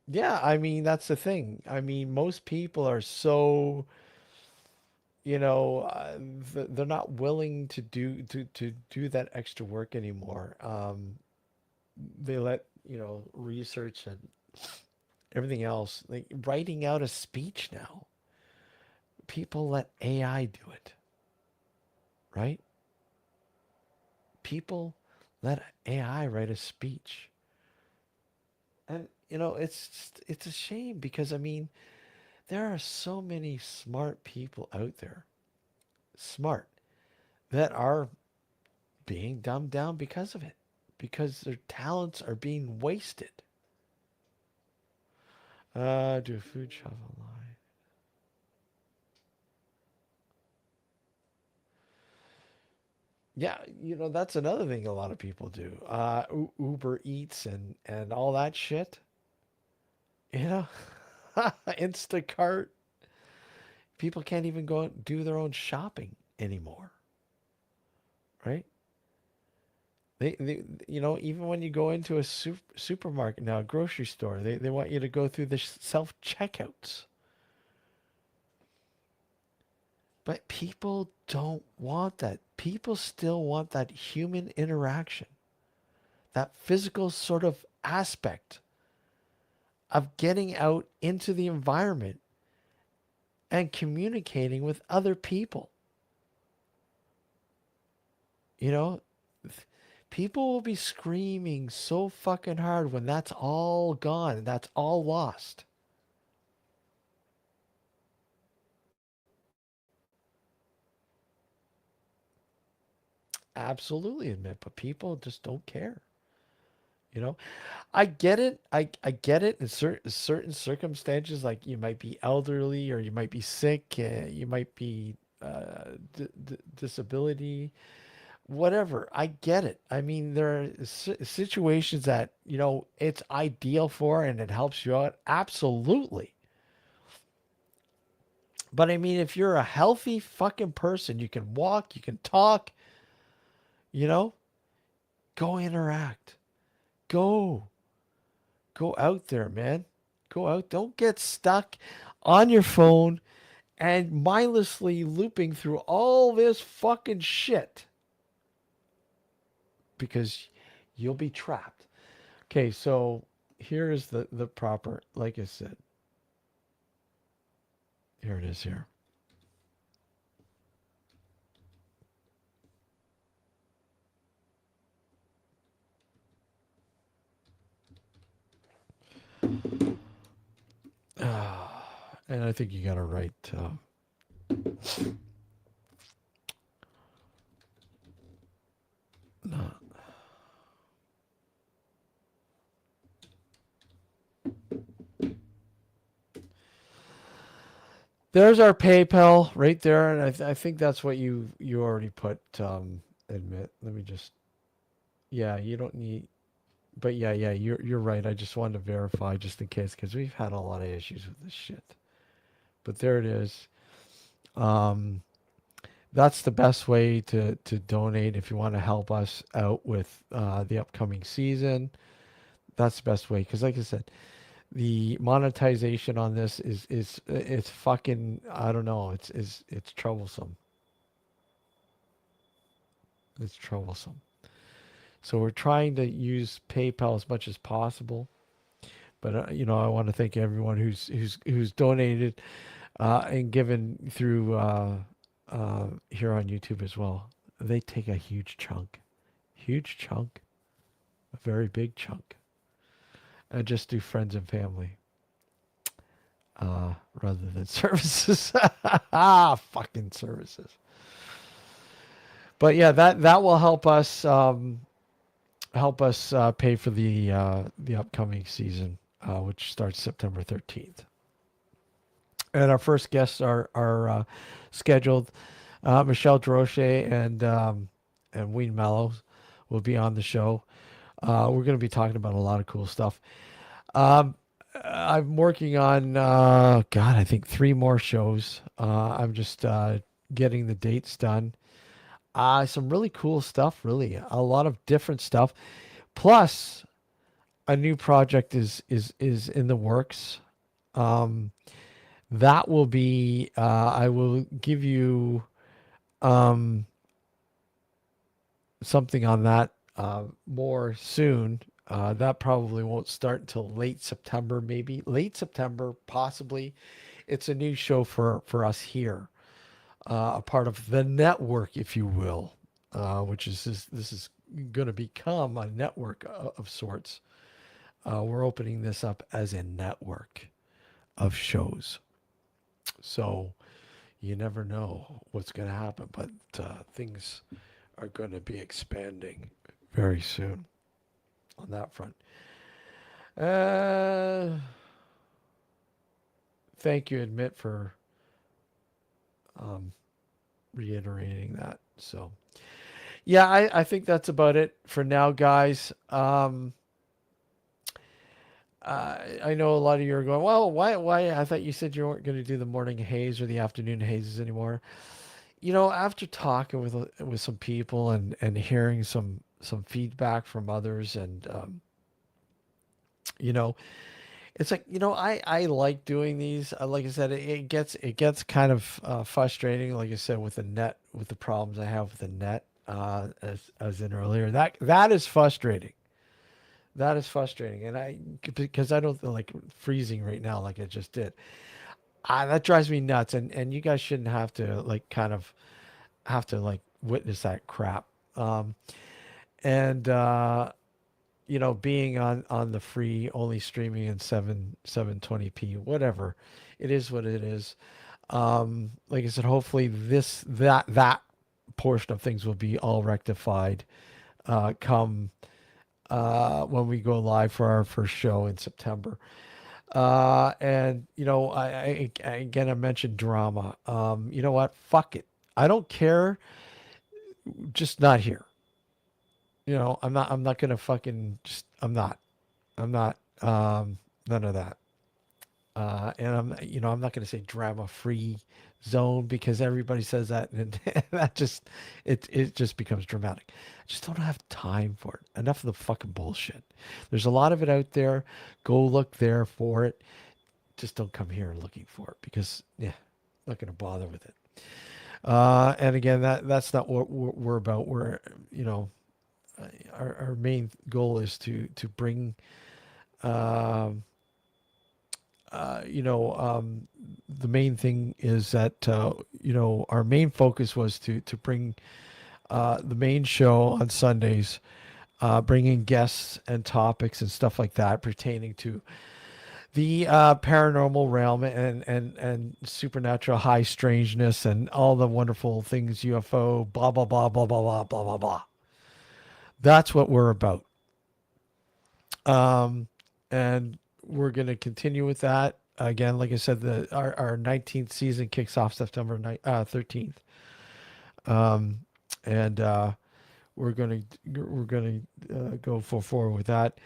Speaker 1: Yeah, I mean, that's the thing. I mean, most people are so, they're not willing to do that extra work anymore. They let, research and everything else, like writing out a speech now. People let AI do it, right? People let AI write a speech. And, it's a shame because, I mean, there are so many smart people out there, smart, that are being dumbed down because of it, because their talents are being wasted. Do food shovel line. Yeah, that's another thing a lot of people do. Uber Eats and all that shit. Instacart. People can't even go and do their own shopping anymore, right? They even when you go into a supermarket now, a grocery store, they want you to go through the self-checkouts. But people don't want that. People still want that human interaction, that physical sort of aspect of getting out into the environment and communicating with other people. You know, people will be screaming so fucking hard when that's all gone, that's all lost. Absolutely admit, but people just don't care. You know, I get it. I get it in certain circumstances, like you might be elderly or you might be sick, you might be disability, whatever. I get it. I mean, there are situations that, it's ideal for and it helps you out. Absolutely. But I mean, if you're a healthy fucking person, you can walk, you can talk, you know, go interact. Go. Go out there, man. Go out. Don't get stuck on your phone and mindlessly looping through all this fucking shit because you'll be trapped. Okay, so here is the proper, like I said. Here it is here. And I think you got to write. No. There's our PayPal right there, and I think that's what you already put. Admit. Let me just. Yeah, you don't need. But yeah, you're right. I just wanted to verify just in case because we've had a lot of issues with this shit. But there it is. That's the best way to donate if you want to help us out with the upcoming season. That's the best way because, like I said, the monetization on this is it's fucking, I don't know, it's troublesome. It's troublesome. So we're trying to use PayPal as much as possible. But I want to thank everyone who's donated and given through here on YouTube as well. They take a huge chunk, a very big chunk. I just do friends and family rather than services. Fucking services. But yeah, that will help us pay for the upcoming season, which starts September 13th. And our first guests are scheduled. Michelle Drochet and Wayne Mellows will be on the show. We're going to be talking about a lot of cool stuff. I'm working on I think 3 more shows. I'm just getting the dates done. Some really cool stuff, really a lot of different stuff. Plus, a new project is in the works. That will be. I will give you something on that more soon. That probably won't start until late September, maybe late September, possibly. It's a new show for us here, a part of the network, if you will, which is this is going to become a network of sorts. We're opening this up as a network of shows. So you never know what's going to happen, but things are going to be expanding very soon on that front. Thank you, Admit, for reiterating that. So, yeah, I think that's about it for now, guys. I know a lot of you are going, well, why? I thought you said you weren't going to do the morning haze or the afternoon hazes anymore. After talking with some people and hearing some feedback from others, and you know, it's like, I like doing these. Like I said, it gets kind of frustrating. Like I said, with the problems I have with the net, as in earlier, that is frustrating. That is frustrating, and because I don't like freezing right now, like I just did. That drives me nuts, and you guys shouldn't have to like kind of have to like witness that crap. And being on the free only streaming in 720p, whatever, it is what it is. Like I said, hopefully that portion of things will be all rectified come when we go live for our first show in September. And again, I mentioned drama. You know what? Fuck it. I don't care. Just not here. I'm not gonna fucking just. I'm not. I'm not. None of that. And I'm not gonna say drama-free zone because everybody says that, and that just it just becomes dramatic. I just don't have time for it. Enough of the fucking bullshit. There's a lot of it out there. Go look there for it. Just don't come here looking for it because I'm not gonna bother with it. And again, that's not what we're about. We're our main goal is to bring um, the main thing is that our main focus was to bring the main show on Sundays, bringing guests and topics and stuff like that pertaining to the paranormal realm and supernatural high strangeness and all the wonderful things, UFO, blah blah blah blah blah blah blah blah blah. That's what we're about. And we're going to continue with that. Again, like I said, our 19th season kicks off September 13th. And we're going to go forward with that.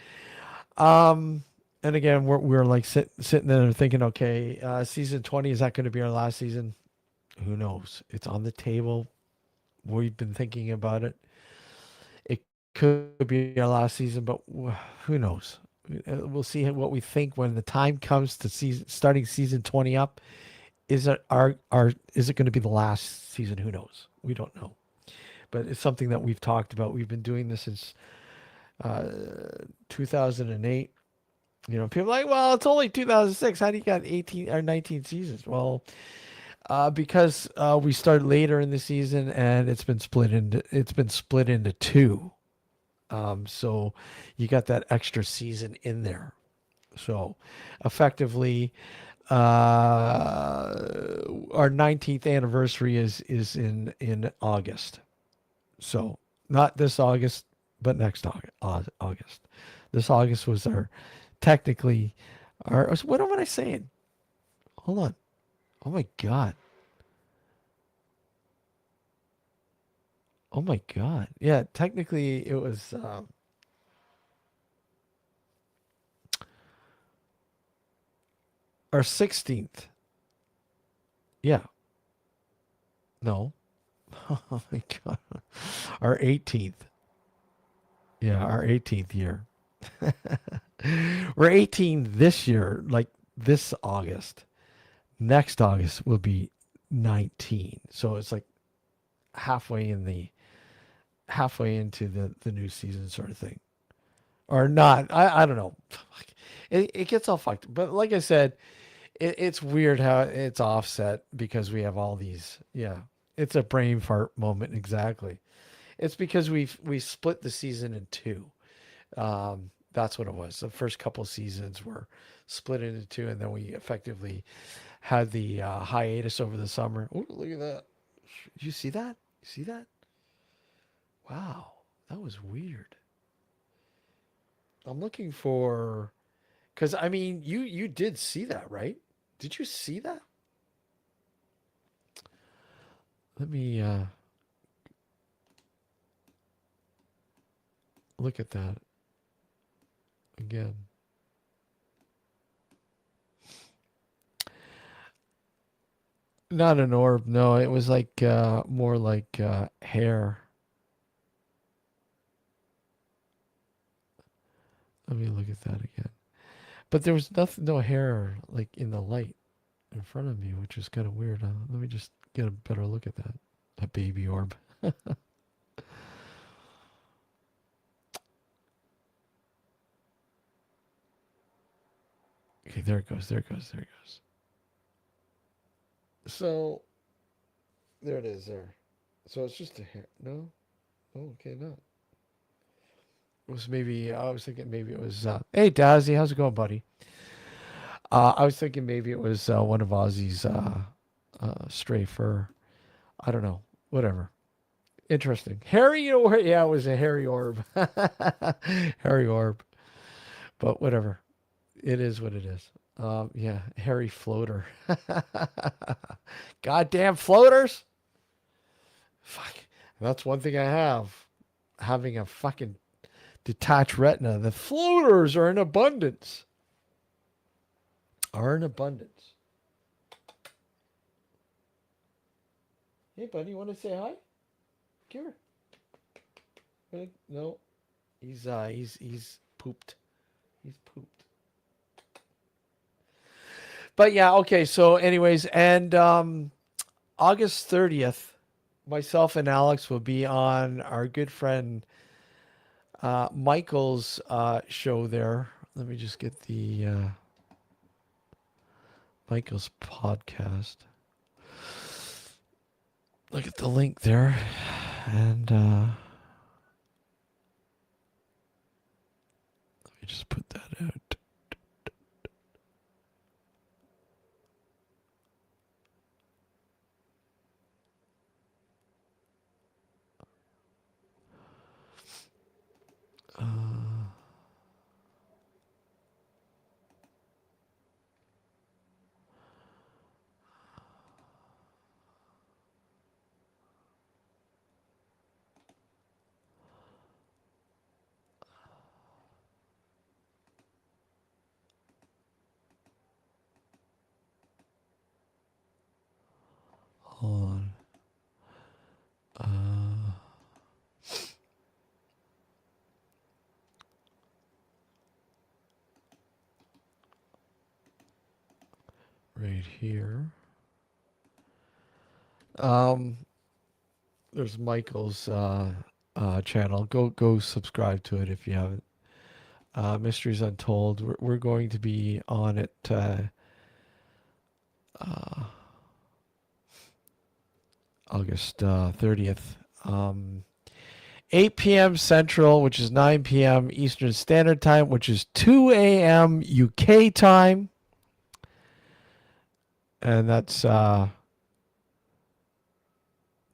Speaker 1: And again, we're like sitting there and thinking, okay, season 20, is that going to be our last season? Who knows? It's on the table. We've been thinking about it. It could be our last season, but who knows? We'll see what we think when the time comes to starting season 20 up. Is it is it going to be the last season? Who knows? We don't know. But it's something that we've talked about. We've been doing this since 2008. People are like, well, it's only 2006. How do you got 18 or 19 seasons? Well, because we started later in the season and it's been split into two. So you got that extra season in there. So effectively, our 19th anniversary is in August. So not this August, but next August. This August was technically our, what am I saying? Hold on. Oh my God. Oh my God. Yeah, technically it was our 16th. Yeah. No. Oh my God. Our 18th. Yeah, our 18th year. We're 18 this year, like this August. Next August will be 19. So it's like halfway into the new season sort of thing. Or not. I don't know. It gets all fucked. But like I said, it's weird how it's offset because we have all these. Yeah. It's a brain fart moment. Exactly. It's because we split the season in two. That's what it was. The first couple seasons were split into two, and then we effectively had the hiatus over the summer. Ooh, look at that. Did you see that? You see that? Wow. That was weird. I'm looking for, because I mean, you did see that, right? Did you see that? Let me look at that again. Not an orb. No, it was like more like hair. Let me look at that again. But there was nothing, no hair like in the light in front of me, which is kind of weird. Let me just get a better look at that. A baby orb. Okay, there it goes. There it goes. There it goes. So there it is. There. So it's just a hair. No. Oh, okay, no. It was maybe. I was thinking maybe it was. Hey, Dazzy, how's it going, buddy? I was thinking maybe it was one of Ozzy's stray fur. I don't know. Whatever. Interesting. Hairy orb. Yeah, it was a hairy orb. Hairy orb. But whatever. It is what it is. Yeah, hairy floater. Goddamn floaters. Fuck. That's one thing I have. Having a fucking detached retina. The floaters are in abundance. Are in abundance. Hey, buddy, you want to say hi? Come here. No, he's pooped. He's pooped. But yeah, okay. So, anyways, and August 30th, myself and Alex will be on our good friend Michael's show there. Let me just get the Michael's podcast. Look at the link there, and let me just put that out. Hold on. Right here. There's Michael's channel. Go subscribe to it if you haven't. Mysteries Untold. We're going to be on it August 30th. 8 p.m. Central, which is 9 p.m. Eastern Standard Time, which is 2 a.m. UK time. And that's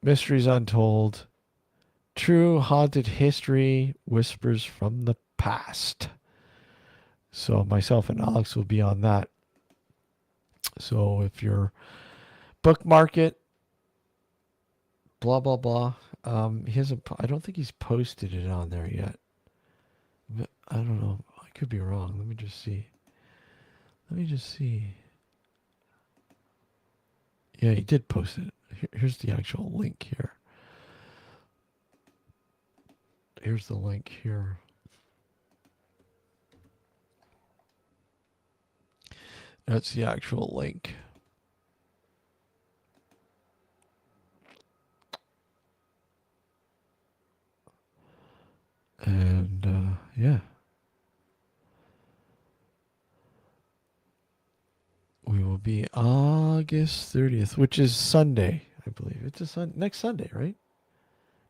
Speaker 1: Mysteries Untold. True Haunted History, Whispers from the Past. So myself and Alex will be on that. So if you're bookmark it, blah, blah, blah. He hasn't, I don't think he's posted it on there yet. But I don't know. I could be wrong. Let me just see. Yeah, he did post it. Here's the actual link here. Here's the link here. That's the actual link. And yeah. We will be August 30th, which is Sunday, I believe. It's next Sunday, right?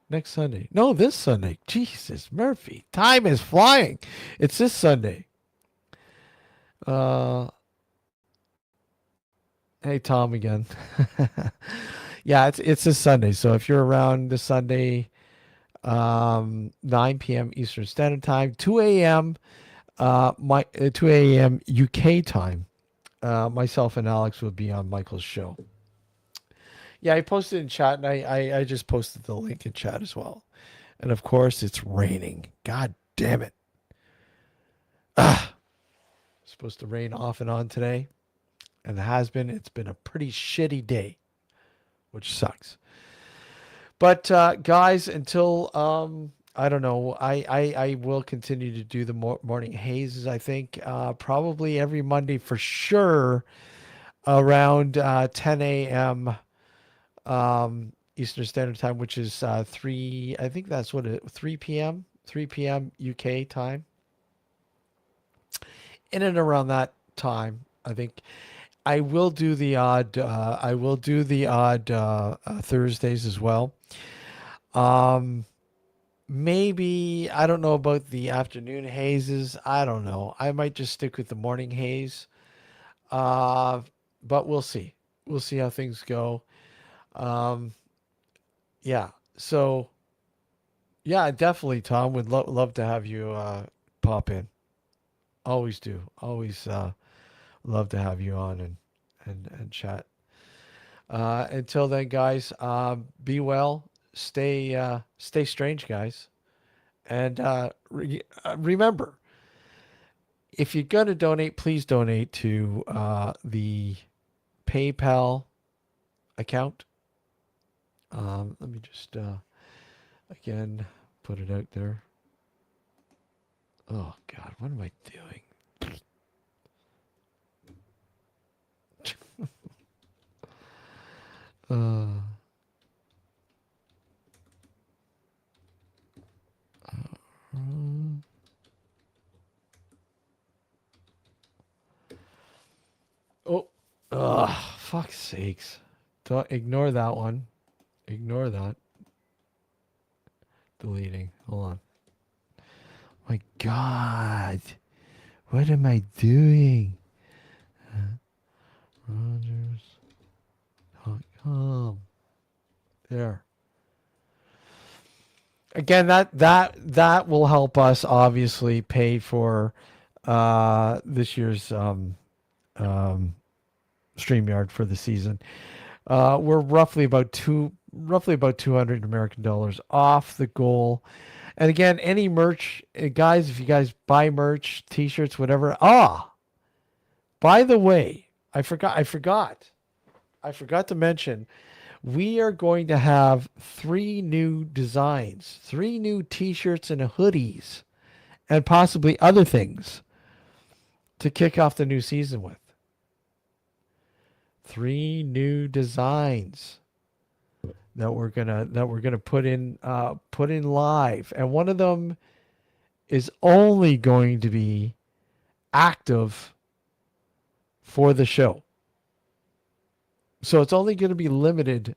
Speaker 1: Next Sunday. No, this Sunday. Jesus, Murphy. Time is flying. It's this Sunday. Hey, Tom again. Yeah, it's this Sunday. So if you're around this Sunday, 9 p.m. Eastern Standard Time, 2 a.m. 2 a.m. UK time. Myself and Alex will be on Michael's show. Yeah, I posted in chat, and I just posted the link in chat as well. And of course, it's raining. God damn it. It's supposed to rain off and on today, and it has been. It's been a pretty shitty day. which sucks. But guys, until I don't know, I will continue to do the morning hazes. I think probably every Monday for sure around 10 a.m. Eastern Standard Time, which is 3. I think that's what 3 p.m. 3 p.m. UK time. In and around that time, I think I will do the odd. Thursdays as well. Maybe I don't know about the afternoon hazes. I don't know. I might just stick with the morning haze. But we'll see. We'll see how things go. Yeah. So, yeah, definitely, Tom. Would love to have you pop in. Always do. Always love to have you on and chat. Until then, guys, be well. Stay strange, guys. And remember, if you're going to donate, please donate to the PayPal account. Let me just, again, put it out there. Oh, God, what am I doing? Fuck's sakes. Don't ignore that one. Ignore that. Deleting. Hold on. My God. What am I doing? Rogers.com. There. Again, that will help us obviously pay for this year's StreamYard for the season. We're roughly about 200 American dollars off the goal. And again, any merch, guys, if you guys buy merch, t-shirts, whatever. By the way, I forgot to mention, we are going to have 3 new designs, 3 new t-shirts and hoodies, and possibly other things to kick off the new season with. 3 new designs that we're gonna put in live, and one of them is only going to be active for the show. So it's only going to be limited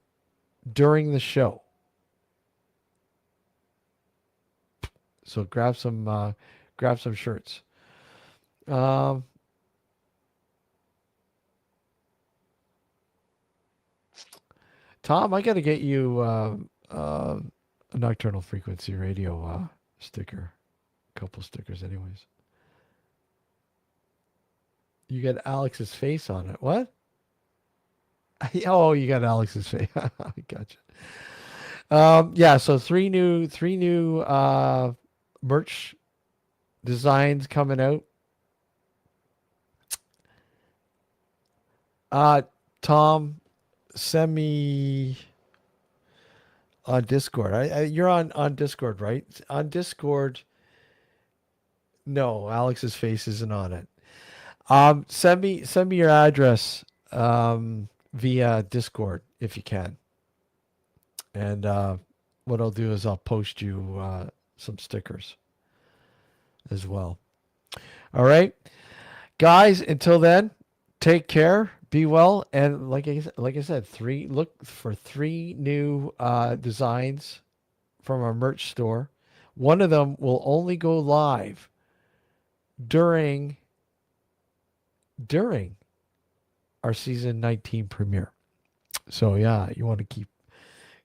Speaker 1: during the show. So grab some shirts. Tom, I got to get you a Nocturnal Frequency Radio sticker. A couple stickers anyways. You got Alex's face on it. What? Oh, you got Alex's face. Gotcha. Yeah, so three new merch designs coming out. Tom, send me on Discord. You're on Discord, right? On Discord. No, Alex's face isn't on it. Send me your address via Discord if you can. And what I'll do is I'll post you some stickers as well. All right, guys. Until then, take care, be well, and like I said, look for 3 new designs from our merch store. One of them will only go live during our season 19 premiere. So yeah, you want to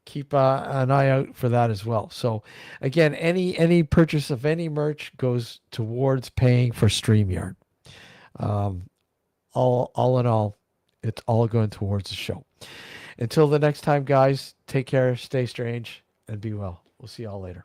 Speaker 1: keep an eye out for that as well. So again, any purchase of any merch goes towards paying for StreamYard. All in all, it's all going towards the show. Until the next time, guys, take care, stay strange, and be well. We'll see y'all later.